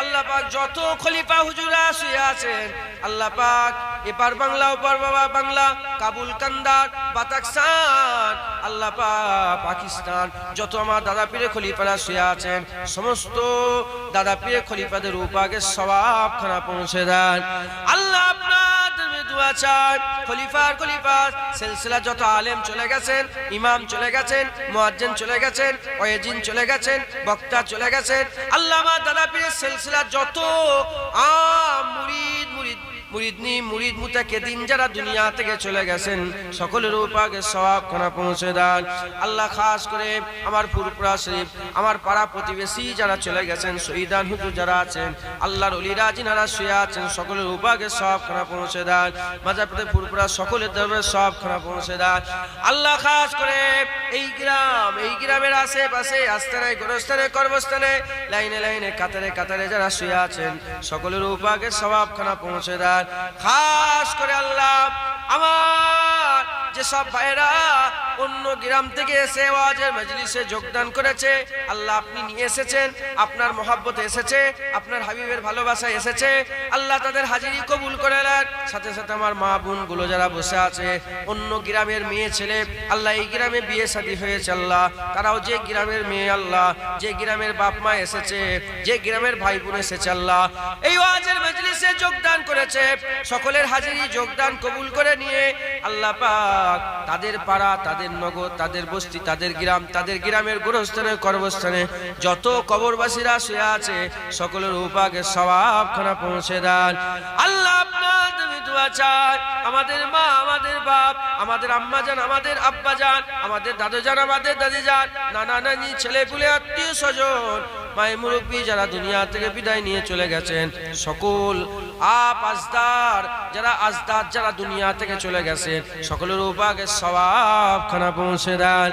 আল্লাহ পাক যত খলিফা হুজুরা শুয়ে আছেন, আল্লাহ পাক এপার বাংলা ওপার বাবা বাংলা, কাবুল কান্দার বাতাকসান, আল্লাহ পাক পাকিস্তান, যত আমার দাদা পীরে খলিফারা শুয়ে আছেন, সমস্ত দাদা পীরে খলিফাদের উপাকে সওয়াব খানা পৌঁছে দেন। আল্লাহ আপনাদের দোয়া চাই, খলিফার খলিফা সিলসিলা যত আলেম চলে গেছেন, ইমাম চলে গেছেন, মুয়াজ্জিন চলে গেছেন, ওয়াজিন চলে গেছেন, বক্তা চলে গেছেন, আল্লাহ আমার দাদা পীরের সিলসিলা যত মুরিদ মুতাকিদিন যারা দুনিয়া থেকে চলে গেছেন, সকলের উপাকে সওয়াব খানা পৌঁছে দেন। আল্লাহ খাস করে আমার ফুরপুরা শরীফ, আমার পাড়া প্রতিবেশী যারা চলে গেছেন, শহীদান হুজুর যারা আছেন, আল্লাহর ওলিরা যিনারা শুয়ে আছেন, সকলের উপাকে সওয়াব খানা পৌঁছে দেন। মাজারপুরে ফুরপুরা সকলের দরবারে সওয়াব খানা পৌঁছে দেন। আল্লাহ খাস করে এই গ্রামের আশেপাশে আস্তানায় গোরস্থানে কর্মস্থানে লাইনে লাইনে কাতারে কাতারে যারা শুয়ে আছেন, সকলের উপাকে সওয়াব খানা পৌঁছে দেন। খাস করে আল্লাহ আমার যেসব ভাইরা অন্য গ্রাম থেকে এসে ওয়াজের মজলিসে যোগদান করেছে, আল্লাহ আপনি নিয়ে এসেছেন, আপনার মহব্বতে এসেছে, আপনার হাবিবের ভালোবাসায় এসেছে, আল্লাহ তাদের হাজিরি কবুল করে নেন। সাথে সাথে আমার মা বোন গুলো যারা বসে আছে, অন্য গ্রামের মেয়ে ছেলে, আল্লাহ এই গ্রামে বিয়ে শাদী হয়েছে, আল্লাহ তারাও যে গ্রামের মেয়ে, আল্লাহ যে গ্রামের বাপ মা এসেছে, যে গ্রামের ভাই বোন এসেছে, আল্লাহ এই ওয়াজের মজলিসে যোগদান করেছে, সকলের হাজিরি যোগদান কবুল করে নিয়ে আল্লাহ পাক তাদের পাড়া, তাদের নগর, তাদের বস্তি, তাদের গ্রাম, তাদের গ্রামের গোরস্থানে কর্মস্থানে যত কবরবাসীরা শুয়ে আছে, সকলের উপাকে সওয়াব খানা পৌঁছে দেন। আল্লাহ আপনাদের দোয়া চাই, আমাদের মা, আমাদের বাপ, আমাদের আম্মা জান, আমাদের আব্বা জান, আমাদের দাদু জান, আমাদের দাদি জান, নানা নানি, ছেলে পুলে, আত্মীয় স্বজন, মাই মুরব্বী যারা দুনিয়া থেকে বিদায় নিয়ে চলে গেছেন, সকল আজদার যারা দুনিয়া থেকে চলে গেছে, সকলের উপাকে সওয়াব খানা পৌঁছে দেন।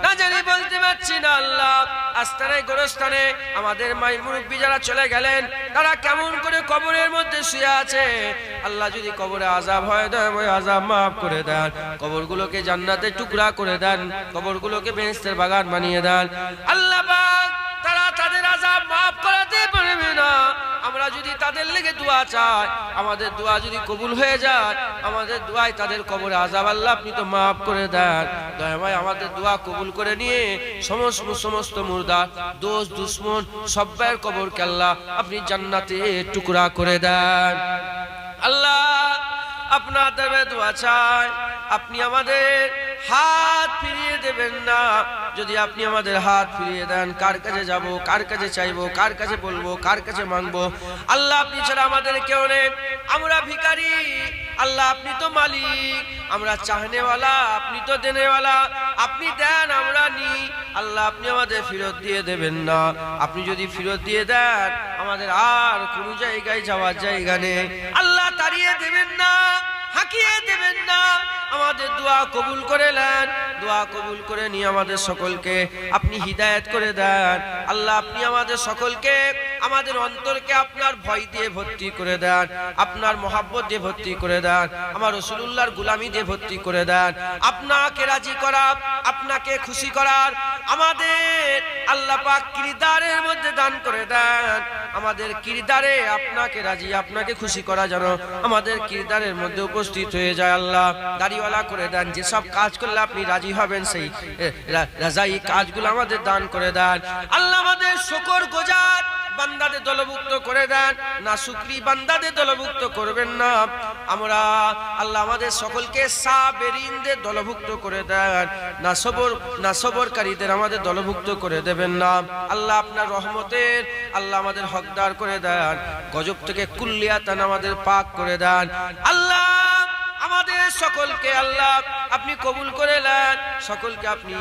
না জানি বলতে পারছি না আল্লাহ, আস্তানায় গোরস্থানে আমাদের মাই মুরব্বী যারা চলে গেলেন, তারা কেমন করে কবরের মধ্যে শুয়ে আছে, আল্লাহ যদি কবরে আযাব হয় দেন, ওই আযাব মাফ করে দেন, কবরগুলোকে জান্নাতের টুকরা করে দেন, কবরগুলোকে বেহেশতের বাগান বানিয়ে দেন। আল্লাহ পাক তারা তাদের আযাব মাফ করাতে পারবে না, আমরা যদি তাদের লেগে দোয়া চাই, আমাদের দোয়া যদি কবুল হয়ে যায়, আমাদের দোয়ায় তাদের কবরে আযাব আল্লাহ আপনি তো মাফ করে দেন। দয়াময় আমাদের দোয়া কবুল করে নিয়ে সমস্ত মুর্দা, দোষ দুশ্মন সব্বার কবরকে আল্লাহ আপনি জান্নাতে টুকরা করে দেন। আল্লাহ আপনার দরবারে দোয়া চাই, আপনি আমাদের হাত ফিরিয়ে দেবেন না। যদি আপনি আমাদের হাত ফিরিয়ে দেন, কার কাছে যাব, কার কাছে চাইবো, কার কাছে বলবো, কার কাছে মাংবো? আল্লাহ আপনি ছাড়া আমাদের কেউ নেই, আমরা ভিখারি, আল্লাহ আপনি তো মালিক, আমরা চাহনেওয়ালা, আপনি তো দেনেওয়ালা, আপনি দেন আমরা নি। আল্লাহ আপনি আমাদের ফেরত দিয়ে দেবেন না, আপনি যদি ফেরত দিয়ে দেন আমাদের আর কোন জায়গায় যাওয়ার জায়গা নেই। আল্লাহ তাড়িয়ে দেবেন না, হাঁকিয়ে দেবেন না, আমাদের দোয়া কবুল করে নেন। দোয়া কবুল করে নিয়ে আমাদের সকলকে আপনি হিদায়াত করে দেন। আল্লাহ আপনি আমাদের সকলকে, আমাদের অন্তরকে আপনার ভয় দিয়ে ভর্তি করে দেন, আপনার মহাব্বত দিয়ে ভর্তি করে দেন, আমার রাসূলুল্লাহর গোলামি দিয়ে ভর্তি করে দেন। আপনাকে রাজি করা, আপনাকে খুশি করার আমাদের আল্লাহ পাক কিরদারের মধ্যে দান করে দেন। আমাদের কিরদারে আপনাকে রাজি, আপনাকে খুশি করা যেন আমাদের কিরদারের মধ্যে উপস্থিত হয়ে যায়। আল্লাহ দাড়িওয়ালা করে দেন, যেসব কাজ করলে আপনি রাজি হবেন সেই রাজাই কাজগুলো আমাদের দান করে দেন। আল্লাহ আমাদের শুকর গুজার বান্দাদের দলভুক্ত করে দেন, না শুকরি বান্দাদের দলভুক্ত করবেন না। আমরা আল্লাহ আমাদের সকলকে সাবেরিনদের দলভুক্ত করে দেন, না সবরকারীদের আমাদের দলভুক্ত করে দেবেন না। আল্লাহ আপনার রহমতের আল্লাহ আমাদের হকদার করে দেন, গজব থেকে কুল্লিয়াতান আমাদের পাক করে দেন। আল্লাহ আমাদের সকলকে আল্লাহ আপনি কবুল করে নেন, সকলকে আপনি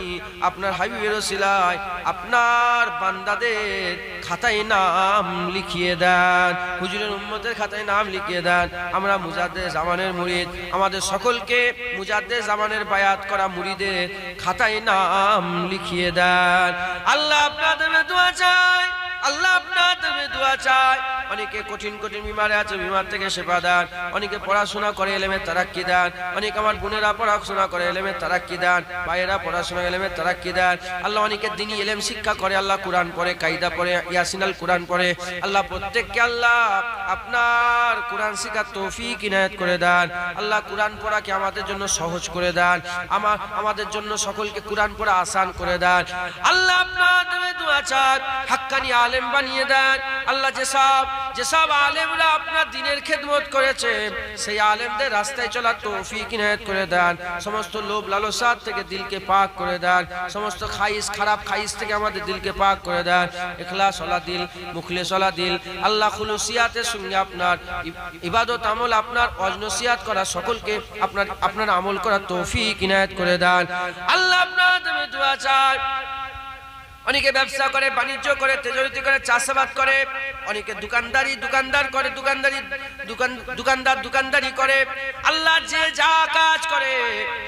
আপনার হাবিবের ওসিলায় আপনার বান্দাদের খাতায় নাম লিখিয়ে দেন, হুজুরের উম্মতের খাতায় নাম লিখিয়ে দেন। আমরা মুজাদ্দেদ জামানের মুরিদ, আমাদের সকলকে মুজাদ্দেদ জামানের বায়াত করা মুরিদের খাতায় নাম লিখিয়ে দেন। আল্লাহ আপনাদের দোয়া চাই, আল্লাহ আপনাদের দোয়া চাই, অনেকে কঠিন কঠিন বিমারে আছে, বিমার থেকে শেফা দেন। অনেকে পড়াশোনা করে এলেমের তারাক্কি দেন। অনেকে আমার বোনেরা পড়াশোনা করে এলেমের তারাক্কি দেন, ভাইয়েরা পড়াশোনা এলেমের তারাক্কি দেন। আল্লাহ অনেকে দ্বীনি ইলম শিক্ষা করে, আল্লাহ কোরআন পড়ে, কায়দা পড়ে, ইয়াসিনাল কোরআন পড়ে। আল্লাহ প্রত্যেককে আল্লাহ আপনার কোরআন শিখার তৌফিক ইনায়াত করে দেন। আল্লাহ কোরআন পড়াকে আমাদের জন্য সহজ করে দেন, আমাদের জন্য সকলকে কোরআন পড়া আসান করে দেন। আল্লাহ আপনার দোয়া চাই হাক্কানি আলেম বানিয়ে দেন। আল্লাহ যেসব আলেমরা আপনার দ্বীনের খেদমত করেছে, সেই আলেমদের রাস্তায় চলার তৌফিক ইনায়াত করে দেন। সমস্ত লোভ লালসা থেকে দিলকে পাক করে দেন। সমস্ত খাইশ, খারাপ খাইশ থেকে আমাদের দিলকে পাক করে দেন। ইখলাস ওয়ালা দিল, মুখলিস ওয়ালা দিল। আল্লাহ খুলুসিয়াতের সঙ্গে আপনার ইবাদত আমল, আপনার অজনসিয়াত করা সকলকে আপনার আমল করার তৌফিক ইনায়াত করে দেন। আল্লাহ আপনার দোয়া চাই অনেকে ব্যবসা করে, বাণিজ্য করে, তেজরিতি করে, চাষাবাদ করে, অনেকে দোকানদারি করে। আল্লাহ যে যা কাজ করে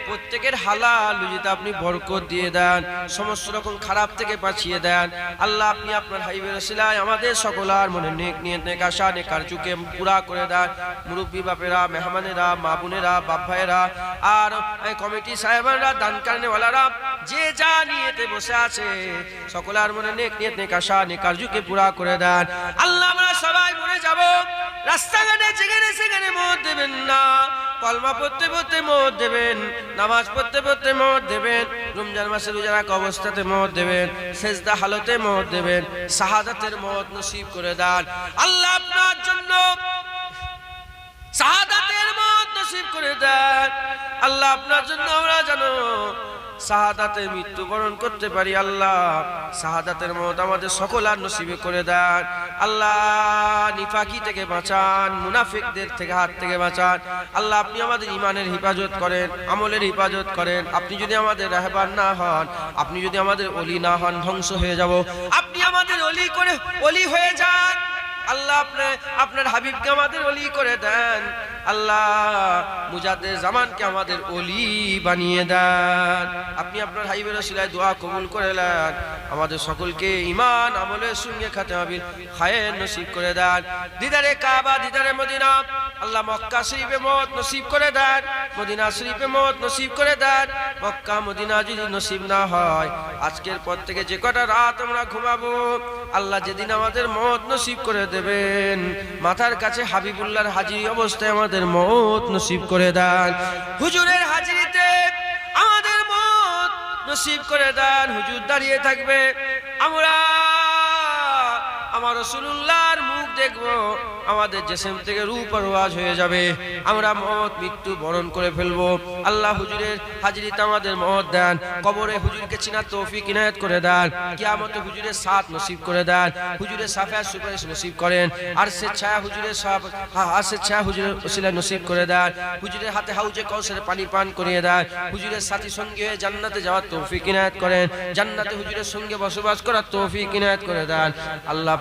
প্রত্যেকের হালাল রুজিতে আপনি বরকত দিয়ে দেন, সমস্ত রকম খারাপ থেকে বাঁচিয়ে দেন। আল্লাহ আপনি আপনার হাবিবের ওসিলায় আমাদের সকলার মনে নেক নিয়ত, নেক আশা, নেক আরজুকে পুরা করে দেন। মুরব্বী বাপেরা, মেহমানেরা, মা বোনেরা, বাপ ভাইয়েরা আর কমিটি সাহেবরা, দান কারণেওয়ালারা যে যা নিয়েতে বসে আছে সকলার মনে নেক নিয়ত, নেক আশা, নেক আরজুকে পুরা করে দেন। আল্লাহ আমরা সবাই মরে যাব, রাস্তাঘাটে যেখানে সেখানে মত দেবেন না। কলমা পড়তে পড়তে মত দেবেন, নামাজ পড়তে পড়তে মত দেবেন, রমজান মাসে রোজা রাখা অবস্থাতে মত দেবেন, সেজদা হালতে মত দেবেন, শাহাদাতের মত নসিব করে দেন। আল্লাহ আপনার জন্য শাহাদাতের মত নসিব করে দেন। আল্লাহ আপনার জন্য আমরা জানো শাহাদাতে মৃত্যুবরণ করতে পারি। আল্লাহ শাহাদাতের মত আমাদের সকলার নসিবে করে দেন। আল্লাহ নিফাকি থেকে বাঁচান, মুনাফিকদের থেকে হাত থেকে বাঁচান। আল্লাহ আপনি আমাদের ইমানের হিফাজত করেন, আমলের হিফাজত করেন। আপনি যদি আমাদের রাহবার না হন, আপনি যদি আমাদের ওলি না হন, ধ্বংস হয়ে যাব। আপনি আমাদের ওলি হয়ে যান। আল্লাহ আপনার হাবিবকে আমাদের ওলি করে দেন। আল্লাহ মুজাদ্দিদ জামানকে আমাদের ওলি বানিয়ে দেন। আপনি আপনার হাবিবের ওসিলায় দোয়া কবুল করে নেন। আমাদের সকলকে ঈমান আমলের সঙ্গে খাতেমা বিল খায়ের নসিব করে দেন। দিদারে কাবা, দিদারে মদিনা, আল্লাহ মক্কা শরীফে মত নসিব করে দেন, মদিনা শরীফে মত নসিব করে দেন। মক্কা মদিনা যদি নসিব না হয়, আজকের পর থেকে যে কটা রাত আমরা ঘুমাবো, আল্লাহ যেদিন আমাদের মত নসিব করে দেবেন, মাথার কাছে হাবিবুল্লাহর হাজিরি অবস্থায় আমাদের মত নসিব করে দেন। হুজুরের হাজিরিতে আমাদের মত নসিব করে দেন। হুজুর দাঁড়িয়ে থাকবে, আমরা আমার রাসূলুল্লাহর মুখ দেখবো, আমাদের জিসম থেকে রূহ পরওয়াজ হয়ে যাবে, আমরা মত মৃত্যু বরণ করে ফেলবো। আল্লাহ হুজুরের হাজিরিতে আমাদের মত দেন। কবরে হুজুরকে চিনার তৌফিক ইনায়াত করে দেন। কিয়ামতে হুজুরের সাথ নসিব করে দেন। হুজুরের শাফায়াত সুপারিশ নসিব করেন। আরশের ছায়া হুজুরের ওসিলায় নসিব করে দেন। হুজুরের হাতে হাউজে কাউসারের পানি পান করিয়ে দেন। হুজুরের সাথী সঙ্গী হয়ে জান্নাতে যাওয়ার তৌফিক ইনায়াত করেন। জান্নাতে হুজুরের সঙ্গে বসবাস করার তৌফিক ইনায়াত করে দেন। আল্লাহ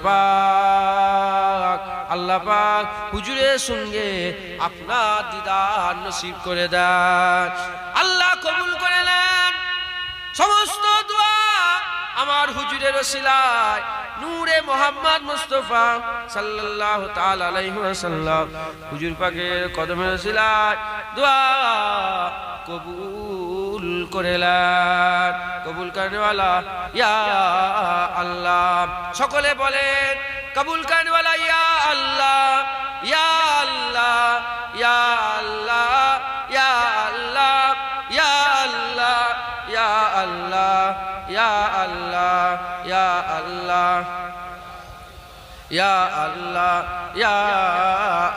পাক হুজুরের সঙ্গে আপনার দিদার নসিব করে দেন। আল্লাহ কবুল করে নেন সমস্ত দোয়া আমার হুজুরের ওসিলায়, নূরে মুহাম্মদ মুস্তাফা সাল্লাল্লাহু তাআলা আলাইহি ওয়াসাল্লাম হুজুর পাকের কদমের ওসিলায় দোয়া কবুল করে নেন। কবুল করনেওয়ালা ইয়া আল্লাহ, সকলে বলেন কবুল করনেওয়ালা ইয়া আল্লাহ, ইয়া আল্লাহ, ইয়া আল্লাহ, ইয়া আল্লাহ, ইয়া আল্লাহ, ইয়া আল্লাহ, ইয়া আল্লাহ, ইয়া আল্লাহ, ইয়া আল্লাহ, ইয়া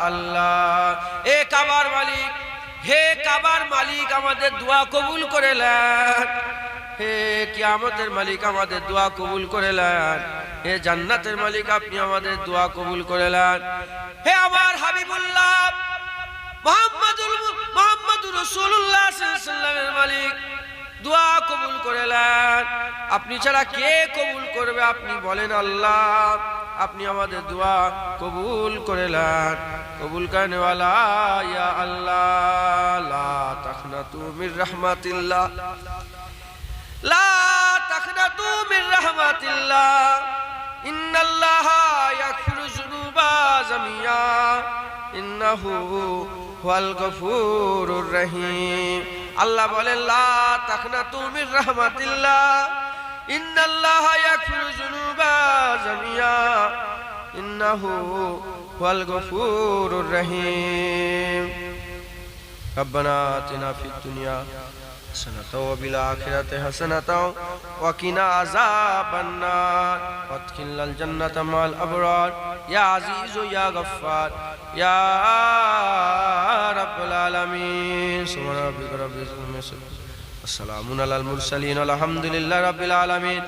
আল্লাহ। এ কাবার মালিক, হে কাবার মালিক, আমাদের দোয়া কবুল করে নেন। হে কিয়ামতের মালিক, আমাদের দোয়া কবুল করে নেন। হে জান্নাতের মালিক, আপনি আমাদের দোয়া কবুল করে নেন। হে আমার হাবিবুল্লাহ মুহাম্মাদুর রাসূলুল্লাহ সাল্লাল্লাহু আলাইহি ওয়াসাল্লামের মালিক, দোয়া কবুল করে নেন। আপনি ছাড়া কে কবুল করবে? আপনি বলেন আল্লাহ, আপনি আমাদের দোয়া কবুল করে নেন। কবুল করনেওয়ালা ইয়া আল্লাহ, লা তাখনাতু মির রাহমাতিল্লাহ, লা তাখনাতু মির রাহমাতিল্লাহ, ইন্নাল্লাহা ইয়াগফিরু যুনুবা ইন্নাহু হুয়াল গফুরুর রহিম। আল্লাহ বলেন লা তাকনাতু মির রাহমাতিল্লাহ ইন্নাল্লাহা ইয়াগফিরু যুনুবা জামিয়া ইন্নাহু হুয়াল গফুরুর রহিম। রব্বানা আতিনা ফিদ দুনিয়া হাসানাতাও ওয়া ফিল আখিরাতি হাসানাতাও ওয়া কিনা আযাবান নার ওয়াদখিলনাল জান্নাতা মা'আল আবরার ইয়া আজিজু ইয়া গফফার ইয়া রাব্বাল আলামিন। সুবহানা রাব্বিকা রাব্বিল ইজ্জাতি আম্মা ইয়াসিফুন ওয়া সালামুন আলাল মুরসালিন আলহামদুলিল্লাহি রাব্বিল আলামিন।